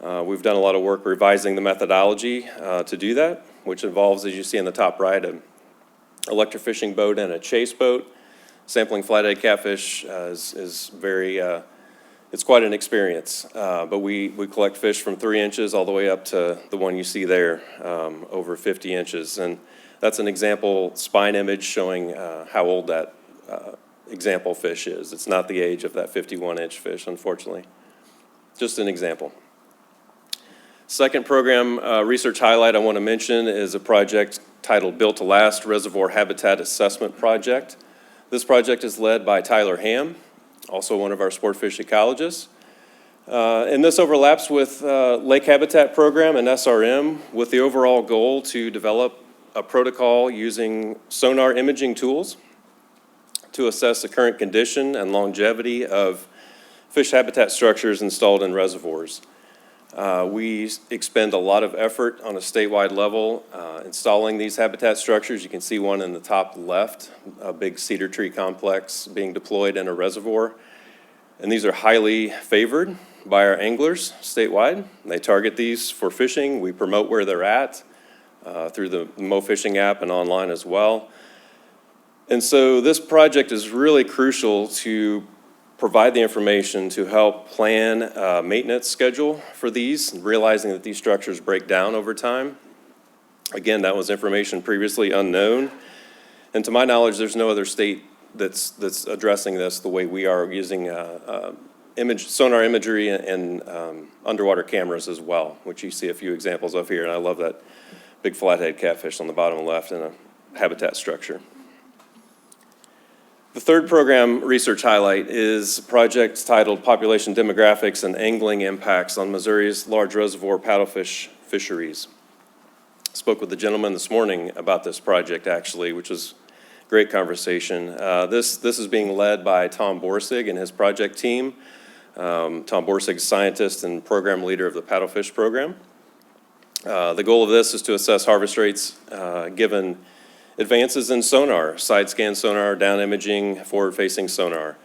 We've done a lot of work revising the methodology to do that, which involves, as you see in the top right, an electrofishing boat and a chase boat. Sampling flathead catfish is very, it's quite an experience. But we collect fish from 3 inches all the way up to the one you see there, over 50 inches. And that's an example spine image showing how old that example fish is. It's not the age of that 51-inch fish, unfortunately. Just an example. Second program research highlight I want to mention is a project titled Built to Last Reservoir Habitat Assessment Project. This project is led by Tyler Ham, also one of our sportfish ecologists. And this overlaps with Lake Habitat Program and SRM with the overall goal to develop a protocol using sonar imaging tools to assess the current condition and longevity of fish habitat structures installed in reservoirs. We expend a lot of effort on a statewide level installing these habitat structures. You can see one in the top left, a big cedar tree complex being deployed in a reservoir. And these are highly favored by our anglers statewide. They target these for fishing. We promote where they're at through the MoFishing app and online as well. And so this project is really crucial to provide the information to help plan a maintenance schedule for these, realizing that these structures break down over time. Again, that was information previously unknown. And to my knowledge, there's no other state that's addressing this the way we are, using sonar imagery and underwater cameras as well, which you see a few examples of here. And I love that big flathead catfish on the bottom left in a habitat structure. The third program research highlight is a project titled Population Demographics and Angling Impacts on Missouri's Large Reservoir Paddlefish Fisheries. Spoke with the gentleman this morning about this project, actually, which was a great conversation. This is being led by Tom Borsig and his project team. Tom Borsig is scientist and program leader of the paddlefish program. The goal of this is to assess harvest rates given advances in sonar, side scan sonar, down imaging, forward-facing sonar.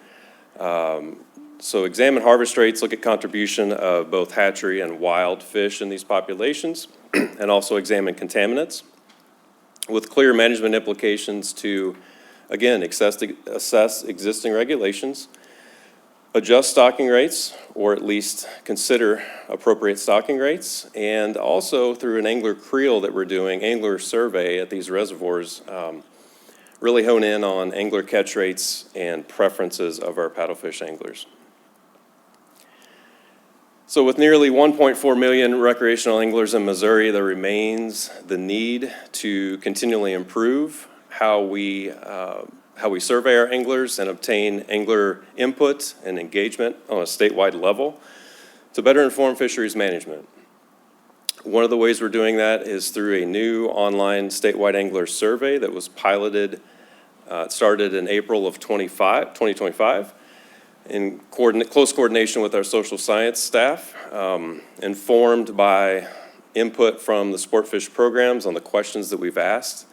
So examine harvest rates, look at contribution of both hatchery and wild fish in these populations, and also examine contaminants with clear management implications to, again, assess existing regulations, adjust stocking rates, or at least consider appropriate stocking rates, and also through an angler creel that we're doing, angler survey at these reservoirs, really hone in on angler catch rates and preferences of our paddlefish anglers. So with nearly 1.4 million recreational anglers in Missouri, there remains the need to continually improve how we survey our anglers and obtain angler input and engagement on a statewide level to better inform fisheries management. One of the ways we're doing that is through a new online statewide angler survey that was piloted, started in April of 2025, in close coordination with our social science staff, informed by input from the sportfish programs on the questions that we've asked.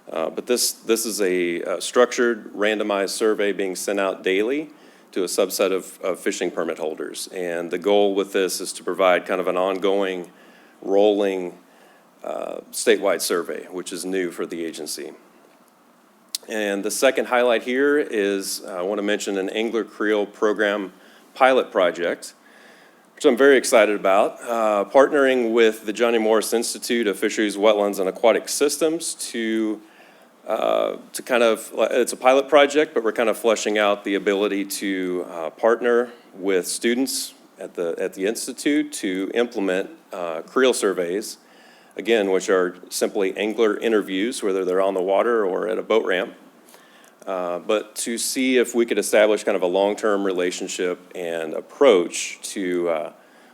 But this is a structured, randomized survey being sent out daily to a subset of fishing permit holders. And the goal with this is to provide kind of an ongoing, rolling statewide survey, which is new for the agency. And the second highlight here is I want to mention an angler creel program pilot project, which I'm very excited about, partnering with the Johnny Morris Institute of Fisheries, Wetlands, and Aquatic Systems to kind of, it's a pilot project, but we're kind of fleshing out the ability to partner with students at the Institute to implement creel surveys, again, which are simply angler interviews, whether they're on the water or at a boat ramp, but to see if we could establish kind of a long-term relationship and approach to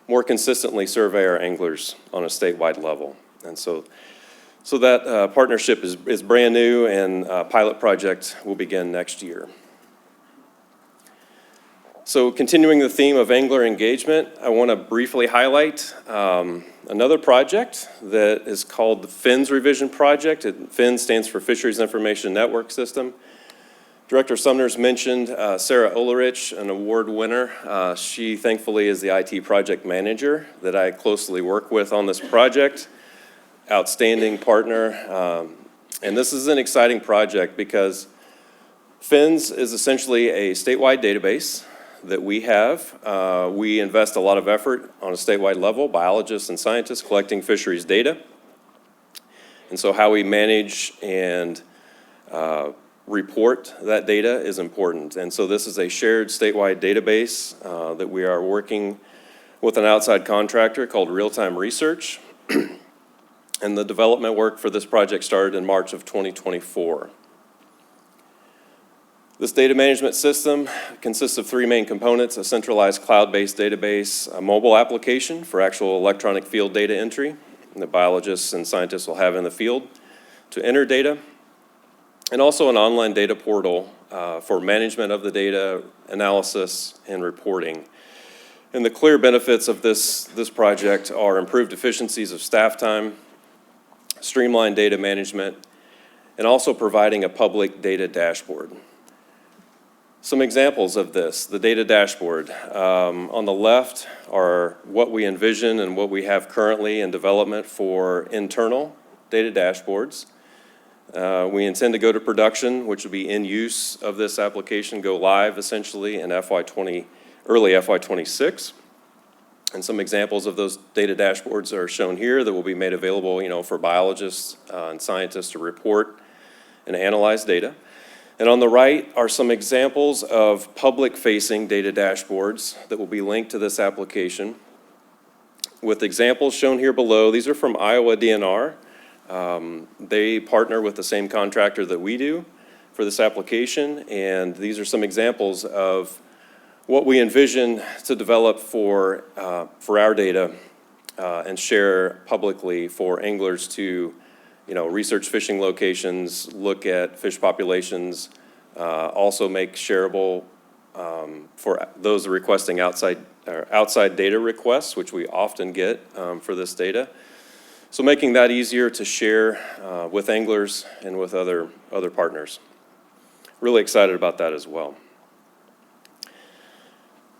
more consistently survey our anglers on a statewide level. And so that partnership is brand new, and pilot project will begin next year. So continuing the theme of angler engagement, I want to briefly highlight another project that is called the FINS Revision Project. FINS stands for Fisheries Information Network System. Director Sumner's mentioned Sarah Olerich, an award winner. She thankfully is the IT project manager that I closely work with on this project. Outstanding partner. And this is an exciting project because FINS is essentially a statewide database that we have. We invest a lot of effort on a statewide level, biologists and scientists collecting fisheries data. And so how we manage and report that data is important. And so this is a shared statewide database that we are working with an outside contractor called Real Time Research. And the development work for this project started in March of 2024. This data management system consists of three main components: a centralized cloud-based database, a mobile application for actual electronic field data entry that biologists and scientists will have in the field to enter data, and also an online data portal for management of the data, analysis, and reporting. And the clear benefits of this project are improved efficiencies of staff time, streamlined data management, and also providing a public data dashboard. Some examples of this, the data dashboard. On the left are what we envision and what we have currently in development for internal data dashboards. We intend to go to production, which will be in use of this application, go live essentially in early FY26. And some examples of those data dashboards are shown here that will be made available, for biologists and scientists to report and analyze data. And on the right are some examples of public-facing data dashboards that will be linked to this application. With examples shown here below, these are from Iowa DNR. They partner with the same contractor that we do for this application, and these are some examples of what we envision to develop for our data and share publicly for anglers to, research fishing locations, look at fish populations, also make shareable for those requesting outside data requests, which we often get for this data. So making that easier to share with anglers and with other partners. Really excited about that as well.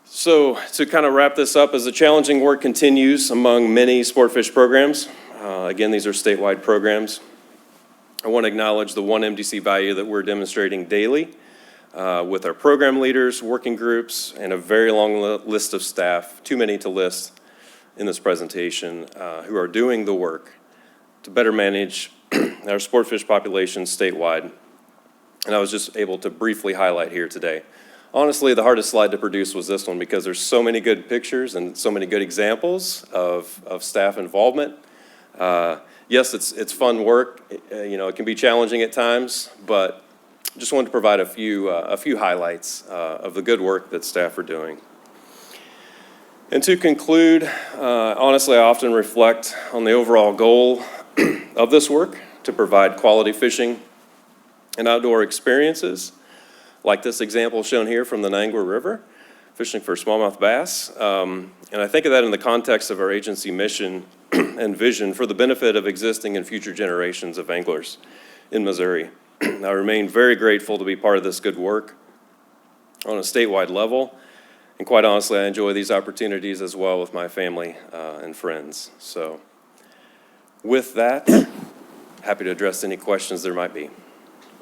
So to kind of wrap this up, as the challenging work continues among many sport fish programs, again, these are statewide programs, I want to acknowledge the one MDC value that we're demonstrating daily with our program leaders, working groups, and a very long list of staff, too many to list in this presentation, who are doing the work to better manage our sport fish population statewide. And I was just able to briefly highlight here today. Honestly, the hardest slide to produce was this one because there's so many good pictures and so many good examples of staff involvement. Yes, it's fun work. It can be challenging at times, but just wanted to provide a few highlights of the good work that staff are doing. And to conclude, honestly, I often reflect on the overall goal of this work to provide quality fishing and outdoor experiences, like this example shown here from the Nangua River, fishing for smallmouth bass. And I think of that in the context of our agency mission and vision for the benefit of existing and future generations of anglers in Missouri. I remain very grateful to be part of this good work on a statewide level. And quite honestly, I enjoy these opportunities as well with my family and friends. So with that, happy to address any questions there might be.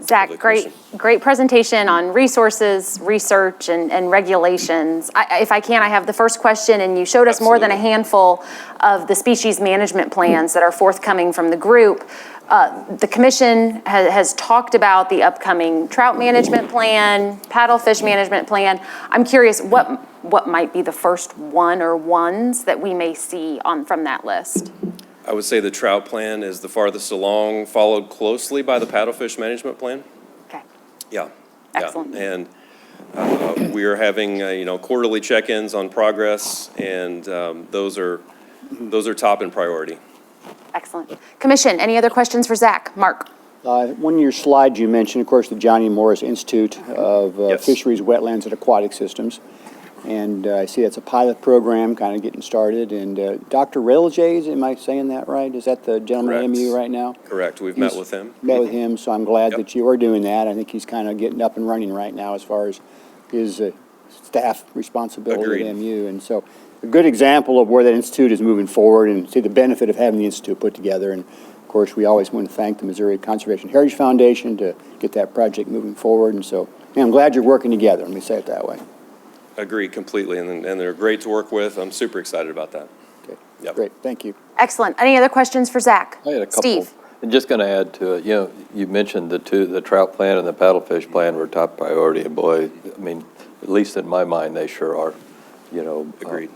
Zach, great presentation on resources, research, and regulations. If I can, I have the first question, and you showed us more than a handful of the species management plans that are forthcoming from the group. The commission has talked about the upcoming trout management plan, paddlefish management plan. I'm curious, what might be the first one or ones that we may see from that list? I would say the trout plan is the farthest along, followed closely by the paddlefish management plan. Okay. Yeah. Excellent. Yeah. And we are having quarterly check-ins on progress, and those are top in priority. Excellent. Commission, any other questions for Zach? Mark? One of your slides you mentioned, of course, the Johnny Morris Institute of Fisheries, Wetlands, and Aquatic Systems. And I see that's a pilot program kind of getting started. And Dr. Reljays, am I saying that right? Is that the gentleman at MU right now? Correct. We've met with him. Met with him, so I'm glad that you are doing that. I think he's kind of getting up and running right now as far as his staff responsibility at MU. And so a good example of where that institute is moving forward and see the benefit of having the institute put together. And of course, we always want to thank the Missouri Conservation Heritage Foundation to get that project moving forward. And so I'm glad you're working together, let me say it that way. Agree completely, and they're great to work with. I'm super excited about that. Okay, great, thank you. Excellent. Any other questions for Zach? I had a couple. Steve? And just going to add to it, you mentioned the trout plan and the paddlefish plan were top priority, and boy, I mean, at least in my mind, they sure are, Agreed.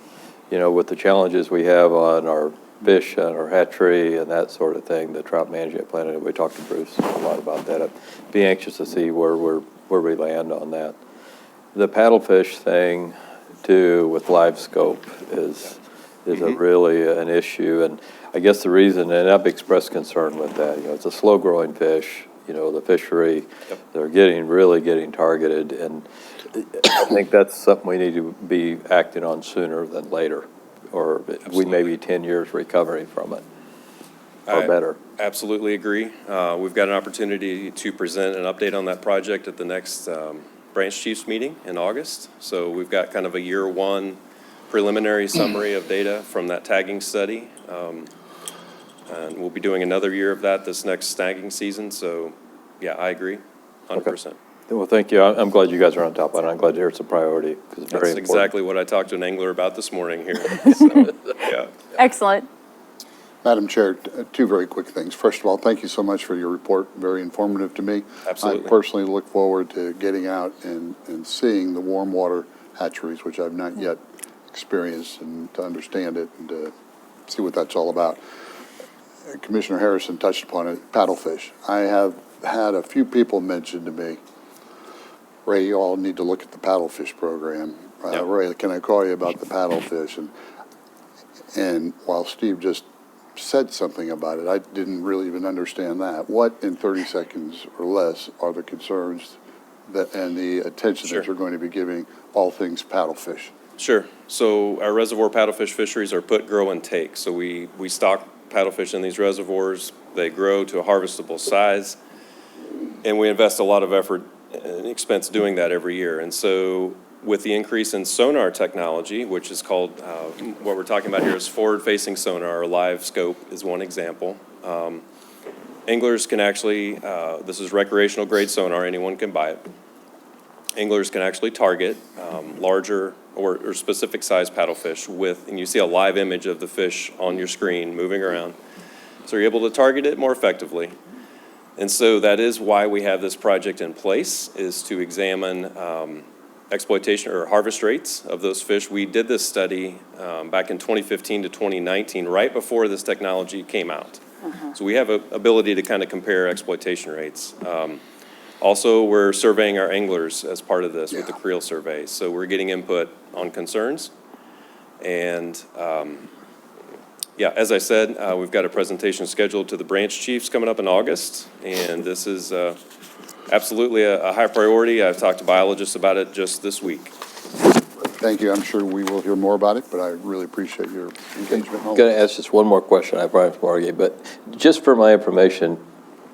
With the challenges we have on our fish and our hatchery and that sort of thing, the trout management plan, and we talked to Bruce a lot about that. I'd be anxious to see where we land on that. The paddlefish thing, too, with live scope is really an issue. And I guess the reason, and I've expressed concern with that, it's a slow-growing fish, the fishery, they're really getting targeted. And I think that's something we need to be acting on sooner than later, or we may be 10 years recovering from it, or better. Absolutely agree. We've got an opportunity to present an update on that project at the next branch chiefs meeting in August. So we've got kind of a year one preliminary summary of data from that tagging study. And we'll be doing another year of that this next tagging season. So yeah, I agree, 100%. Okay. Well, thank you. I'm glad you guys are on top of it. I'm glad to hear it's a priority, because it's very important. That's exactly what I talked to an angler about this morning here. So, yeah. Excellent. Madam Chair, two very quick things. First of all, thank you so much for your report, very informative to me. Absolutely. I personally look forward to getting out and seeing the warm water hatcheries, which I've not yet experienced, and to understand it and to see what that's all about. Commissioner Harrison touched upon it, paddlefish. I have had a few people mention to me, Ray, you all need to look at the paddlefish program. Yep. Ray, can I call you about the paddlefish? And while Steve just said something about it, I didn't really even understand that. What, in 30 seconds or less, are the concerns that, and the attention that you're going to be giving all things paddlefish? Sure. So our reservoir paddlefish fisheries are put, grow, and take. So we stock paddlefish in these reservoirs. They grow to a harvestable size, and we invest a lot of effort and expense doing that every year. And so with the increase in sonar technology, which is called, what we're talking about here is forward-facing sonar, or live scope is one example. Anglers can actually, this is recreational grade sonar, anyone can buy it. Anglers can actually target larger or specific size paddlefish with, and you see a live image of the fish on your screen moving around. So you're able to target it more effectively. And so that is why we have this project in place, is to examine exploitation or harvest rates of those fish. We did this study back in 2015 to 2019, right before this technology came out. So we have an ability to kind of compare exploitation rates. Also, we're surveying our anglers as part of this with the Creel survey. So we're getting input on concerns. And yeah, as I said, we've got a presentation scheduled to the branch chiefs coming up in August. And this is absolutely a high priority. I've talked to biologists about it just this week. Thank you. I'm sure we will hear more about it, but I really appreciate your engagement. I'm going to ask just one more question. I promise to argue, but just for my information,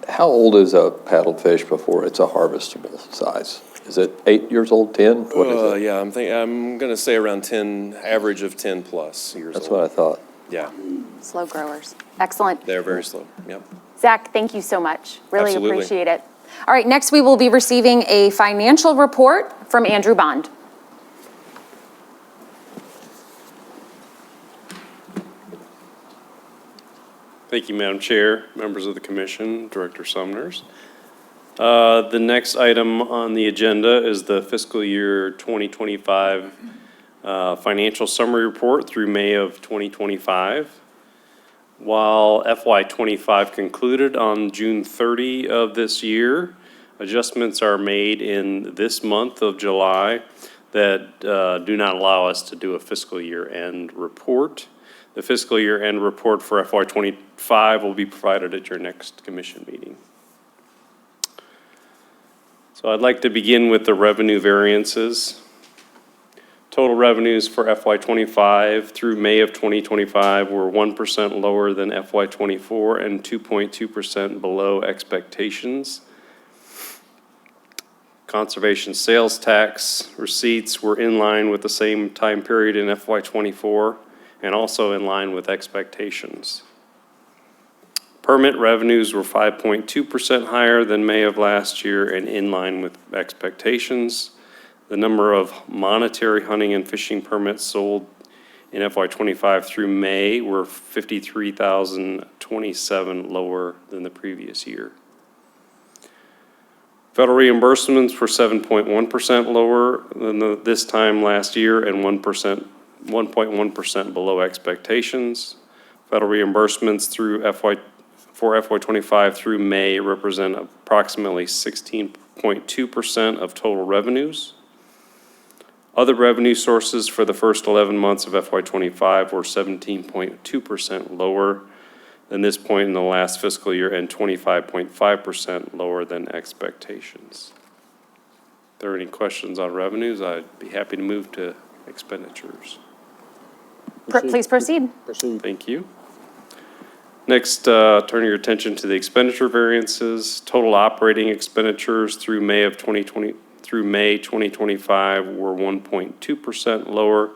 how old is a paddlefish before it's a harvestable size? Is it 8 years old, 10? What is it? Yeah, I'm going to say around 10, average of 10 plus years old. That's what I thought. Yeah, Slow growers. Excellent. they're very slow. Yep. Zach, thank you so much. Really Absolutely. appreciate it. All right, next we will be receiving a financial report from Andrew Bond. Thank you, Madam Chair, members of the commission, Director Sumners. The next item on the agenda is the fiscal year 2025 financial summary report through May of 2025. While FY25 concluded on June 30 of this year, adjustments are made in this month of July that do not allow us to do a fiscal year-end report. The fiscal year-end report for FY25 will be provided at your next commission meeting. So I'd like to begin with the revenue variances. Total revenues for FY25 through May of 2025 were 1% lower than FY24 and 2.2% below expectations. Conservation sales tax receipts were in line with the same time period in FY24 and also in line with expectations. Permit revenues were 5.2% higher than May of last year and in line with expectations. The number of monetary hunting and fishing permits sold in FY25 through May were 53,027 lower than the previous year. Federal reimbursements were 7.1% lower than this time last year and 1.1% below expectations. Federal reimbursements for FY25 through May represent approximately 16.2% of total revenues. Other revenue sources for the first 11 months of FY25 were 17.2% lower than this point in the last fiscal year and 25.5% lower than expectations. If there are any questions on revenues, I'd be happy to move to expenditures. Please proceed. Thank you. Next, turn your attention to the expenditure variances. Total operating expenditures through May 2025 were 1.2% lower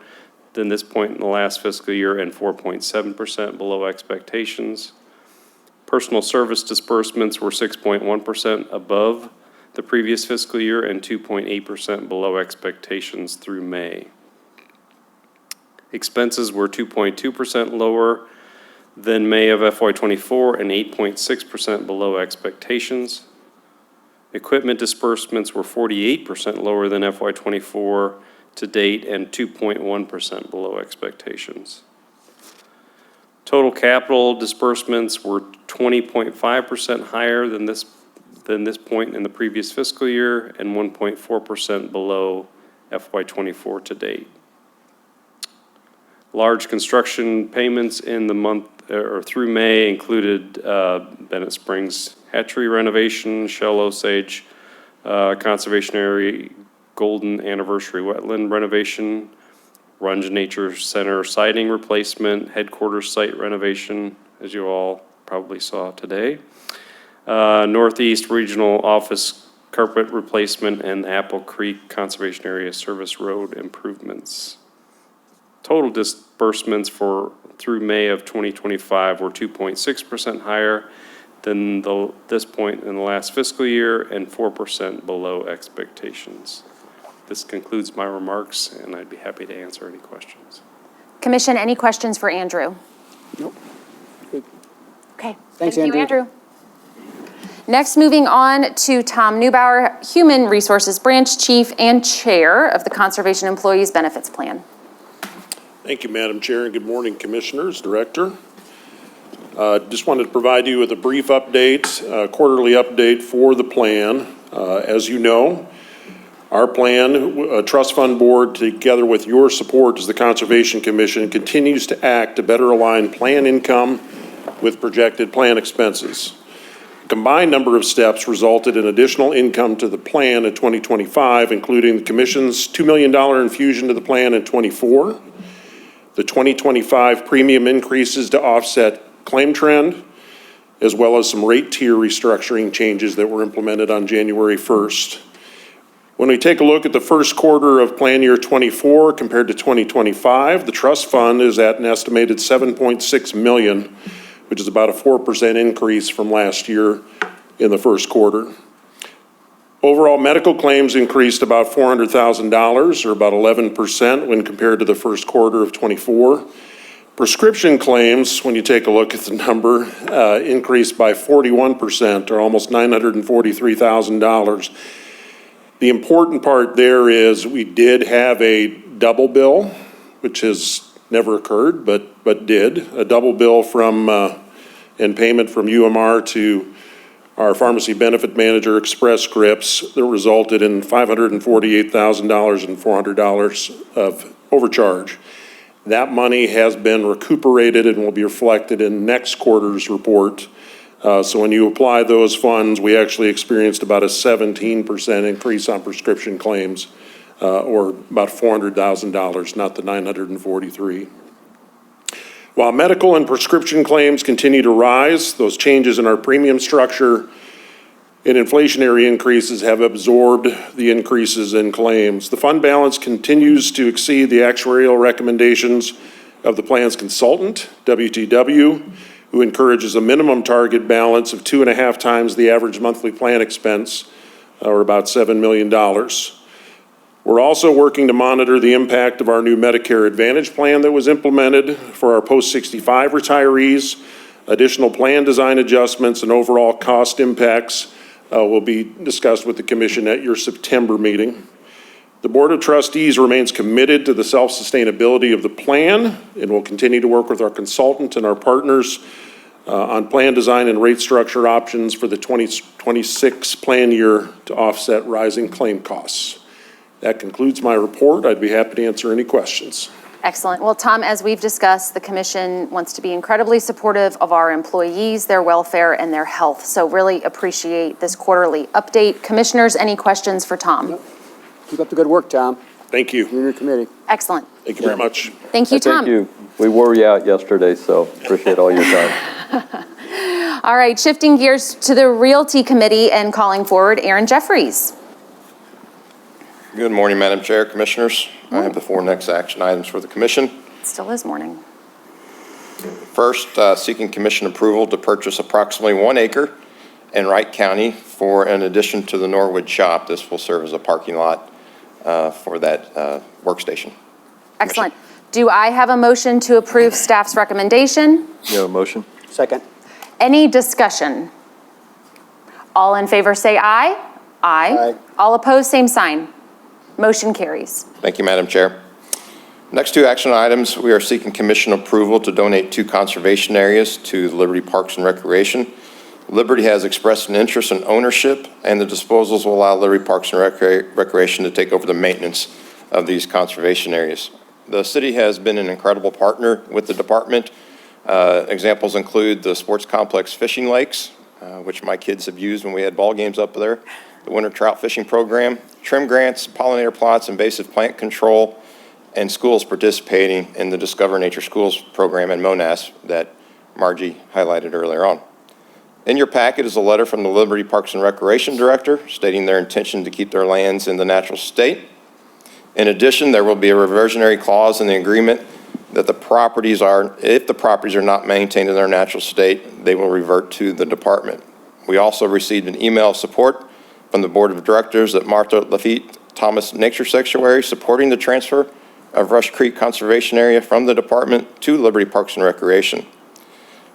than this point in the last fiscal year and 4.7% below expectations. Personal service disbursements were 6.1% above the previous fiscal year and 2.8% below expectations through May. Expenses were 2.2% lower than May of FY '24 and 8.6% below expectations. Equipment disbursements were 48% lower than FY '24 to date and 2.1% below expectations. Total capital disbursements were 20.5% higher than this point in the previous fiscal year and 1.4% below FY '24 to date. Large construction payments in the month or through May included Bennett Springs hatchery renovation, Shell Osage Conservation Area Golden Anniversary Wetland renovation, Runge Nature Center siding replacement, headquarters site renovation, as you all probably saw today, Northeast Regional Office carpet replacement, and Apple Creek Conservation Area Service Road improvements. Total disbursements through May of 2025 were 2.6% higher than this point in the last fiscal year and 4% below expectations. This concludes my remarks, and I'd be happy to answer any questions. Commission, any questions for Andrew? Nope. Good. Okay. Thanks, Thank you, Andrew. Andrew. Next, moving on to Tom Neubauer, Human Resources Branch Chief and Chair of the Conservation Employees Benefits Plan. Thank you, Madam Chair, and good morning, Commissioners, Director. Just wanted to provide you with a brief update, quarterly update for the plan. As you know, our plan, Trust Fund Board, together with your support as the Conservation Commission, continues to act to better align plan income with projected plan expenses. A combined number of steps resulted in additional income to the plan in 2025, including the Commission's $2 million infusion to the plan in '24, the 2025 premium increases to offset claim trend, as well as some rate tier restructuring changes that were implemented on January 1st. When we take a look at the first quarter of plan year '24 compared to 2025, the trust fund is at an estimated $7.6 million, which is about a 4% increase from last year in the first quarter. Overall medical claims increased about $400,000, or about 11% when compared to the first quarter of '24. Prescription claims, when you take a look at the number, increased by 41%, or almost $943,000. The important part there is we did have a double bill, which has never occurred, but did. A double bill from and payment from UMR to our pharmacy benefit manager, Express Scripts, that resulted in $548,000 and $400 of overcharge. That money has been recuperated and will be reflected in next quarter's report. So when you apply those funds, we actually experienced about a 17% increase on prescription claims, or about $400,000, not the $943,000. While medical and prescription claims continue to rise, those changes in our premium structure and inflationary increases have absorbed the increases in claims. The fund balance continues to exceed the actuarial recommendations of the plan's consultant, WTW, who encourages a minimum target balance of 2.5 times the average monthly plan expense, or about $7 million. We're also working to monitor the impact of our new Medicare Advantage plan that was implemented for our post-65 retirees. Additional plan design adjustments and overall cost impacts will be discussed with the Commission at your September meeting. The Board of Trustees remains committed to the self-sustainability of the plan and will continue to work with our consultant and our partners on plan design and rate structure options for the 2026 plan year to offset rising claim costs. That concludes my report. I'd be happy to answer any questions. Excellent. Well, Tom, as we've discussed, the Commission wants to be incredibly supportive of our employees, their welfare, and their health. So really appreciate this quarterly update. Commissioners, any questions for Tom? Keep up the good work, Tom. Thank you. You and your committee. Excellent. Thank you very much. Thank you, Tom. Thank you. We wore you out yesterday, so appreciate all your time. All right, shifting gears to the Realty Committee and calling forward Aaron Jeffries. Good morning, Madam Chair, Commissioners. I have the 4 next action items for the Commission. It still is morning. First, seeking Commission approval to purchase approximately 1 acre in Wright County for an addition to the Norwood Shop. This will serve as a parking lot for that workstation. Excellent. Do I have a motion to approve staff's recommendation? You have a motion? Second. Any discussion? All in favor say aye. Aye. All opposed, same sign. Motion carries. Thank you, Madam Chair. Next two action items, we are seeking commission approval to donate 2 conservation areas to Liberty Parks and Recreation. Liberty has expressed an interest in ownership, and the disposals will allow Liberty Parks and Recreation to take over the maintenance of these conservation areas. The city has been an incredible partner with the department. Examples include the sports complex fishing lakes, which my kids have used when we had ball games up there, the winter trout fishing program, trim grants, pollinator plots, invasive plant control, and schools participating in the Discover Nature Schools program in Monass that Margie highlighted earlier on. In your packet is a letter from the Liberty Parks and Recreation Director stating their intention to keep their lands in the natural state. In addition, there will be a reversionary clause in the agreement that if the properties are not maintained in their natural state, they will revert to the department. We also received an email of support from the Board of Directors at Martha Lafitte Thomas Nature Sanctuary supporting the transfer of Rush Creek Conservation Area from the department to Liberty Parks and Recreation.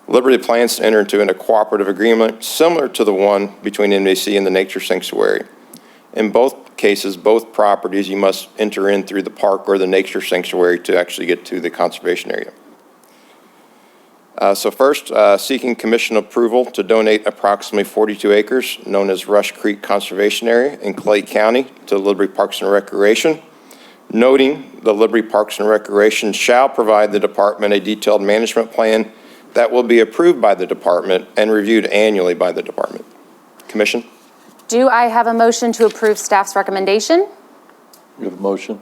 Liberty plans to enter into a cooperative agreement similar to the one between MDC and the Nature Sanctuary. In both cases, both properties, you must enter in through the park or the Nature Sanctuary to actually get to the conservation area. So first, seeking commission approval to donate approximately 42 acres, known as Rush Creek Conservation Area in Clay County, to Liberty Parks and Recreation. Noting the Liberty Parks and Recreation shall provide the department a detailed management plan that will be approved by the department and reviewed annually by the department. Commission? Do I have a motion to approve staff's recommendation? You have a motion?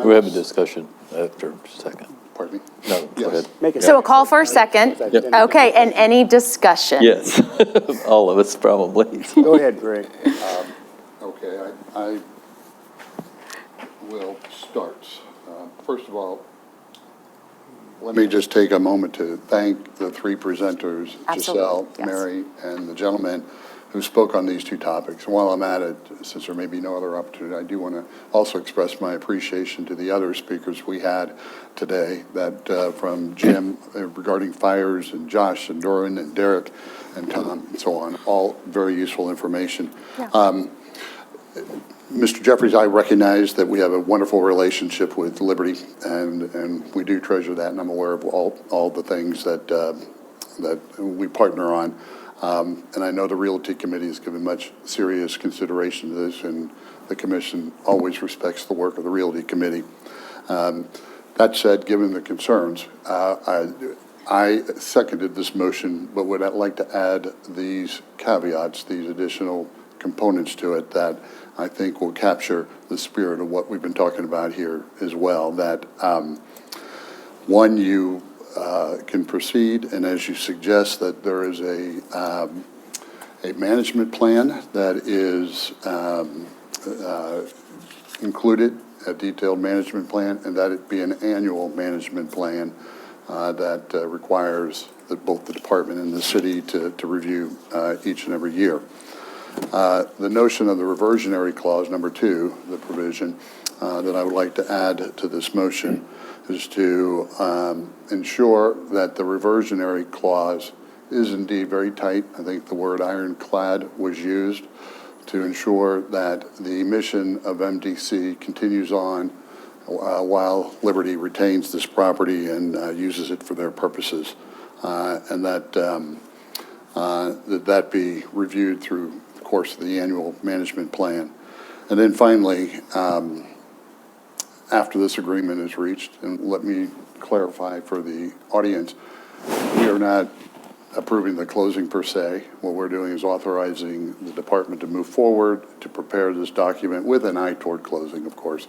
We have a discussion after a second. Pardon me? No, go ahead. So a call for a second. Okay, and any discussion? Yes, all of us probably. Go ahead, Greg. Okay, I will start. First of all, let me just take a moment to thank the 3 presenters, Giselle, yes. Mary, and the gentleman who spoke on these 2 topics. And while I'm at it, since there may be no other opportunity, I do want to also express my appreciation to the other speakers we had today, that from Jim regarding fires, and Josh and Doran and Derek and Tom and so on, all very useful information. Yeah. Mr. Jeffries, I recognize that we have a wonderful relationship with Liberty, and we do treasure that, and I'm aware of all the things that we partner on. And I know the Realty Committee has given much serious consideration to this, and the commission always respects the work of the Realty Committee. That said, given the concerns, I seconded this motion, but would like to add these caveats, these additional components to it that I think will capture the spirit of what we've been talking about here as well. That one, you can proceed, and as you suggest, that there is a management plan that is included, a detailed management plan, and that it be an annual management plan that requires both the department and the city to review each and every year. The notion of the reversionary clause, number 2, the provision that I would like to add to this motion is to ensure that the reversionary clause is indeed very tight. I think the word ironclad was used to ensure that the mission of MDC continues on while Liberty retains this property and uses it for their purposes, and that that be reviewed through the course of the annual management plan. And then finally, after this agreement is reached, and let me clarify for the audience, we are not approving the closing per se. What we're doing is authorizing the department to move forward to prepare this document with an eye toward closing, of course,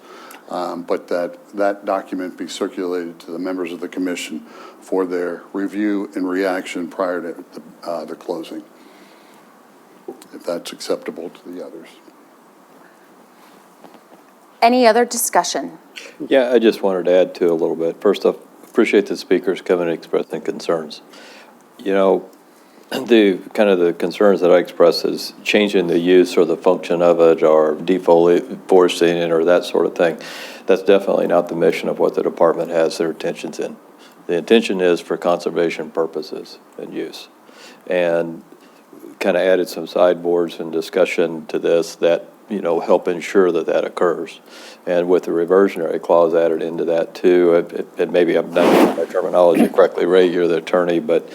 but that document be circulated to the members of the commission for their review and reaction prior to the closing, if that's acceptable to the others. Any other discussion? Yeah, I just wanted to add to a little bit. First off, appreciate the speakers coming and expressing concerns. You know, the concerns that I expressed is changing the use or the function of it or deforesting it or that sort of thing. That's definitely not the mission of what the department has their intentions in. The intention is for conservation purposes and use. And kind of added some sideboards and discussion to this that, help ensure that that occurs. And with the reversionary clause added into that too, and maybe I'm not using my terminology correctly, Ray, you're the attorney, but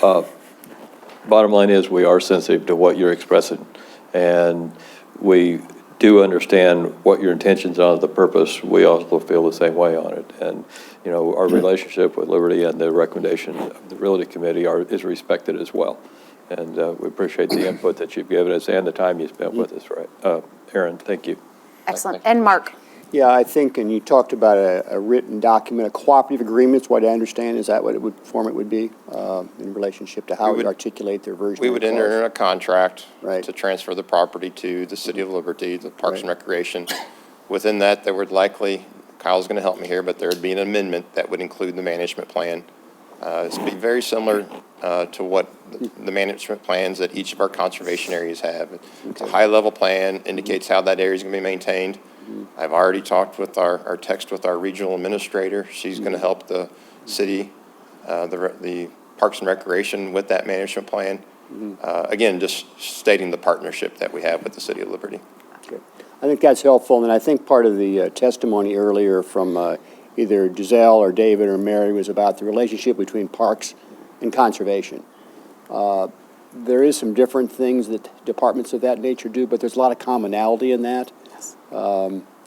bottom line is we are sensitive to what you're expressing. And we do understand what your intentions are, the purpose. We also feel the same way on it. And, our relationship with Liberty and the recommendation of the Realty Committee is respected as well. And we appreciate the input that you've given us and the time you spent with us, right? Aaron, thank you. Excellent. And Mark? Yeah, I think, and you talked about a written document, a cooperative agreement, what I understand, is that what it would be in relationship to how we articulate their version? We would enter in a contract Right. to transfer the property to the City of Liberty, the Parks and Recreation. Within that, there would likely, Kyle's going to help me here, but there would be an amendment that would include the management plan. It's be very similar to what the management plans that each of our conservation areas have. It's a high-level plan, indicates how that area is going to be maintained. I've already talked with our text with our regional administrator. She's going to help the city, the Parks and Recreation with that management plan. Again, just stating the partnership that we have with the City of Liberty. Okay. I think that's helpful, and I think part of the testimony earlier from either Giselle or David or Mary was about the relationship between parks and conservation. There is some different things that departments of that nature do, but there's a lot of commonality in that.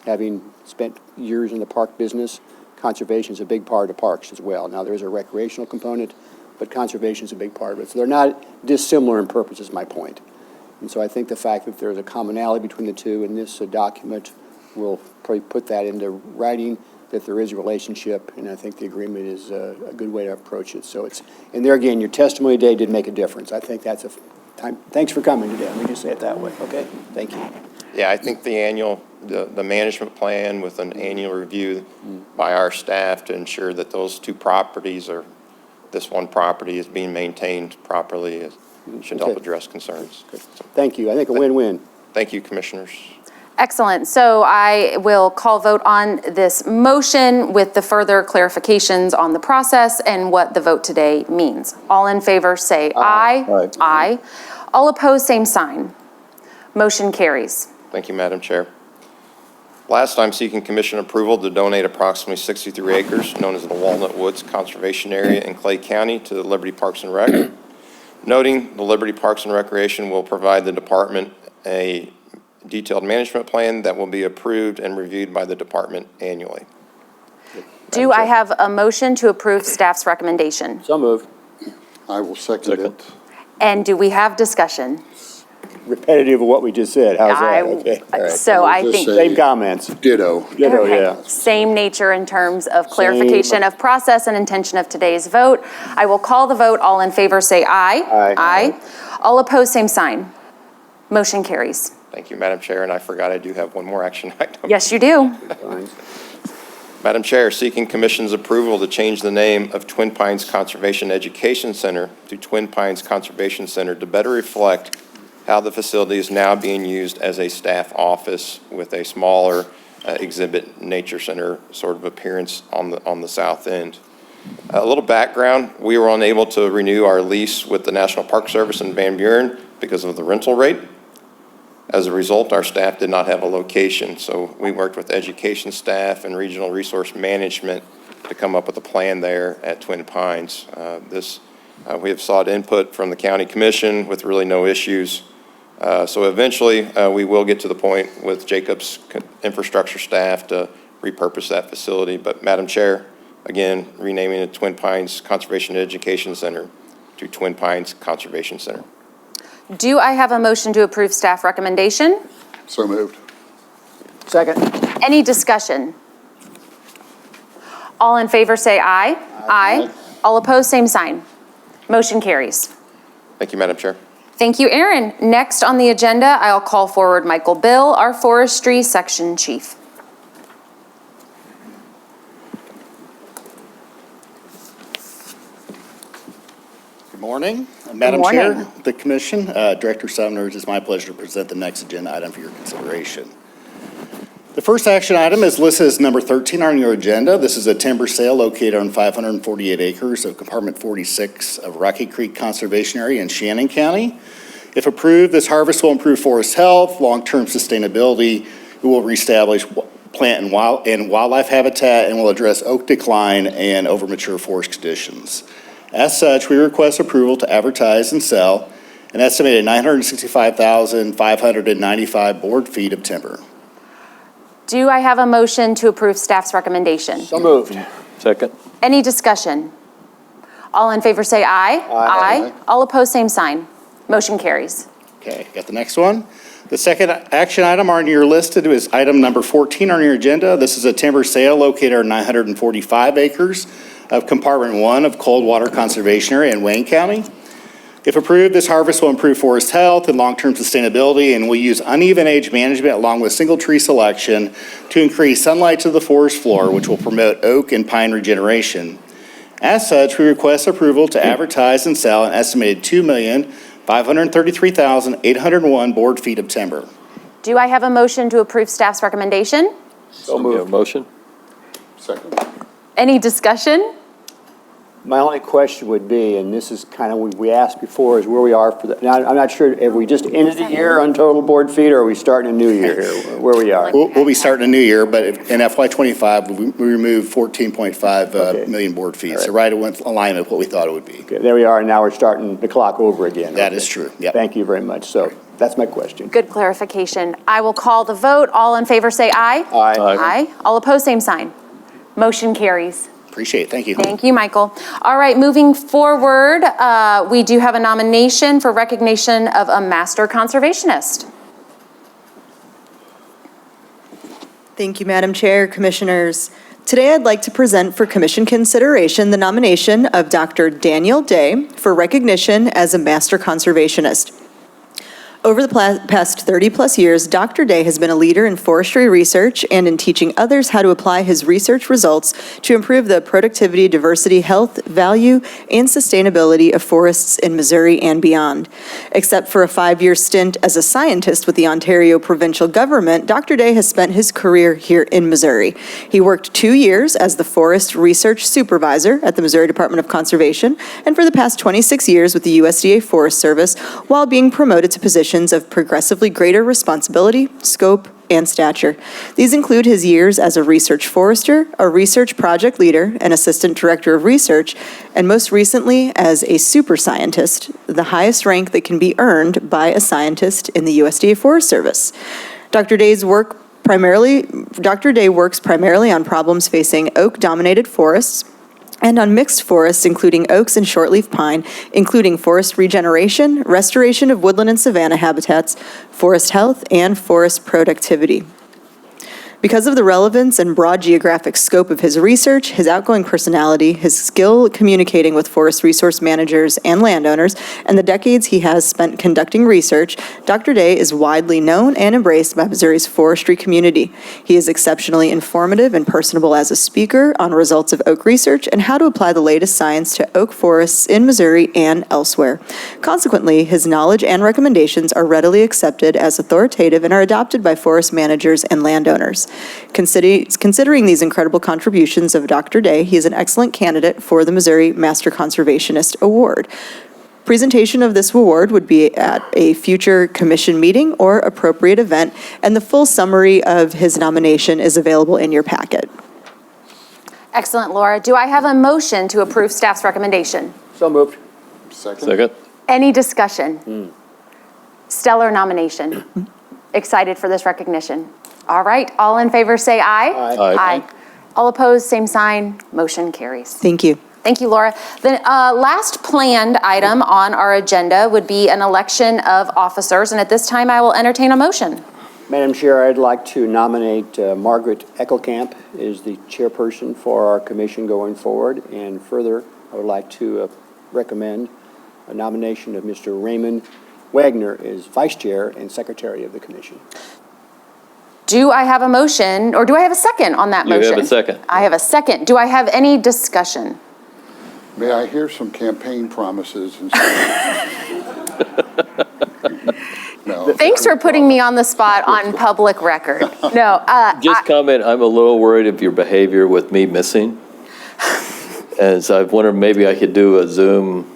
Having spent years in the park business, conservation is a big part of parks as well. Now, there's a recreational component, but conservation is a big part of it. So they're not dissimilar in purpose, is my point. And so I think the fact that there's a commonality between the two in this document will probably put that into writing, that there is a relationship, and I think the agreement is a good way to approach it. So it's, and there again, your testimony today did make a difference. I think that's a time. Thanks for coming today. Let me just say it that way. Okay? Thank you. Yeah, I think the management plan with an annual review by our staff to ensure that those two properties or this one property is being maintained properly should help address concerns. Thank you. I think a win-win. Thank you, Commissioners. Excellent. So I will call vote on this motion with the further clarifications on the process and what the vote today means. All in favor say aye. Aye. Aye. All opposed, same sign. Motion carries. Thank you, Madam Chair. Last, I'm seeking Commission approval to donate approximately 63 acres, known as the Walnut Woods Conservation Area in Clay County, to the Liberty Parks and Rec. Noting the Liberty Parks and Recreation will provide the department a detailed management plan that will be approved and reviewed by the department annually. Do I have a motion to approve staff's recommendation? So moved. I will second it. And do we have discussion? Repetitive of what we just said. How's that? Okay. All right. So I think. Same comments. Ditto. Ditto, Okay. yeah. Same nature in terms of clarification of process and intention of today's vote. I will call the vote. All in favor say aye. Aye. Aye. All opposed, same sign. Motion carries. Thank you, Madam Chair, and I forgot I do have one more action item. Yes, you do. Fine. Madam Chair, seeking Commission's approval to change the name of Twin Pines Conservation Education Center to Twin Pines Conservation Center to better reflect how the facility is now being used as a staff office with a smaller exhibit nature center sort of appearance on the south end. A little background, we were unable to renew our lease with the National Park Service in Van Buren because of the rental rate. As a result, our staff did not have a location, so we worked with education staff and regional resource management to come up with a plan there at Twin Pines. We have sought input from the county commission with really no issues. So eventually, we will get to the point with Jacobs infrastructure staff to repurpose that facility. But Madam Chair, again, renaming it Twin Pines Conservation Education Center to Twin Pines Conservation Center. Do I have a motion to approve staff recommendation? So moved. Second. Any discussion? All in favor say aye. Aye. All opposed, same sign. Motion carries. Thank you, Madam Chair. Thank you, Aaron. Next on the agenda, I'll call forward Michael Bill, our Forestry Section Chief. Good morning. Madam Good Chair, morning. the Commission, Director Sumner, it's my pleasure to present the next agenda item for your consideration. The first action item is listed as number 13 on your agenda. This is a timber sale located on 548 acres of Compartment 46 of Rocky Creek Conservation Area in Shannon County. If approved, this harvest will improve forest health, long-term sustainability. It will reestablish plant and wildlife habitat and will address oak decline and overmature forest conditions. As such, we request approval to advertise and sell an estimated 965,595 board feet of timber. Do I have a motion to approve staff's recommendation? So moved. Second. Any discussion? All in favor say aye. Aye. All opposed, same sign. Motion carries. Okay, got the next one. The second action item on your list is item number 14 on your agenda. This is a timber sale located on 945 acres of Compartment 1 of Coldwater Conservation Area in Wayne County. If approved, this harvest will improve forest health and long-term sustainability and will use uneven age management along with single tree selection to increase sunlight to the forest floor, which will promote oak and pine regeneration. As such, we request approval to advertise and sell an estimated 2,533,801 board feet of timber. Do I have a motion to approve staff's recommendation? So moved. Motion? Second. Any discussion? My only question would be, and this is kind of what we asked before, is where we are for the, now, I'm not sure, have we just ended the year on total board feet, or are we starting a new year here, where we are? We'll be starting a new year, but in FY '25, we removed 14.5 million board feet. So right in alignment with what we thought it would be. Okay, there we are, and now we're starting the clock over again. That is true, yep. Thank you very much. So that's my question. Good clarification. I will call the vote. All in favor say aye. Aye. Aye. All opposed, same sign. Motion carries. Appreciate it, thank you. Thank you, Michael. All right, moving forward, we do have a nomination for recognition of a master conservationist. Thank you, Madam Chair, Commissioners. Today, I'd like to present for Commission consideration the nomination of Dr. Daniel Day for recognition as a Master Conservationist. Over the past 30-plus years, Dr. Day has been a leader in forestry research and in teaching others how to apply his research results to improve the productivity, diversity, health, value, and sustainability of forests in Missouri and beyond. Except for a 5-year stint as a scientist with the Ontario provincial government, Dr. Day has spent his career here in Missouri. He worked 2 years as the forest research supervisor at the Missouri Department of Conservation, and for the past 26 years with the USDA Forest Service, while being promoted to positions of progressively greater responsibility, scope, and stature. These include his years as a research forester, a research project leader, an assistant director of research, and most recently as a super scientist, the highest rank that can be earned by a scientist in the USDA Forest Service. Dr. Day works primarily on problems facing oak-dominated forests, and on mixed forests, including oaks and shortleaf pine, including forest regeneration, restoration of woodland and savanna habitats, forest health, and forest productivity. Because of the relevance and broad geographic scope of his research, his outgoing personality, his skill communicating with forest resource managers and landowners, and the decades he has spent conducting research, Dr. Day is widely known and embraced by Missouri's forestry community. He is exceptionally informative and personable as a speaker on results of oak research and how to apply the latest science to oak forests in Missouri and elsewhere. Consequently, his knowledge and recommendations are readily accepted as authoritative and are adopted by forest managers and landowners. Considering these incredible contributions of Dr. Day, he is an excellent candidate for the Missouri Master Conservationist Award. Presentation of this award would be at a future commission meeting or appropriate event, and the full summary of his nomination is available in your packet. Excellent, Laura. Do I have a motion to approve staff's recommendation? So moved. Second. Any discussion? Stellar nomination. Excited for this recognition. All right, all in favor say aye. Aye. Aye. All opposed, same sign. Motion carries. Thank you. Thank you, Laura. The last planned item on our agenda would be an election of officers, and at this time, I will entertain a motion. Madam Chair, I'd like to nominate Margaret Eckelkamp as the chairperson for our commission going forward, and further, I would like to recommend a nomination of Mr. Raymond Wagner as vice chair and secretary of the commission. Do I have a motion, or do I have a second on that motion? You have a second. I have a second. Do I have any discussion? May I hear some campaign promises and No. Thanks for putting me on the spot on public record. No, Just comment, I'm a little worried of your behavior with me missing. And so I've wondered maybe I could do a Zoom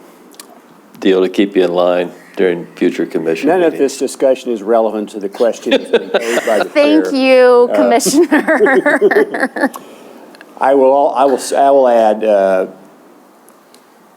deal to keep you in line during future commission None of meetings. this discussion is relevant to the questions being posed by the thank chair. you, Commissioner. I will add,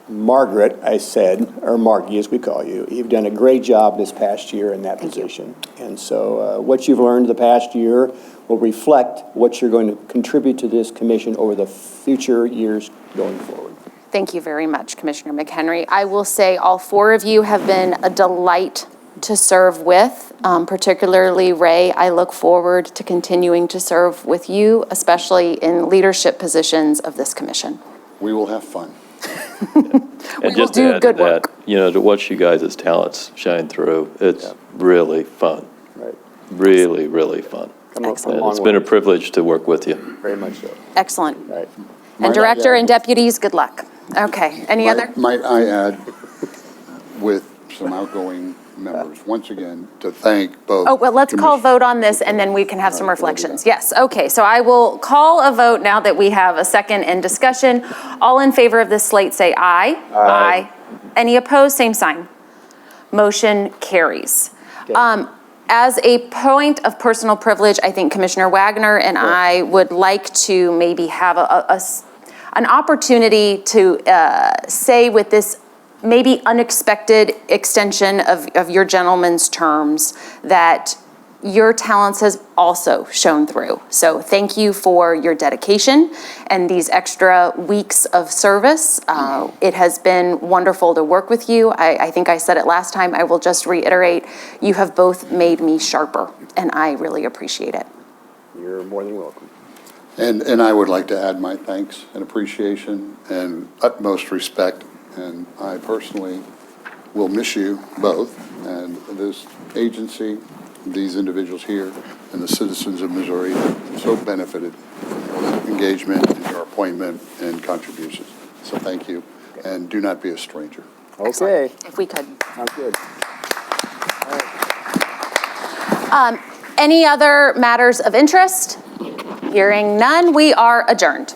Margaret, I said, or Margie as we call you, you've done a great job this past year in that position. And so what you've learned the past year will reflect what you're going to contribute to this commission over the future years going forward. Thank you very much, Commissioner McHenry. I will say all four of you have been a delight to serve with, particularly Ray. I look forward to continuing to serve with you, especially in leadership positions of this commission. We will have fun. And just to add to that, to watch you guys' talents shine through, it's really fun. Right. Really, really fun. Come up from a And long it's been a way. privilege to work with you. Very much so. Excellent. Right. And Director and deputies, good luck. Okay, any other? Might I add, with some outgoing members, once again, to thank both. Oh, well, let's call vote on this, and then we can have some reflections. Yes, okay, so I will call a vote now that we have a second in discussion. All in favor of this slate, say aye. Aye. Any opposed, same sign. Motion carries. As a point of personal privilege, I think Commissioner Wagner and I would like to maybe have an opportunity to say with this maybe unexpected extension of your gentleman's terms that your talents has also shown through. So thank you for your dedication and these extra weeks of service. It has been wonderful to work with you. I think I said it last time. I will just reiterate, you have both made me sharper, and I really appreciate it. You're more than welcome. And I would like to add my thanks and appreciation and utmost respect. And I personally will miss you both, and this agency, these individuals here, and the citizens of Missouri have so benefited from your engagement and your appointment and contributions. So thank you, and do not be a stranger. Okay. If we could. Sounds good. Any other matters of interest? Hearing none, we are adjourned.